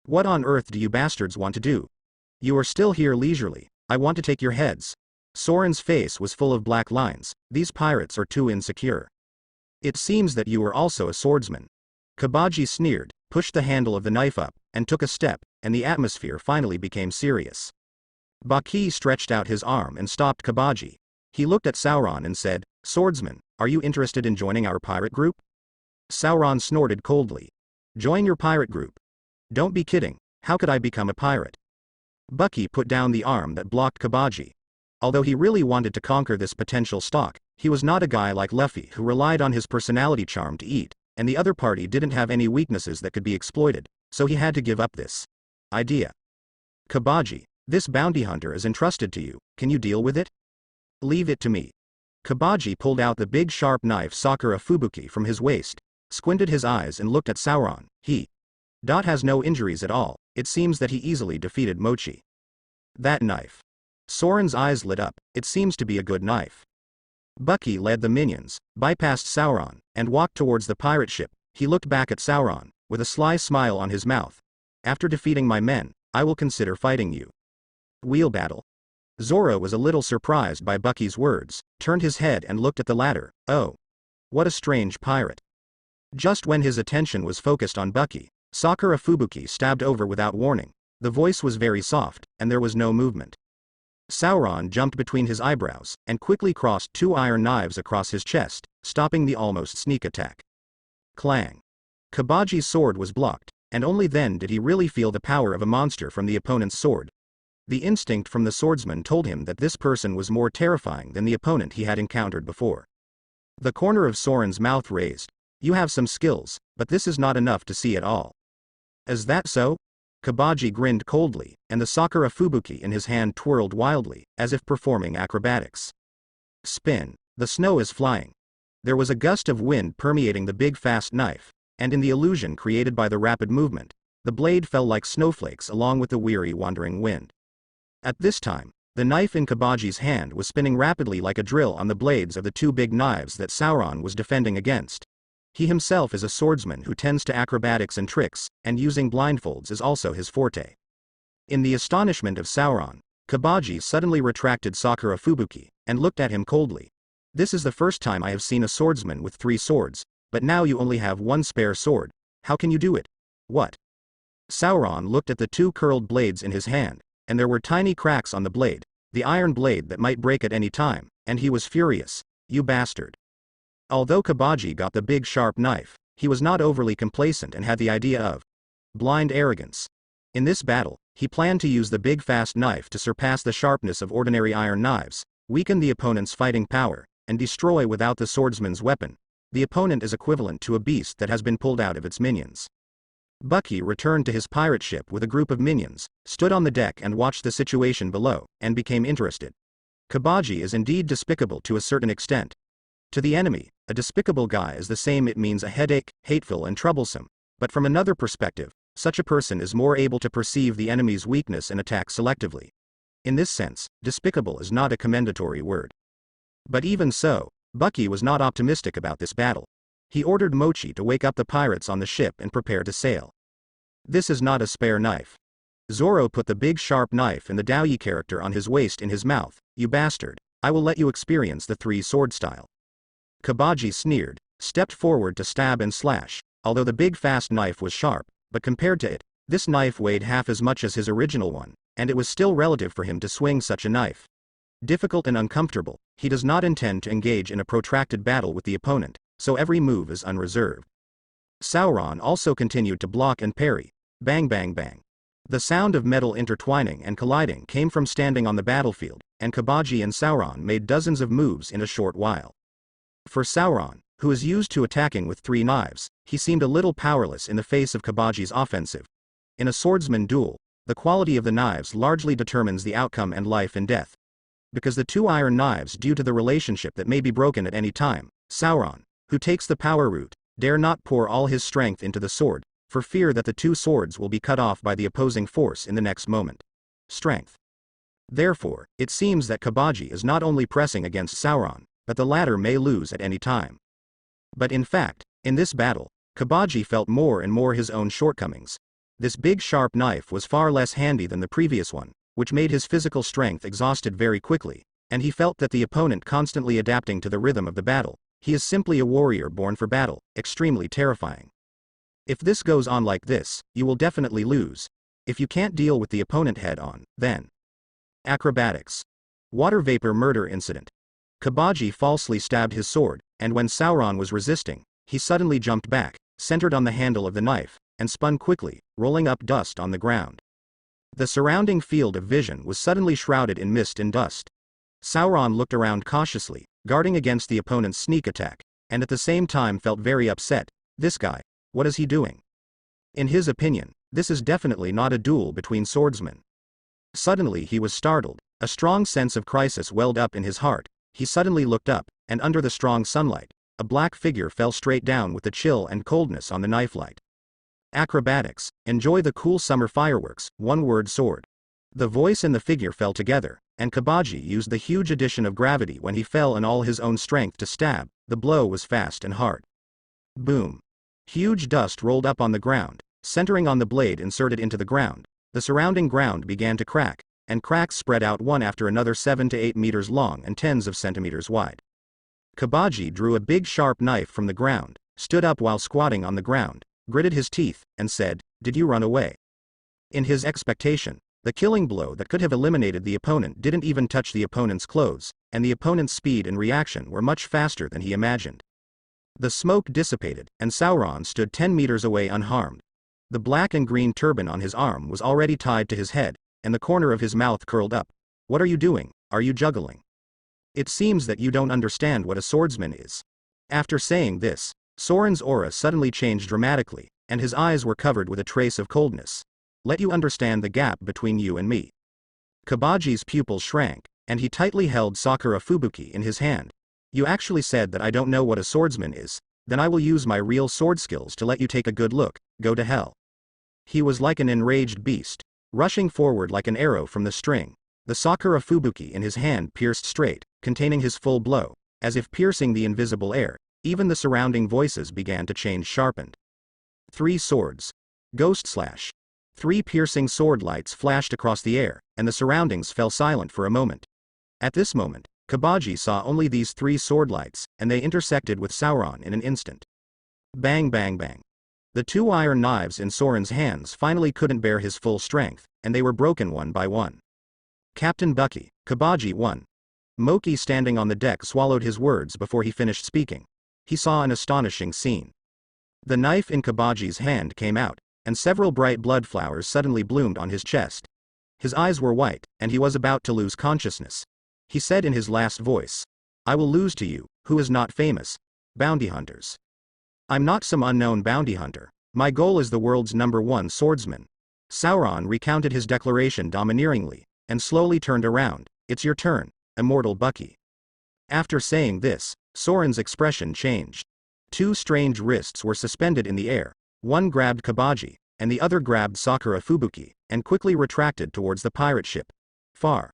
What on earth do you bastards want to do? You are still here leisurely, I want to take your heads. Soren's face was full of black lines, these pirates are too insecure. It seems that you are also a swordsman. Kabaji sneered, pushed the handle of the knife up, and took a step, and the atmosphere finally became serious. Bucky stretched out his arm and stopped Kabaji. He looked at Sauron and said, Swordsman, are you interested in joining our pirate group? Sauron snorted coldly. Join your pirate group? Don't be kidding, how could I become a pirate? Bucky put down the arm that blocked Kabaji. Although he really wanted to conquer this potential stock, he was not a guy like Luffy who relied on his personality charm to eat, and the other party didn't have any weaknesses that could be exploited, so he had to give up this idea. Kabaji, this bounty hunter is entrusted to you, can you deal with it? Leave it to me. Kabaji pulled out the big sharp knife Sakura Fubuki from his waist, squinted his eyes and looked at Sauron. He has no injuries at all, it seems that he easily defeated Mochi. That knife. Soren's eyes lit up, it seems to be a good knife. Bucky led the minions, bypassed Sauron, and walked towards the pirate ship. He looked back at Sauron, with a sly smile on his mouth. After defeating my men, I will consider fighting you. Wheel battle. Zoro was a little surprised by Bucky's words, turned his head and looked at the latter. Oh. What a strange pirate. Just when his attention was focused on Bucky, Sakura Fubuki stabbed over without warning. The voice was very soft, and there was no movement. Sauron jumped between his eyebrows, and quickly crossed 2 iron knives across his chest, stopping the almost sneak attack. Clang. Kabaji's sword was blocked, and only then did he really feel the power of a monster from the opponent's sword. The instinct from the swordsman told him that this person was more terrifying than the opponent he had encountered before. The corner of Soren's mouth raised. You have some skills, but this is not enough to see at all. Is that so? Kabaji grinned coldly, and the Sakura Fubuki in his hand twirled wildly, as if performing acrobatics. Spin. The snow is flying. There was a gust of wind permeating the big fast knife, and in the illusion created by the rapid movement, the blade fell like snowflakes along with the weary wandering wind. At this time, the knife in Kabaji's hand was spinning rapidly like a drill on the blades of the 2 big knives that Sauron was defending against. He himself is a swordsman who tends to acrobatics and tricks, and using blindfolds is also his forte. In the astonishment of Sauron, Kabaji suddenly retracted Sakura Fubuki, and looked at him coldly. This is the first time I have seen a swordsman with 3 swords, but now you only have 1 spare sword. How can you do it? What? Sauron looked at the 2 curled blades in his hand, and there were tiny cracks on the blade, the iron blade that might break at any time, and he was furious. You bastard. Although Kabaji got the big sharp knife, he was not overly complacent and had the idea of blind arrogance. In this battle, he planned to use the big fast knife to surpass the sharpness of ordinary iron knives, weaken the opponent's fighting power, and destroy without the swordsman's weapon, the opponent is equivalent to a beast that has been pulled out of its minions. Bucky returned to his pirate ship with a group of minions, stood on the deck and watched the situation below, and became interested. Kabaji is indeed despicable to a certain extent. To the enemy, a despicable guy is the same, it means a headache, hateful and troublesome, but from another perspective, such a person is more able to perceive the enemy's weakness and attack selectively. In this sense, despicable is not a commendatory word. But even so, Bucky was not optimistic about this battle. He ordered Mochi to wake up the pirates on the ship and prepare to sail. This is not a spare knife. Zoro put the big sharp knife in the Daoyi character on his waist in his mouth. You bastard, I will let you experience the three-sword style. Kabaji sneered, stepped forward to stab and slash, although the big fast knife was sharp, but compared to it, this knife weighed half as much as his original one, and it was still relative for him to swing such a knife. Difficult and uncomfortable, he does not intend to engage in a protracted battle with the opponent, so every move is unreserved. Sauron also continued to block and parry. Bang bang bang. The sound of metal intertwining and colliding came from standing on the battlefield, and Kabaji and Sauron made dozens of moves in a short while. For Sauron, who is used to attacking with 3 knives, he seemed a little powerless in the face of Kabaji's offensive. In a swordsman duel, the quality of the knives largely determines the outcome and life and death. Because the 2 iron knives, due to the relationship that may be broken at any time, Sauron, who takes the power route, dare not pour all his strength into the sword, for fear that the 2 swords will be cut off by the opposing force in the next moment. Strength. Therefore, it seems that Kabaji is not only pressing against Sauron, but the latter may lose at any time. But in fact, in this battle, Kabaji felt more and more his own shortcomings. This big sharp knife was far less handy than the previous one, which made his physical strength exhausted very quickly, and he felt that the opponent constantly adapting to the rhythm of the battle. He is simply a warrior born for battle, extremely terrifying. If this goes on like this, you will definitely lose. If you can't deal with the opponent head on, then. Acrobatics. Water vapor murder incident. Kabaji falsely stabbed his sword, and when Sauron was resisting, he suddenly jumped back, centered on the handle of the knife, and spun quickly, rolling up dust on the ground. The surrounding field of vision was suddenly shrouded in mist and dust. Sauron looked around cautiously, guarding against the opponent's sneak attack, and at the same time felt very upset. This guy, what is he doing? In his opinion, this is definitely not a duel between swordsmen. Suddenly he was startled, a strong sense of crisis welled up in his heart. He suddenly looked up, and under the strong sunlight, a black figure fell straight down with the chill and coldness on the knife light. Acrobatics. Enjoy the cool summer fireworks. One word sword. The voice and the figure fell together, and Kabaji used the huge addition of gravity when he fell and all his own strength to stab. The blow was fast and hard. Boom. Huge dust rolled up on the ground, centering on the blade inserted into the ground. The surrounding ground began to crack, and cracks spread out one after another 7 to 8 meters long and tens of centimeters wide. Kabaji drew a big sharp knife from the ground, stood up while squatting on the ground, gritted his teeth, and said, "Did you run away?" In his expectation, the killing blow that could have eliminated the opponent didn't even touch the opponent's clothes, and the opponent's speed and reaction were much faster than he imagined. The smoke dissipated, and Sauron stood 10 meters away unharmed. The black and green turban on his arm was already tied to his head, and the corner of his mouth curled up. "What are you doing? Are you juggling? It seems that you don't understand what a swordsman is." After saying this, Soren's aura suddenly changed dramatically, and his eyes were covered with a trace of coldness. "Let you understand the gap between you and me." Kabaji's pupils shrank, and he tightly held Sakura Fubuki in his hand. "You actually said that I don't know what a swordsman is, then I will use my real sword skills to let you take a good look. Go to hell." He was like an enraged beast, rushing forward like an arrow from the string. The Sakura Fubuki in his hand pierced straight, containing his full blow, as if piercing the invisible air. Even the surrounding voices began to change sharpened. 3 swords. Ghost slash. 3 piercing sword lights flashed across the air, and the surroundings fell silent for a moment. At this moment, Kabaji saw only these 3 sword lights, and they intersected with Sauron in an instant. Bang bang bang. The 2 iron knives in Soren's hands finally couldn't bear his full strength, and they were broken one by one. Captain Bucky, Kabaji won. Mochi standing on the deck swallowed his words before he finished speaking. He saw an astonishing scene. The knife in Kabaji's hand came out, and several bright blood flowers suddenly bloomed on his chest. His eyes were white, and he was about to lose consciousness. He said in his last voice, I will lose to you, who is not famous. Bounty hunters. I'm not some unknown bounty hunter. My goal is the world's #1 swordsman. Sauron recounted his declaration domineeringly, and slowly turned around. It's your turn, immortal Bucky. After saying this, Soren's expression changed. Two strange wrists were suspended in the air. One grabbed Kabaji, and the other grabbed Sakura Fubuki, and quickly retracted towards the pirate ship. Far.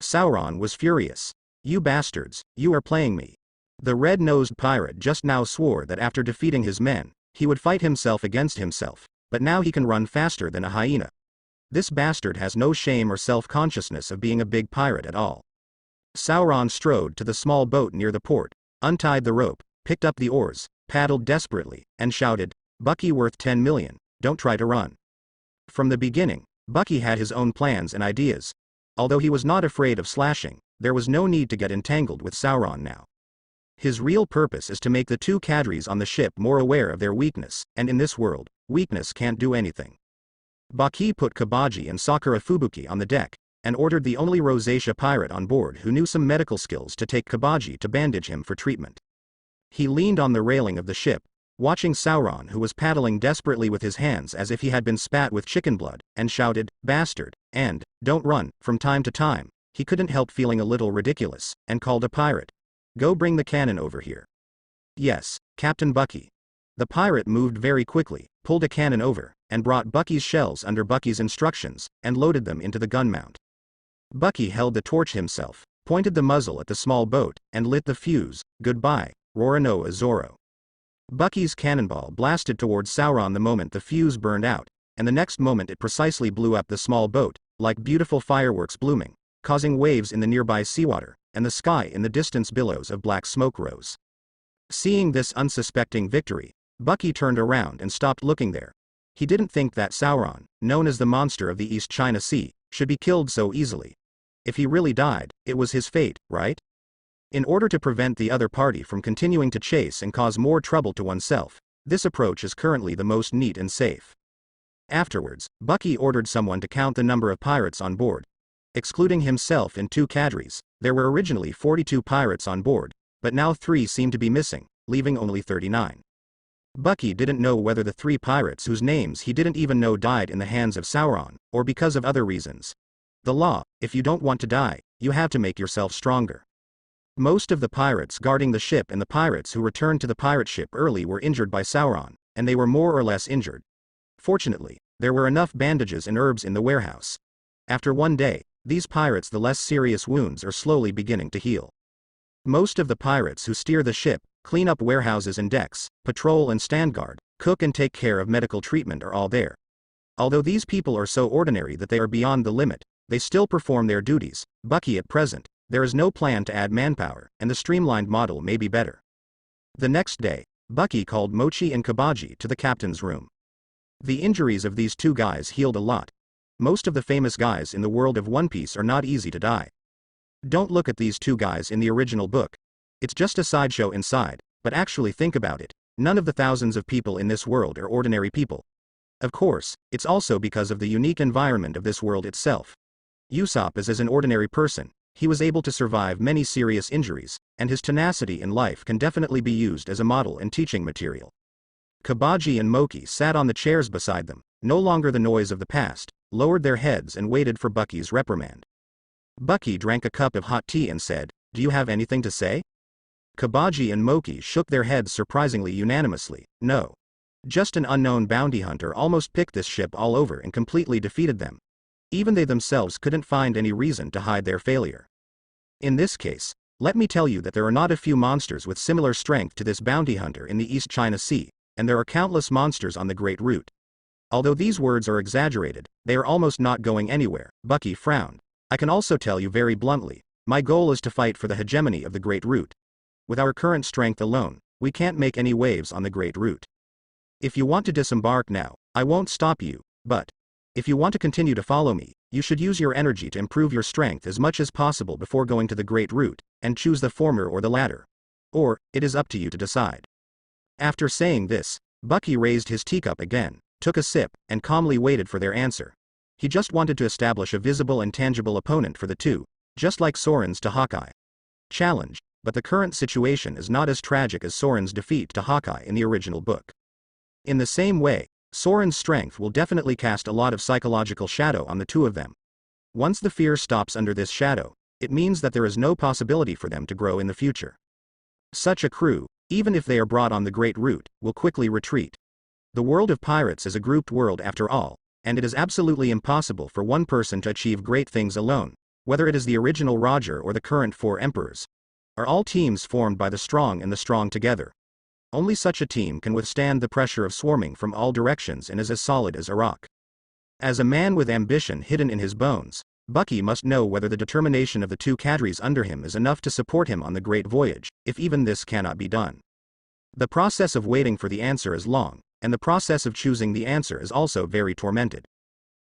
Sauron was furious. You bastards, you are playing me. The red-nosed pirate just now swore that after defeating his men, he would fight himself against himself, but now he can run faster than a hyena. This bastard has no shame or self-consciousness of being a big pirate at all. Sauron strode to the small boat near the port, untied the rope, picked up the oars, paddled desperately, and shouted, Bucky worth 10 million, don't try to run. From the beginning, Bucky had his own plans and ideas. Although he was not afraid of slashing, there was no need to get entangled with Sauron now. His real purpose is to make the two cadres on the ship more aware of their weakness, and in this world, weakness can't do anything. Bucky put Kabaji and Sakura Fubuki on the deck, and ordered the only rosacea pirate on board who knew some medical skills to take Kabaji to bandage him for treatment. He leaned on the railing of the ship, watching Sauron, who was paddling desperately with his hands as if he had been spat with chicken blood, and shouted, bastard, and, don't run. From time to time, he couldn't help feeling a little ridiculous, and called a pirate. Go bring the cannon over here. Yes, Captain Bucky. The pirate moved very quickly, pulled a cannon over, and brought Bucky's shells under Bucky's instructions, and loaded them into the gun mount. Bucky held the torch himself, pointed the muzzle at the small boat, and lit the fuse. Goodbye, Roronoa Zoro. Bucky's cannonball blasted towards Sauron the moment the fuse burned out, and the next moment it precisely blew up the small boat, like beautiful fireworks blooming, causing waves in the nearby seawater, and the sky in the distance billows of black smoke rose. Seeing this unsuspecting victory, Bucky turned around and stopped looking there. He didn't think that Sauron, known as the monster of the East China Sea, should be killed so easily. If he really died, it was his fate, right? In order to prevent the other party from continuing to chase and cause more trouble to oneself, this approach is currently the most neat and safe. Afterwards, Bucky ordered someone to count the number of pirates on board. Excluding himself and two cadres, there were originally 42 pirates on board, but now 3 seemed to be missing, leaving only 39. Bucky didn't know whether the 3 pirates whose names he didn't even know died in the hands of Sauron, or because of other reasons. The law, if you don't want to die, you have to make yourself stronger. Most of the pirates guarding the ship and the pirates who returned to the pirate ship early were injured by Sauron, and they were more or less injured. Fortunately, there were enough bandages and herbs in the warehouse. After one day, these pirates the less serious wounds are slowly beginning to heal. Most of the pirates who steer the ship, clean up warehouses and decks, patrol and stand guard, cook and take care of medical treatment are all there. Although these people are so ordinary that they are beyond the limit, they still perform their duties. Bucky at present, there is no plan to add manpower, and the streamlined model may be better. The next day, Bucky called Mochi and Kabaji to the captain's room. The injuries of these two guys healed a lot. Most of the famous guys in the world of One Piece are not easy to die. Don't look at these two guys in the original book. It's just a sideshow inside, but actually think about it. None of the thousands of people in this world are ordinary people. Of course, it's also because of the unique environment of this world itself. Usopp is as an ordinary person. He was able to survive many serious injuries, and his tenacity in life can definitely be used as a model and teaching material. Kabaji and Mochi sat on the chairs beside them, no longer the noise of the past, lowered their heads and waited for Bucky's reprimand. Bucky drank a cup of hot tea and said, "Do you have anything to say?" Kabaji and Mochi shook their heads surprisingly unanimously. No. Just an unknown bounty hunter almost picked this ship all over and completely defeated them. Even they themselves couldn't find any reason to hide their failure. In this case, let me tell you that there are not a few monsters with similar strength to this bounty hunter in the East China Sea, and there are countless monsters on the Great Route. Although these words are exaggerated, they are almost not going anywhere. Bucky frowned. I can also tell you very bluntly, my goal is to fight for the hegemony of the Great Route. With our current strength alone, we can't make any waves on the Great Route. If you want to disembark now, I won't stop you, but if you want to continue to follow me, you should use your energy to improve your strength as much as possible before going to the Great Route, and choose the former or the latter. Or, it is up to you to decide. After saying this, Bucky raised his teacup again, took a sip, and calmly waited for their answer. He just wanted to establish a visible and tangible opponent for the two, just like Soren's to Hawkeye. Challenge. but the current situation is not as tragic as Soren's defeat to Hawkeye in the original book. In the same way, Soren's strength will definitely cast a lot of psychological shadow on the two of them. Once the fear stops under this shadow, it means that there is no possibility for them to grow in the future. Such a crew, even if they are brought on the Great Route, will quickly retreat. The world of pirates is a grouped world after all, and it is absolutely impossible for one person to achieve great things alone, whether it is the original Roger or the current 4 emperors. Are all teams formed by the strong together. Only such a team can withstand the pressure of swarming from all directions and is as solid as a rock. As a man with ambition hidden in his bones, Bucky must know whether the determination of the 2 cadres under him is enough to support him on the great voyage, if even this cannot be done. The process of waiting for the answer is long, and the process of choosing the answer is also very tormented.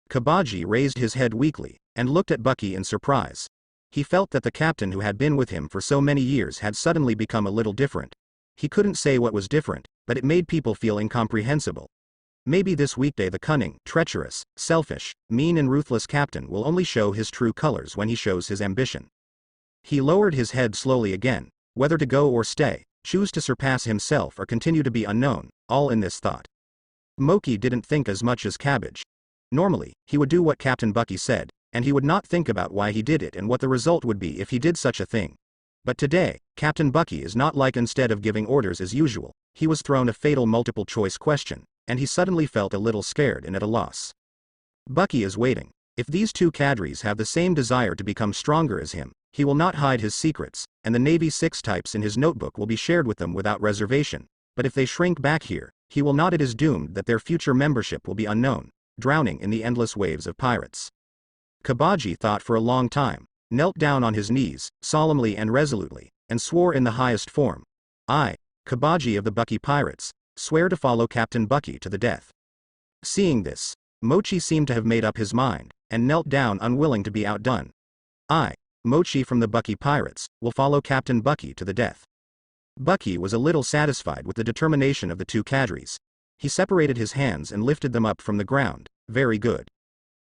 Kabaji raised his head weakly, and looked at Bucky in surprise. He felt that the captain who had been with him for so many years had suddenly become a little different. He couldn't say what was different, but it made people feel incomprehensible. Maybe this weekday the cunning, treacherous, selfish, mean and ruthless captain will only show his true colors when he shows his ambition. He lowered his head slowly again, whether to go or stay, choose to surpass himself or continue to be unknown, all in this thought. Mochi didn't think as much as Cabbage. Normally, he would do what Captain Bucky said, and he would not think about why he did it and what the result would be if he did such a thing. But today, Captain Bucky is not like instead of giving orders as usual, he was thrown a fatal multiple choice question, and he suddenly felt a little scared and at a loss. Bucky is waiting. If these 2 cadres have the same desire to become stronger as him, he will not hide his secrets, and the Navy 6 types in his notebook will be shared with them without reservation, but if they shrink back here, he will not. It is doomed that their future membership will be unknown, drowning in the endless waves of pirates. Kabaji thought for a long time, knelt down on his knees, solemnly and resolutely, and swore in the highest form. I, Kabaji of the Bucky Pirates, swear to follow Captain Bucky to the death. Seeing this, Mochi seemed to have made up his mind, and knelt down unwilling to be outdone. I, Mochi from the Bucky Pirates, will follow Captain Bucky to the death. Bucky was a little satisfied with the determination of the 2 cadres. He separated his hands and lifted them up from the ground. Very good.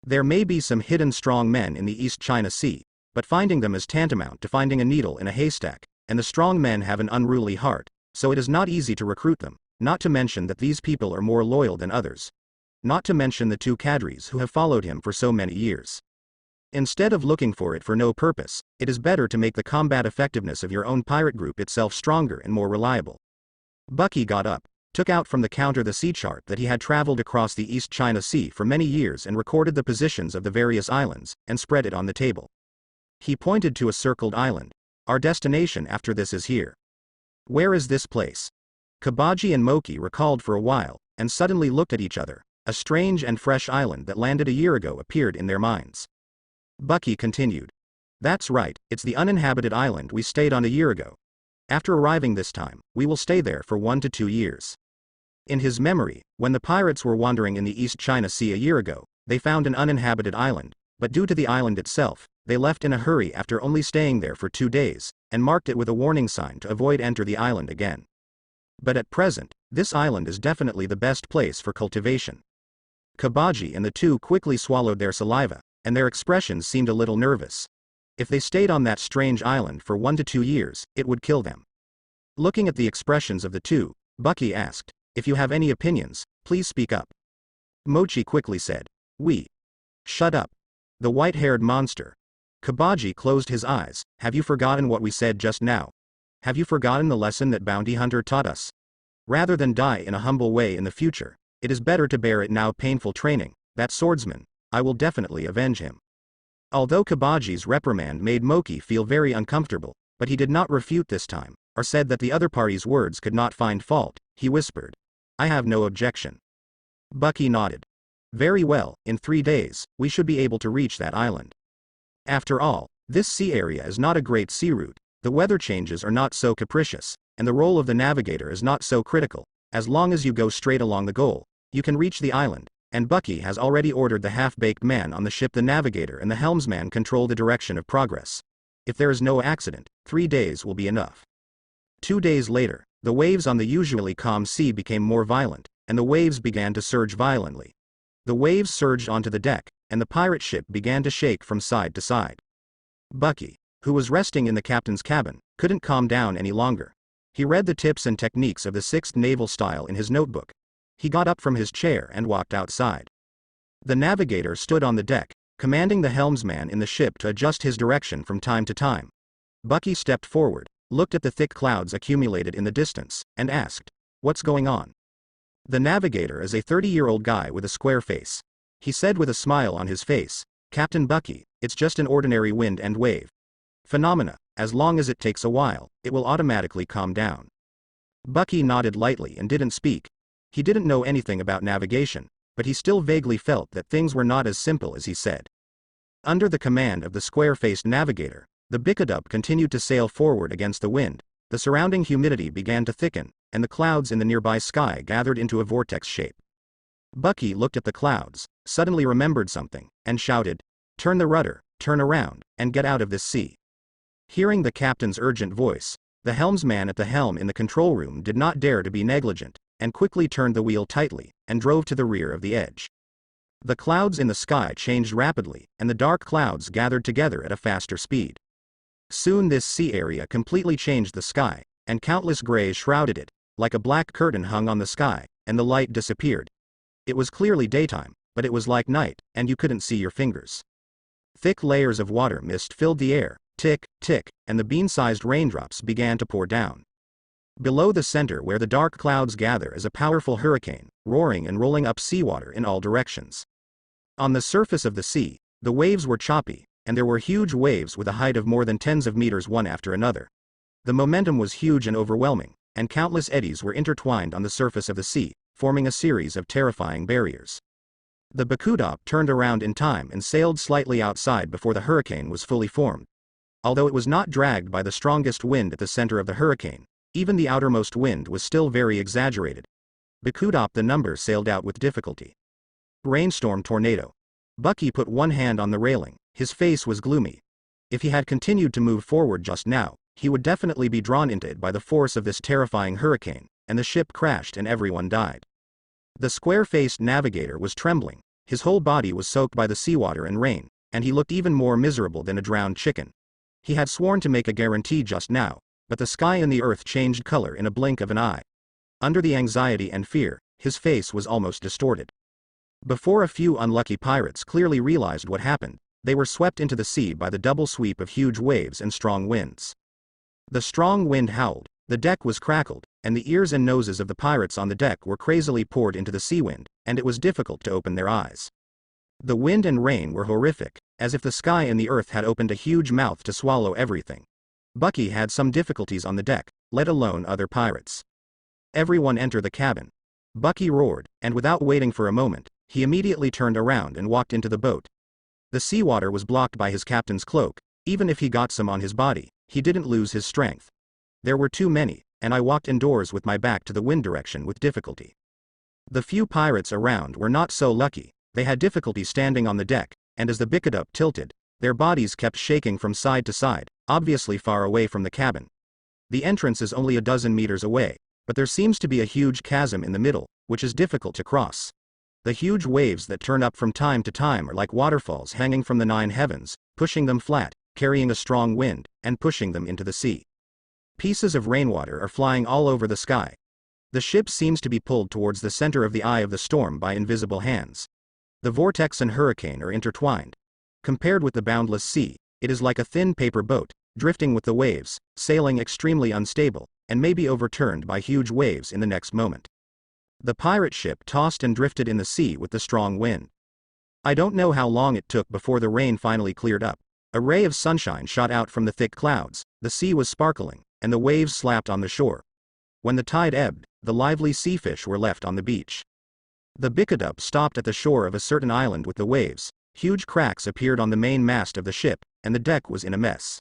There may be some hidden strong men in the East China Sea, but finding them is tantamount to finding a needle in a haystack, and the strong men have an unruly heart, so it is not easy to recruit them, not to mention that these people are more loyal than others. Not to mention the 2 cadres who have followed him for so many years. Instead of looking for it for no purpose, it is better to make the combat effectiveness of your own pirate group itself stronger and more reliable. Bucky got up, took out from the counter the sea chart that he had traveled across the East China Sea for many years and recorded the positions of the various islands, and spread it on the table. He pointed to a circled island. Our destination after this is here. Where is this place? Kabaji and Mochi recalled for a while, and suddenly looked at each other. A strange and fresh island that landed a year ago appeared in their minds. Bucky continued. That's right, it's the uninhabited island we stayed on a year ago. After arriving this time, we will stay there for 1 to 2 years. In his memory, when the pirates were wandering in the East China Sea a year ago, they found an uninhabited island, but due to the island itself, they left in a hurry after only staying there for 2 days, and marked it with a warning sign to avoid enter the island again. But at present, this island is definitely the best place for cultivation. Kabaji and the 2 quickly swallowed their saliva, and their expressions seemed a little nervous. If they stayed on that strange island for 1 to 2 years, it would kill them. Looking at the expressions of the 2, Bucky asked, if you have any opinions, please speak up. Mochi quickly said, we. Shut up. The white-haired monster. Kabaji closed his eyes. Have you forgotten what we said just now? Have you forgotten the lesson that Bounty Hunter taught us? Rather than die in a humble way in the future, it is better to bear it now. Painful training, that swordsman, I will definitely avenge him. Although Kabaji's reprimand made Mochi feel very uncomfortable, but he did not refute this time, or said that the other party's words could not find fault, he whispered. I have no objection. Bucky nodded. Very well, in 3 days, we should be able to reach that island. After all, this sea area is not a great sea route, the weather changes are not so capricious, and the role of the navigator is not so critical. As long as you go straight along the goal, you can reach the island, and Bucky has already ordered the half-baked man on the ship. The navigator and the helmsman control the direction of progress. If there is no accident, 3 days will be enough. 2 days later, the waves on the usually calm sea became more violent, and the waves began to surge violently. The waves surged onto the deck, and the pirate ship began to shake from side to side. Bucky, who was resting in the captain's cabin, couldn't calm down any longer. He read the tips and techniques of the 6th naval style in his notebook. He got up from his chair and walked outside. The navigator stood on the deck, commanding the helmsman in the ship to adjust his direction from time to time. Bucky stepped forward, looked at the thick clouds accumulated in the distance, and asked, "What's going on?" The navigator is a 30-year-old guy with a square face. He said with a smile on his face, "Captain Bucky, it's just an ordinary wind and wave phenomena. As long as it takes a while, it will automatically calm down." Bucky nodded lightly and didn't speak. He didn't know anything about navigation, but he still vaguely felt that things were not as simple as he said. Under the command of the square-faced navigator, the Bickadup continued to sail forward against the wind. The surrounding humidity began to thicken, and the clouds in the nearby sky gathered into a vortex shape. Bucky looked at the clouds, suddenly remembered something, and shouted, "Turn the rudder, turn around, and get out of this sea." Hearing the captain's urgent voice, the helmsman at the helm in the control room did not dare to be negligent, and quickly turned the wheel tightly, and drove to the rear of the edge. The clouds in the sky changed rapidly, and the dark clouds gathered together at a faster speed. Soon this sea area completely changed the sky, and countless grays shrouded it, like a black curtain hung on the sky, and the light disappeared. It was clearly daytime, but it was like night, and you couldn't see your fingers. Thick layers of water mist filled the air, tick, tick, and the bean-sized raindrops began to pour down. Below the center where the dark clouds gather is a powerful hurricane, roaring and rolling up seawater in all directions. On the surface of the sea, the waves were choppy, and there were huge waves with a height of more than tens of meters one after another. The momentum was huge and overwhelming, and countless eddies were intertwined on the surface of the sea, forming a series of terrifying barriers. The Bickadup turned around in time and sailed slightly outside before the hurricane was fully formed. Although it was not dragged by the strongest wind at the center of the hurricane, even the outermost wind was still very exaggerated. Bickadup the number sailed out with difficulty. Rainstorm tornado. Bucky put one hand on the railing, his face was gloomy. If he had continued to move forward just now, he would definitely be drawn into it by the force of this terrifying hurricane, and the ship crashed and everyone died. The square-faced navigator was trembling, his whole body was soaked by the seawater and rain, and he looked even more miserable than a drowned chicken. He had sworn to make a guarantee just now, but the sky and the earth changed color in a blink of an eye. Under the anxiety and fear, his face was almost distorted. Before a few unlucky pirates clearly realized what happened, they were swept into the sea by the double sweep of huge waves and strong winds. The strong wind howled, the deck was crackled, and the ears and noses of the pirates on the deck were crazily poured into the sea wind, and it was difficult to open their eyes. The wind and rain were horrific, as if the sky and the earth had opened a huge mouth to swallow everything. Bucky had some difficulties on the deck, let alone other pirates. "Everyone enter the cabin," Bucky roared, and without waiting for a moment, he immediately turned around and walked into the boat. The seawater was blocked by his captain's cloak. Even if he got some on his body, he didn't lose his strength. There were too many, and I walked indoors with my back to the wind direction with difficulty. The few pirates around were not so lucky. They had difficulty standing on the deck, and as the Bickadup tilted, their bodies kept shaking from side to side, obviously far away from the cabin. The entrance is only a dozen meters away, but there seems to be a huge chasm in the middle, which is difficult to cross. The huge waves that turn up from time to time are like waterfalls hanging from the 9 heavens, pushing them flat, carrying a strong wind, and pushing them into the sea. Pieces of rainwater are flying all over the sky. The ship seems to be pulled towards the center of the eye of the storm by invisible hands. The vortex and hurricane are intertwined. Compared with the boundless sea, it is like a thin paper boat, drifting with the waves, sailing extremely unstable, and may be overturned by huge waves in the next moment. The pirate ship tossed and drifted in the sea with the strong wind. I don't know how long it took before the rain finally cleared up. A ray of sunshine shot out from the thick clouds, the sea was sparkling, and the waves slapped on the shore. When the tide ebbed, the lively sea fish were left on the beach. The Bickadup stopped at the shore of a certain island with the waves. Huge cracks appeared on the main mast of the ship, and the deck was in a mess.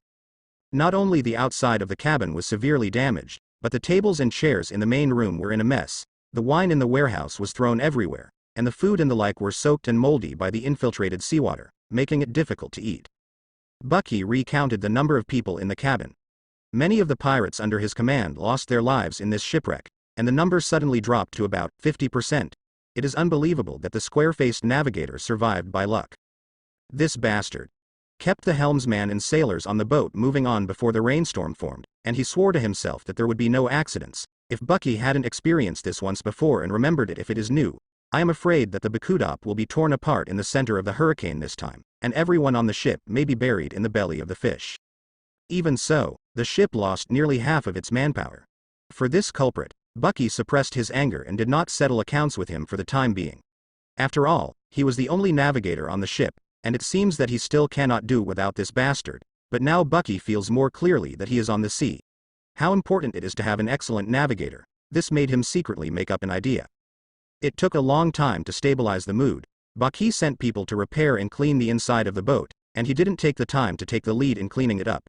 Not only the outside of the cabin was severely damaged, but the tables and chairs in the main room were in a mess. The wine in the warehouse was thrown everywhere, and the food and the like were soaked and moldy by the infiltrated seawater, making it difficult to eat. Bucky recounted the number of people in the cabin. Many of the pirates under his command lost their lives in this shipwreck, and the number suddenly dropped to about 50%. It is unbelievable that the square-faced navigator survived by luck. This bastard kept the helmsman and sailors on the boat moving on before the rainstorm formed, and he swore to himself that there would be no accidents. If Bucky hadn't experienced this once before and remembered it if it is new, I am afraid that the Bakudop will be torn apart in the center of the hurricane this time, and everyone on the ship may be buried in the belly of the fish. Even so, the ship lost nearly half of its manpower. For this culprit, Bucky suppressed his anger and did not settle accounts with him for the time being. After all, he was the only navigator on the ship, and it seems that he still cannot do without this bastard, but now Bucky feels more clearly that he is on the sea. How important it is to have an excellent navigator, this made him secretly make up an idea. It took a long time to stabilize the mood. Bucky sent people to repair and clean the inside of the boat, and he didn't take the time to take the lead in cleaning it up.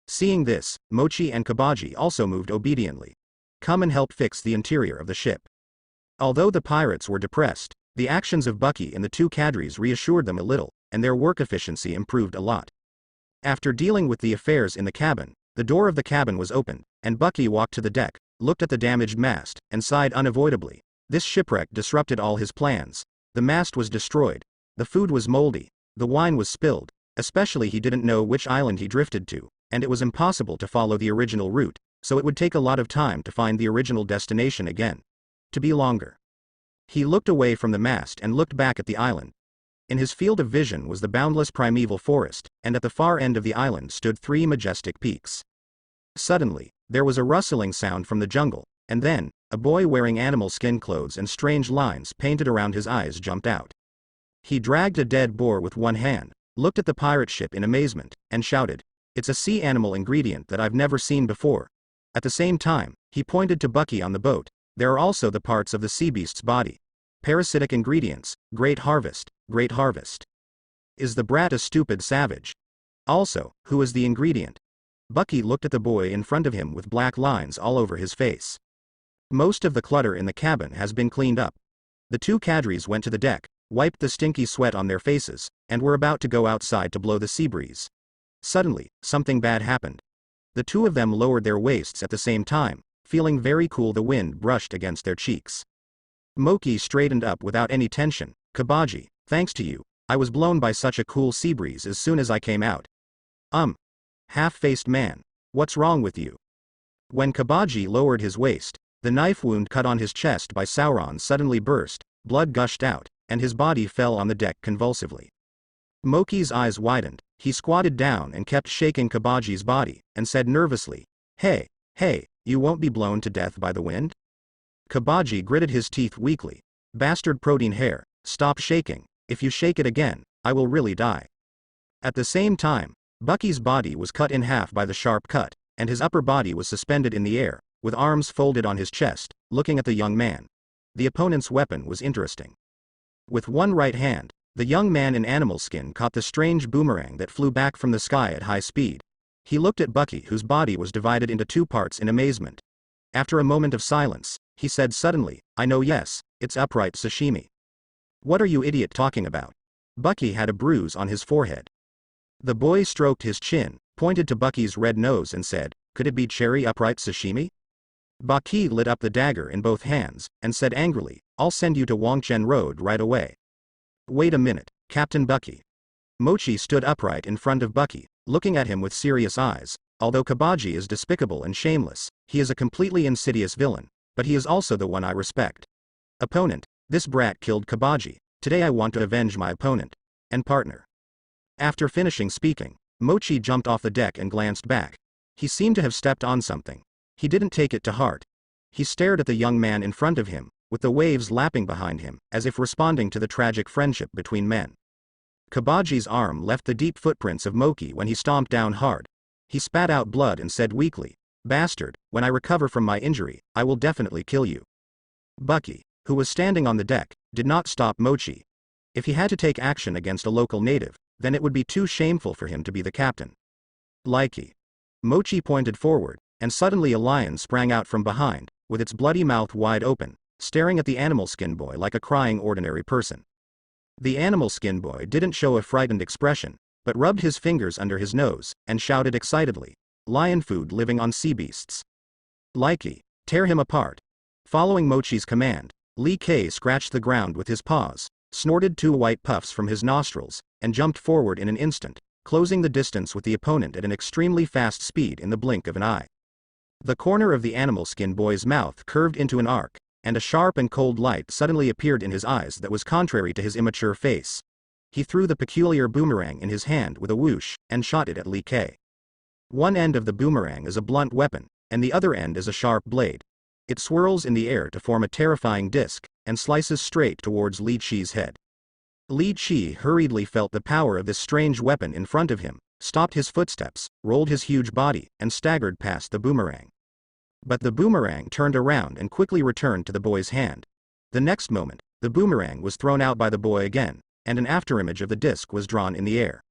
Seeing this, Mochi and Kabaji also moved obediently. Come and help fix the interior of the ship. Although the pirates were depressed, the actions of Bucky and the two cadres reassured them a little, and their work efficiency improved a lot. After dealing with the affairs in the cabin, the door of the cabin was opened, and Bucky walked to the deck, looked at the damaged mast, and sighed unavoidably. This shipwreck disrupted all his plans. The mast was destroyed. The food was moldy. The wine was spilled. Especially he didn't know which island he drifted to, and it was impossible to follow the original route, so it would take a lot of time to find the original destination again. To be longer. He looked away from the mast and looked back at the island. In his field of vision was the boundless primeval forest, and at the far end of the island stood 3 majestic peaks. Suddenly, there was a rustling sound from the jungle, and then, a boy wearing animal skin clothes and strange lines painted around his eyes jumped out. He dragged a dead boar with one hand, looked at the pirate ship in amazement, and shouted, "It's a sea animal ingredient that I've never seen before." At the same time, he pointed to Bucky on the boat. There are also the parts of the sea beast's body. Parasitic ingredients, great harvest, great harvest. Is the brat a stupid savage? Also, who is the ingredient? Bucky looked at the boy in front of him with black lines all over his face. Most of the clutter in the cabin has been cleaned up. The two cadres went to the deck, wiped the stinky sweat on their faces, and were about to go outside to blow the sea breeze. Suddenly, something bad happened. The two of them lowered their waists at the same time, feeling very cool. The wind brushed against their cheeks. Mochi straightened up without any tension. "Kabaji, thanks to you, I was blown by such a cool sea breeze as soon as I came out." Half-faced man, what's wrong with you? When Kabaji lowered his waist, the knife wound cut on his chest by Sauron suddenly burst, blood gushed out, and his body fell on the deck convulsively. Mochi's eyes widened. He squatted down and kept shaking Kabaji's body, and said nervously, Hey, you won't be blown to death by the wind?" Kabaji gritted his teeth weakly. "Bastard protein hair, stop shaking. If you shake it again, I will really die." At the same time, Bucky's body was cut in half by the sharp cut, and his upper body was suspended in the air, with arms folded on his chest, looking at the young man. The opponent's weapon was interesting. With one right hand, the young man in animal skin caught the strange boomerang that flew back from the sky at high speed. He looked at Bucky, whose body was divided into 2 parts, in amazement. After a moment of silence, he said suddenly, "I know, yes, it's upright sashimi." "What are you idiot talking about?" Bucky had a bruise on his forehead. The boy stroked his chin, pointed to Bucky's red nose and said, "Could it be cherry upright sashimi?" Bucky lit up the dagger in both hands, and said angrily, "I'll send you to Wangchen Road right away." "Wait a minute, Captain Bucky." Mochi stood upright in front of Bucky, looking at him with serious eyes. Although Kabaji is despicable and shameless, he is a completely insidious villain, but he is also the one I respect. Opponent, this brat killed Kabaji. Today I want to avenge my opponent. And partner. After finishing speaking, Mochi jumped off the deck and glanced back. He seemed to have stepped on something. He didn't take it to heart. He stared at the young man in front of him, with the waves lapping behind him, as if responding to the tragic friendship between men. Kabaji's arm left the deep footprints of Mochi when he stomped down hard. He spat out blood and said weakly, "Bastard, when I recover from my injury, I will definitely kill you." Bucky, who was standing on the deck, did not stop Mochi. If he had to take action against a local native, then it would be too shameful for him to be the captain. Likey. Mochi pointed forward, and suddenly a lion sprang out from behind, with its bloody mouth wide open, staring at the animal skin boy like a crying ordinary person. The animal skin boy didn't show a frightened expression, but rubbed his fingers under his nose, and shouted excitedly, "Lion food living on sea beasts. Likey, tear him apart." Following Mochi's command, Lee K scratched the ground with his paws, snorted 2 white puffs from his nostrils, and jumped forward in an instant, closing the distance with the opponent at an extremely fast speed in the blink of an eye. The corner of the animal skin boy's mouth curved into an arc, and a sharp and cold light suddenly appeared in his eyes that was contrary to his immature face. He threw the peculiar boomerang in his hand with a whoosh, and shot it at Lee K. One end of the boomerang is a blunt weapon, and the other end is a sharp blade. It swirls in the air to form a terrifying disc, and slices straight towards Li Chi's head. Li Chi hurriedly felt the power of this strange weapon in front of him, stopped his footsteps, rolled his huge body, and staggered past the boomerang. But the boomerang turned around and quickly returned to the boy's hand. The next moment, the boomerang was thrown out by the boy again, and an afterimage of the disc was drawn in the air.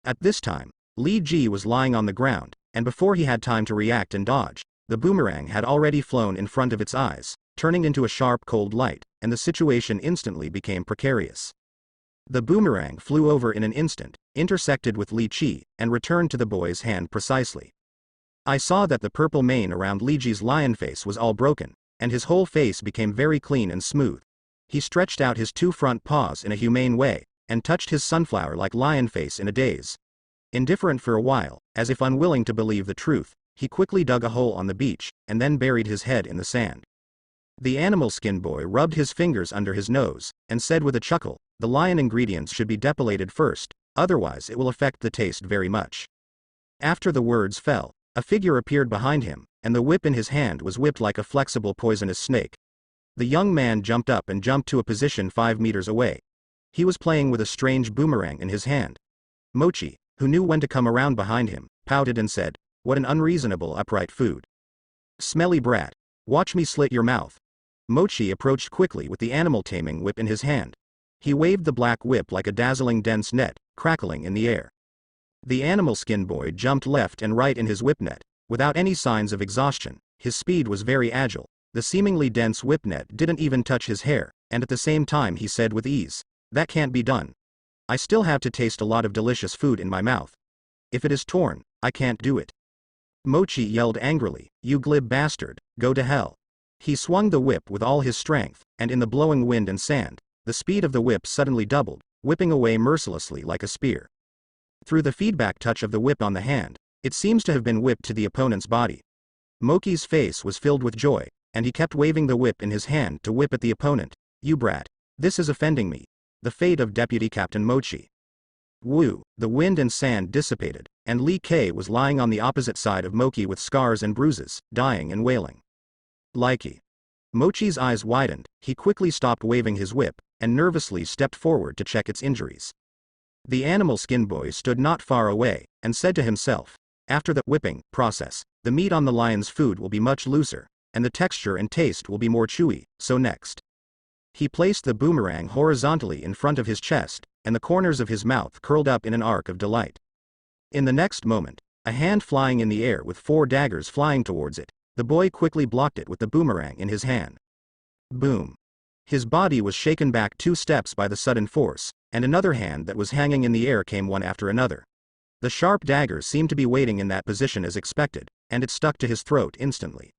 At this time, Li Ji was lying on the ground, and before he had time to react and dodge, the boomerang had already flown in front of its eyes, turning into a sharp cold light, and the situation instantly became precarious. The boomerang flew over in an instant, intersected with Li Chi, and returned to the boy's hand precisely. I saw that the purple mane around Li Ji's lion face was all broken, and his whole face became very clean and smooth. He stretched out his two front paws in a humane way, and touched his sunflower-like lion face in a daze. Indifferent for a while, as if unwilling to believe the truth, he quickly dug a hole on the beach, and then buried his head in the sand. The animal skin boy rubbed his fingers under his nose, and said with a chuckle, "The lion ingredients should be depilated first, otherwise it will affect the taste very much." After the words fell, a figure appeared behind him, and the whip in his hand was whipped like a flexible poisonous snake. The young man jumped up and jumped to a position 5 meters away. He was playing with a strange boomerang in his hand. Mochi, who knew when to come around behind him, pouted and said, "What an unreasonable upright food. Smelly brat. Watch me slit your mouth." Mochi approached quickly with the animal taming whip in his hand. He waved the black whip like a dazzling dense net, crackling in the air. The animal skin boy jumped left and right in his whip net, without any signs of exhaustion. His speed was very agile. The seemingly dense whip net didn't even touch his hair, and at the same time he said with ease, "That can't be done. I still have to taste a lot of delicious food in my mouth. If it is torn, I can't do it." Mochi yelled angrily, "You glib bastard, go to hell." He swung the whip with all his strength, and in the blowing wind and sand, the speed of the whip suddenly doubled, whipping away mercilessly like a spear. Through the feedback touch of the whip on the hand, it seems to have been whipped to the opponent's body. Mochi's face was filled with joy, and he kept waving the whip in his hand to whip at the opponent. "You brat. This is offending me." The fate of Deputy Captain Mochi. Woo, the wind and sand dissipated, and Lee K was lying on the opposite side of Mochi with scars and bruises, dying and wailing. Likey. Mochi's eyes widened, he quickly stopped waving his whip, and nervously stepped forward to check its injuries. The animal skin boy stood not far away, and said to himself, "After the whipping process, the meat on the lion's food will be much looser, and the texture and taste will be more chewy, so next." He placed the boomerang horizontally in front of his chest, and the corners of his mouth curled up in an arc of delight. In the next moment, a hand flying in the air with 4 daggers flying towards it, the boy quickly blocked it with the boomerang in his hand. Boom. His body was shaken back 2 steps by the sudden force, and another hand that was hanging in the air came one after another. The sharp daggers seemed to be waiting in that position as expected, and it stuck to his throat instantly.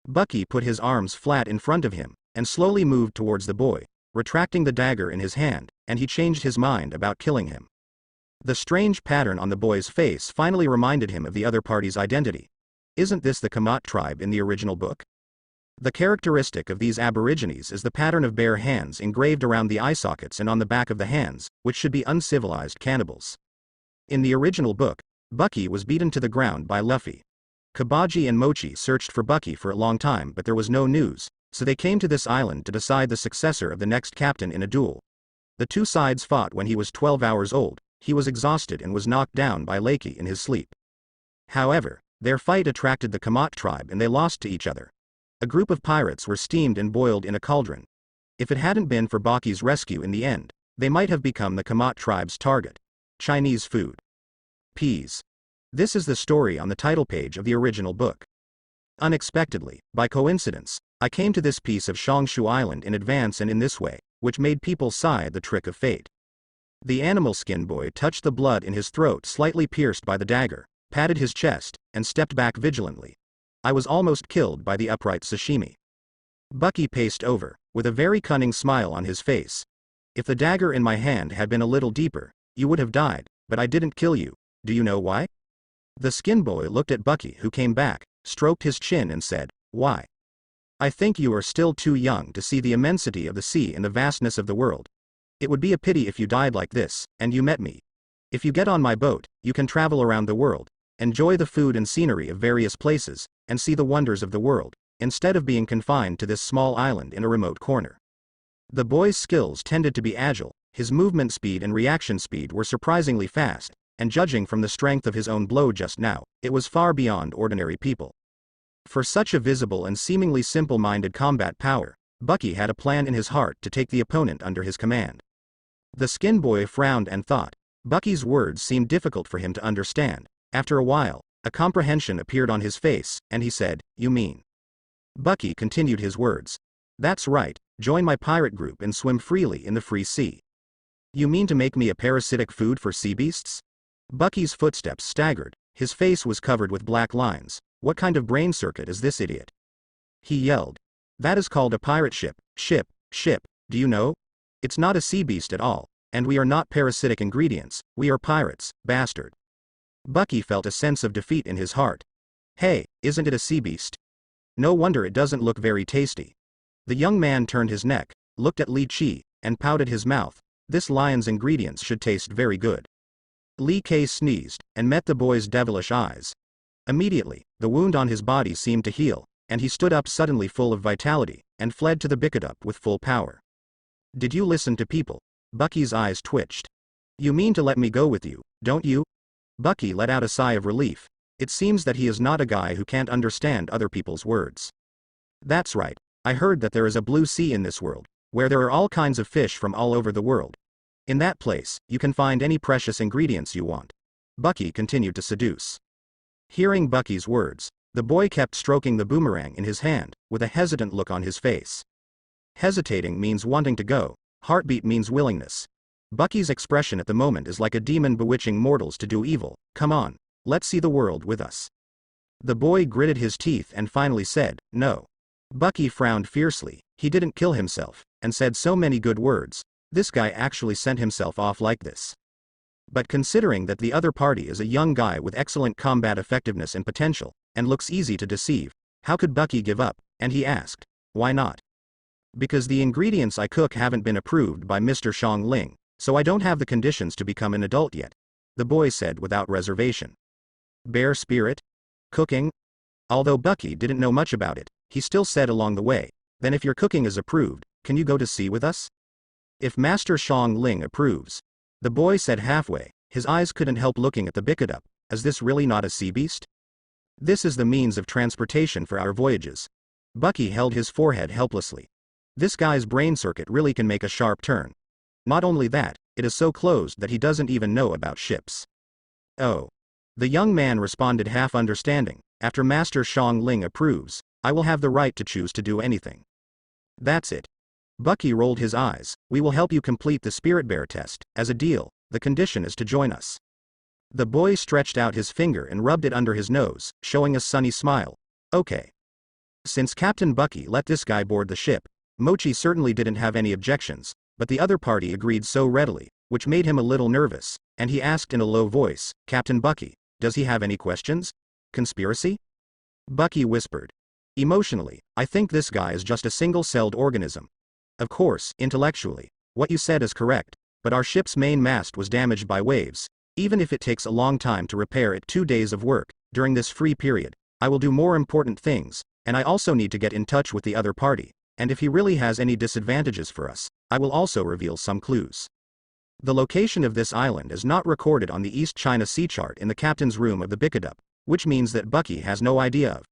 Bucky put his arms flat in front of him, and slowly moved towards the boy, retracting the dagger in his hand, and he changed his mind about killing him. The strange pattern on the boy's face finally reminded him of the other party's identity. Isn't this the Kamat tribe in the original book? The characteristic of these aborigines is the pattern of bare hands engraved around the eye sockets and on the back of the hands, which should be uncivilized cannibals. In the original book, Bucky was beaten to the ground by Luffy. Kabaji and Mochi searched for Bucky for a long time, but there was no news, so they came to this island to decide the successor of the next captain in a duel. The 2 sides fought when he was 12 hours old. He was exhausted and was knocked down by Lakey in his sleep. However, their fight attracted the Kamat tribe and they lost to each other. A group of pirates were steamed and boiled in a cauldron. If it hadn't been for Baki's rescue in the end, they might have become the Kamat tribe's target. Chinese food. Peas. This is the story on the title page of the original book. Unexpectedly, by coincidence, I came to this piece of Shongshu Island in advance and in this way, which made people sigh at the trick of fate. The animal skin boy touched the blood in his throat slightly pierced by the dagger, patted his chest, and stepped back vigilantly. I was almost killed by the upright sashimi. Bucky paced over, with a very cunning smile on his face. If the dagger in my hand had been a little deeper, you would have died, but I didn't kill you. Do you know why? The skin boy looked at Bucky, who came back, stroked his chin and said, "Why? I think you are still too young to see the immensity of the sea and the vastness of the world. It would be a pity if you died like this, and you met me. If you get on my boat, you can travel around the world, enjoy the food and scenery of various places, and see the wonders of the world, instead of being confined to this small island in a remote corner." The boy's skills tended to be agile, his movement speed and reaction speed were surprisingly fast, and judging from the strength of his own blow just now, it was far beyond ordinary people. For such a visible and seemingly simple-minded combat power, Bucky had a plan in his heart to take the opponent under his command. The skin boy frowned and thought. Bucky's words seemed difficult for him to understand. After a while, a comprehension appeared on his face, and he said, "You mean?" Bucky continued his words. "That's right, join my pirate group and swim freely in the free sea." "You mean to make me a parasitic food for sea beasts?" Bucky's footsteps staggered, his face was covered with black lines. "What kind of brain circuit is this idiot?" He yelled. "That is called a pirate ship, ship, do you know? It's not a sea beast at all, and we are not parasitic ingredients, we are pirates, bastard." Bucky felt a sense of defeat in his heart. "Hey, isn't it a sea beast? No wonder it doesn't look very tasty." The young man turned his neck, looked at Li Chi, and pouted his mouth. "This lion's ingredients should taste very good." Li Kai sneezed, and met the boy's devilish eyes. Immediately, the wound on his body seemed to heal, and he stood up suddenly full of vitality, and fled to the Bickedup with full power. "Did you listen to people?" Bucky's eyes twitched. "You mean to let me go with you, don't you?" Bucky let out a sigh of relief. It seems that he is not a guy who can't understand other people's words. "That's right, I heard that there is a blue sea in this world, where there are all kinds of fish from all over the world. In that place, you can find any precious ingredients you want." Bucky continued to seduce. Hearing Bucky's words, the boy kept stroking the boomerang in his hand, with a hesitant look on his face. Hesitating means wanting to go, heartbeat means willingness. Bucky's expression at the moment is like a demon bewitching mortals to do evil. "Come on, let's see the world with us." The boy gritted his teeth and finally said, "No." Bucky frowned fiercely. He didn't kill himself, and said so many good words. This guy actually sent himself off like this. But considering that the other party is a young guy with excellent combat effectiveness and potential, and looks easy to deceive, how could Bucky give up? And he asked, "Why not?" "Because the ingredients I cook haven't been approved by Mr. Shang Ling, so I don't have the conditions to become an adult yet," the boy said without reservation. Bear spirit? Cooking? Although Bucky didn't know much about it, he still said along the way, "Then if your cooking is approved, can you go to sea with us?" "If Master Shang Ling approves." The boy said halfway, his eyes couldn't help looking at the Bickedup. "Is this really not a sea beast? This is the means of transportation for our voyages." Bucky held his forehead helplessly. This guy's brain circuit really can make a sharp turn. Not only that, it is so closed that he doesn't even know about ships. "Oh." The young man responded half understanding, "After Master Shang Ling approves, I will have the right to choose to do anything." "That's it." Bucky rolled his eyes. "We will help you complete the Spirit Bear test. As a deal, the condition is to join us." The boy stretched out his finger and rubbed it under his nose, showing a sunny smile. "Okay." Since Captain Bucky let this guy board the ship, Mochi certainly didn't have any objections, but the other party agreed so readily, which made him a little nervous, and he asked in a low voice, "Captain Bucky, does he have any questions? Conspiracy?" Bucky whispered. "Emotionally, I think this guy is just a single-celled organism. Of course, intellectually, what you said is correct, but our ship's main mast was damaged by waves. Even if it takes a long time to repair it, 2 days of work, during this free period, I will do more important things, and I also need to get in touch with the other party, and if he really has any disadvantages for us, I will also reveal some clues." The location of this island is not recorded on the East China Sea chart in the captain's room of the Bickedup, which means that Bucky has no idea of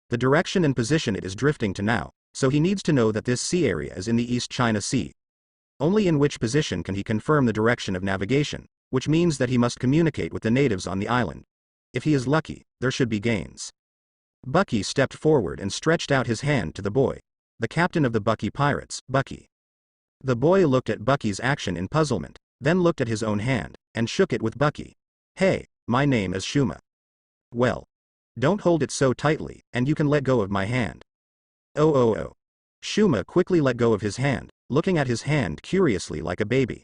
the direction and position it is drifting to now, so he needs to know that this sea area is in the East China Sea. Only in which position can he confirm the direction of navigation, which means that he must communicate with the natives on the island. If he is lucky, there should be gains. Bucky stepped forward and stretched out his hand to the boy. "The captain of the Bucky pirates, Bucky." The boy looked at Bucky's action in puzzlement, then looked at his own hand, and shook it with Bucky. "Hey, my name is Shuma." "Well, don't hold it so tightly, and you can let go of my hand." Oh. Shuma quickly let go of his hand, looking at his hand curiously like a baby.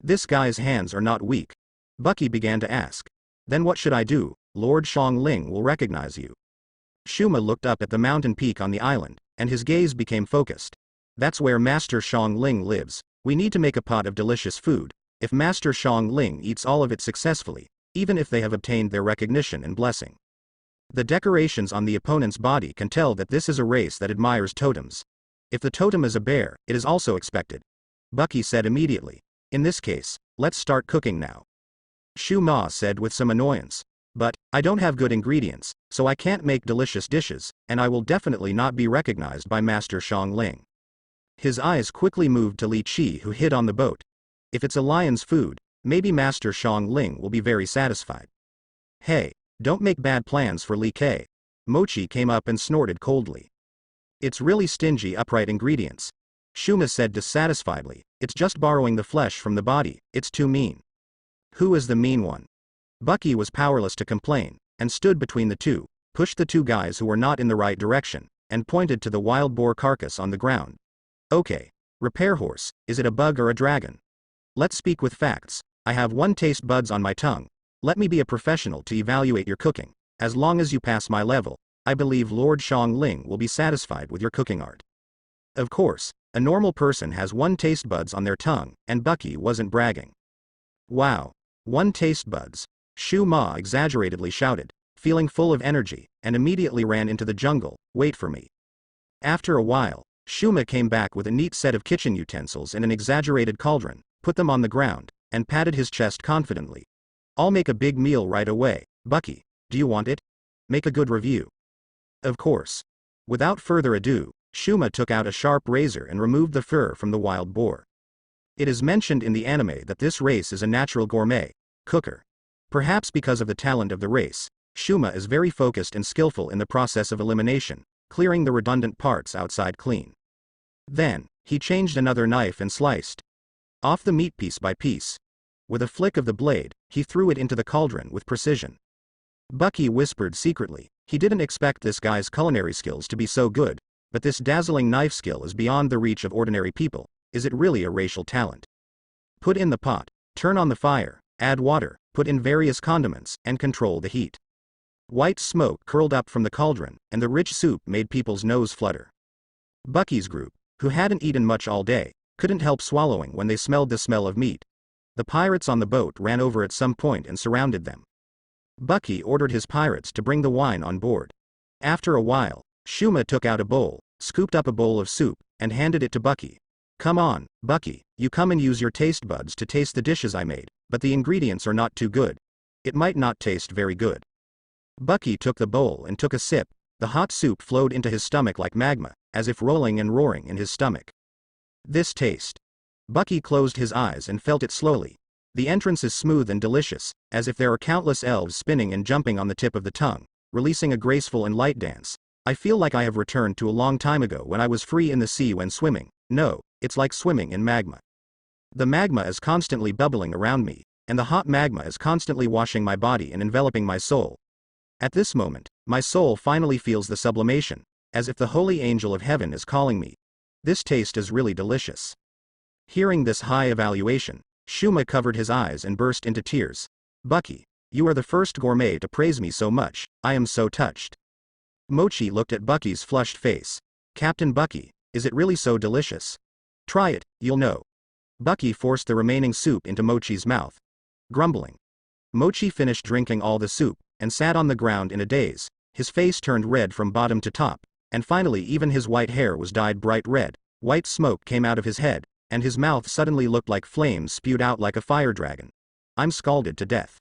"This guy's hands are not weak." Bucky began to ask. "Then what should I do? Lord Shang Ling will recognize you." Shuma looked up at the mountain peak on the island, and his gaze became focused. That's where Master Shang Ling lives. We need to make a pot of delicious food. If Master Shang Ling eats all of it successfully, even if they have obtained their recognition and blessing. The decorations on the opponent's body can tell that this is a race that admires totems. If the totem is a bear, it is also expected. Bucky said immediately. In this case, let's start cooking now. Shuma said with some annoyance. But, I don't have good ingredients, so I can't make delicious dishes, and I will definitely not be recognized by Master Shang Ling. His eyes quickly moved to Li Qi, who hid on the boat. If it's a lion's food, maybe Master Shang Ling will be very satisfied. Hey, don't make bad plans for Li Ke. Mochi came up and snorted coldly. It's really stingy upright ingredients. Shuma said dissatisfiedly, it's just borrowing the flesh from the body, it's too mean. Who is the mean one? Bucky was powerless to complain, and stood between the two, pushed the two guys who were not in the right direction, and pointed to the wild boar carcass on the ground. Okay. Repair horse, is it a bug or a dragon? Let's speak with facts. I have 1 taste buds on my tongue. Let me be a professional to evaluate your cooking. As long as you pass my level, I believe Lord Shang Ling will be satisfied with your cooking art. Of course, a normal person has 1 taste buds on their tongue, and Bucky wasn't bragging. Wow. 1 taste buds. Shuma exaggeratedly shouted, feeling full of energy, and immediately ran into the jungle. Wait for me. After a while, Shuma came back with a neat set of kitchen utensils and an exaggerated cauldron, put them on the ground, and patted his chest confidently. I'll make a big meal right away. Bucky, do you want it? Make a good review. Of course. Without further ado, Shuma took out a sharp razor and removed the fur from the wild boar. It is mentioned in the anime that this race is a natural gourmet cooker. Perhaps because of the talent of the race, Shuma is very focused and skillful in the process of elimination, clearing the redundant parts outside clean. Then, he changed another knife and sliced off the meat piece by piece. With a flick of the blade, he threw it into the cauldron with precision. Bucky whispered secretly, he didn't expect this guy's culinary skills to be so good, but this dazzling knife skill is beyond the reach of ordinary people. Is it really a racial talent? Put in the pot, turn on the fire, add water, put in various condiments, and control the heat. White smoke curled up from the cauldron, and the rich soup made people's nose flutter. Bucky's group, who hadn't eaten much all day, couldn't help swallowing when they smelled the smell of meat. The pirates on the boat ran over at some point and surrounded them. Bucky ordered his pirates to bring the wine on board. After a while, Shuma took out a bowl, scooped up a bowl of soup, and handed it to Bucky. Come on, Bucky, you come and use your taste buds to taste the dishes I made, but the ingredients are not too good. It might not taste very good. Bucky took the bowl and took a sip. The hot soup flowed into his stomach like magma, as if rolling and roaring in his stomach. This taste. Bucky closed his eyes and felt it slowly. The entrance is smooth and delicious, as if there are countless elves spinning and jumping on the tip of the tongue, releasing a graceful and light dance. I feel like I have returned to a long time ago when I was free in the sea when swimming. No, it's like swimming in magma. The magma is constantly bubbling around me, and the hot magma is constantly washing my body and enveloping my soul. At this moment, my soul finally feels the sublimation, as if the holy angel of heaven is calling me. This taste is really delicious. Hearing this high evaluation, Shuma covered his eyes and burst into tears. Bucky, you are the first gourmet to praise me so much, I am so touched. Mochi looked at Bucky's flushed face. Captain Bucky, is it really so delicious? Try it, you'll know. Bucky forced the remaining soup into Mochi's mouth. Grumbling. Mochi finished drinking all the soup, and sat on the ground in a daze. His face turned red from bottom to top, and finally even his white hair was dyed bright red. White smoke came out of his head, and his mouth suddenly looked like flames spewed out like a fire dragon. I'm scalded to death.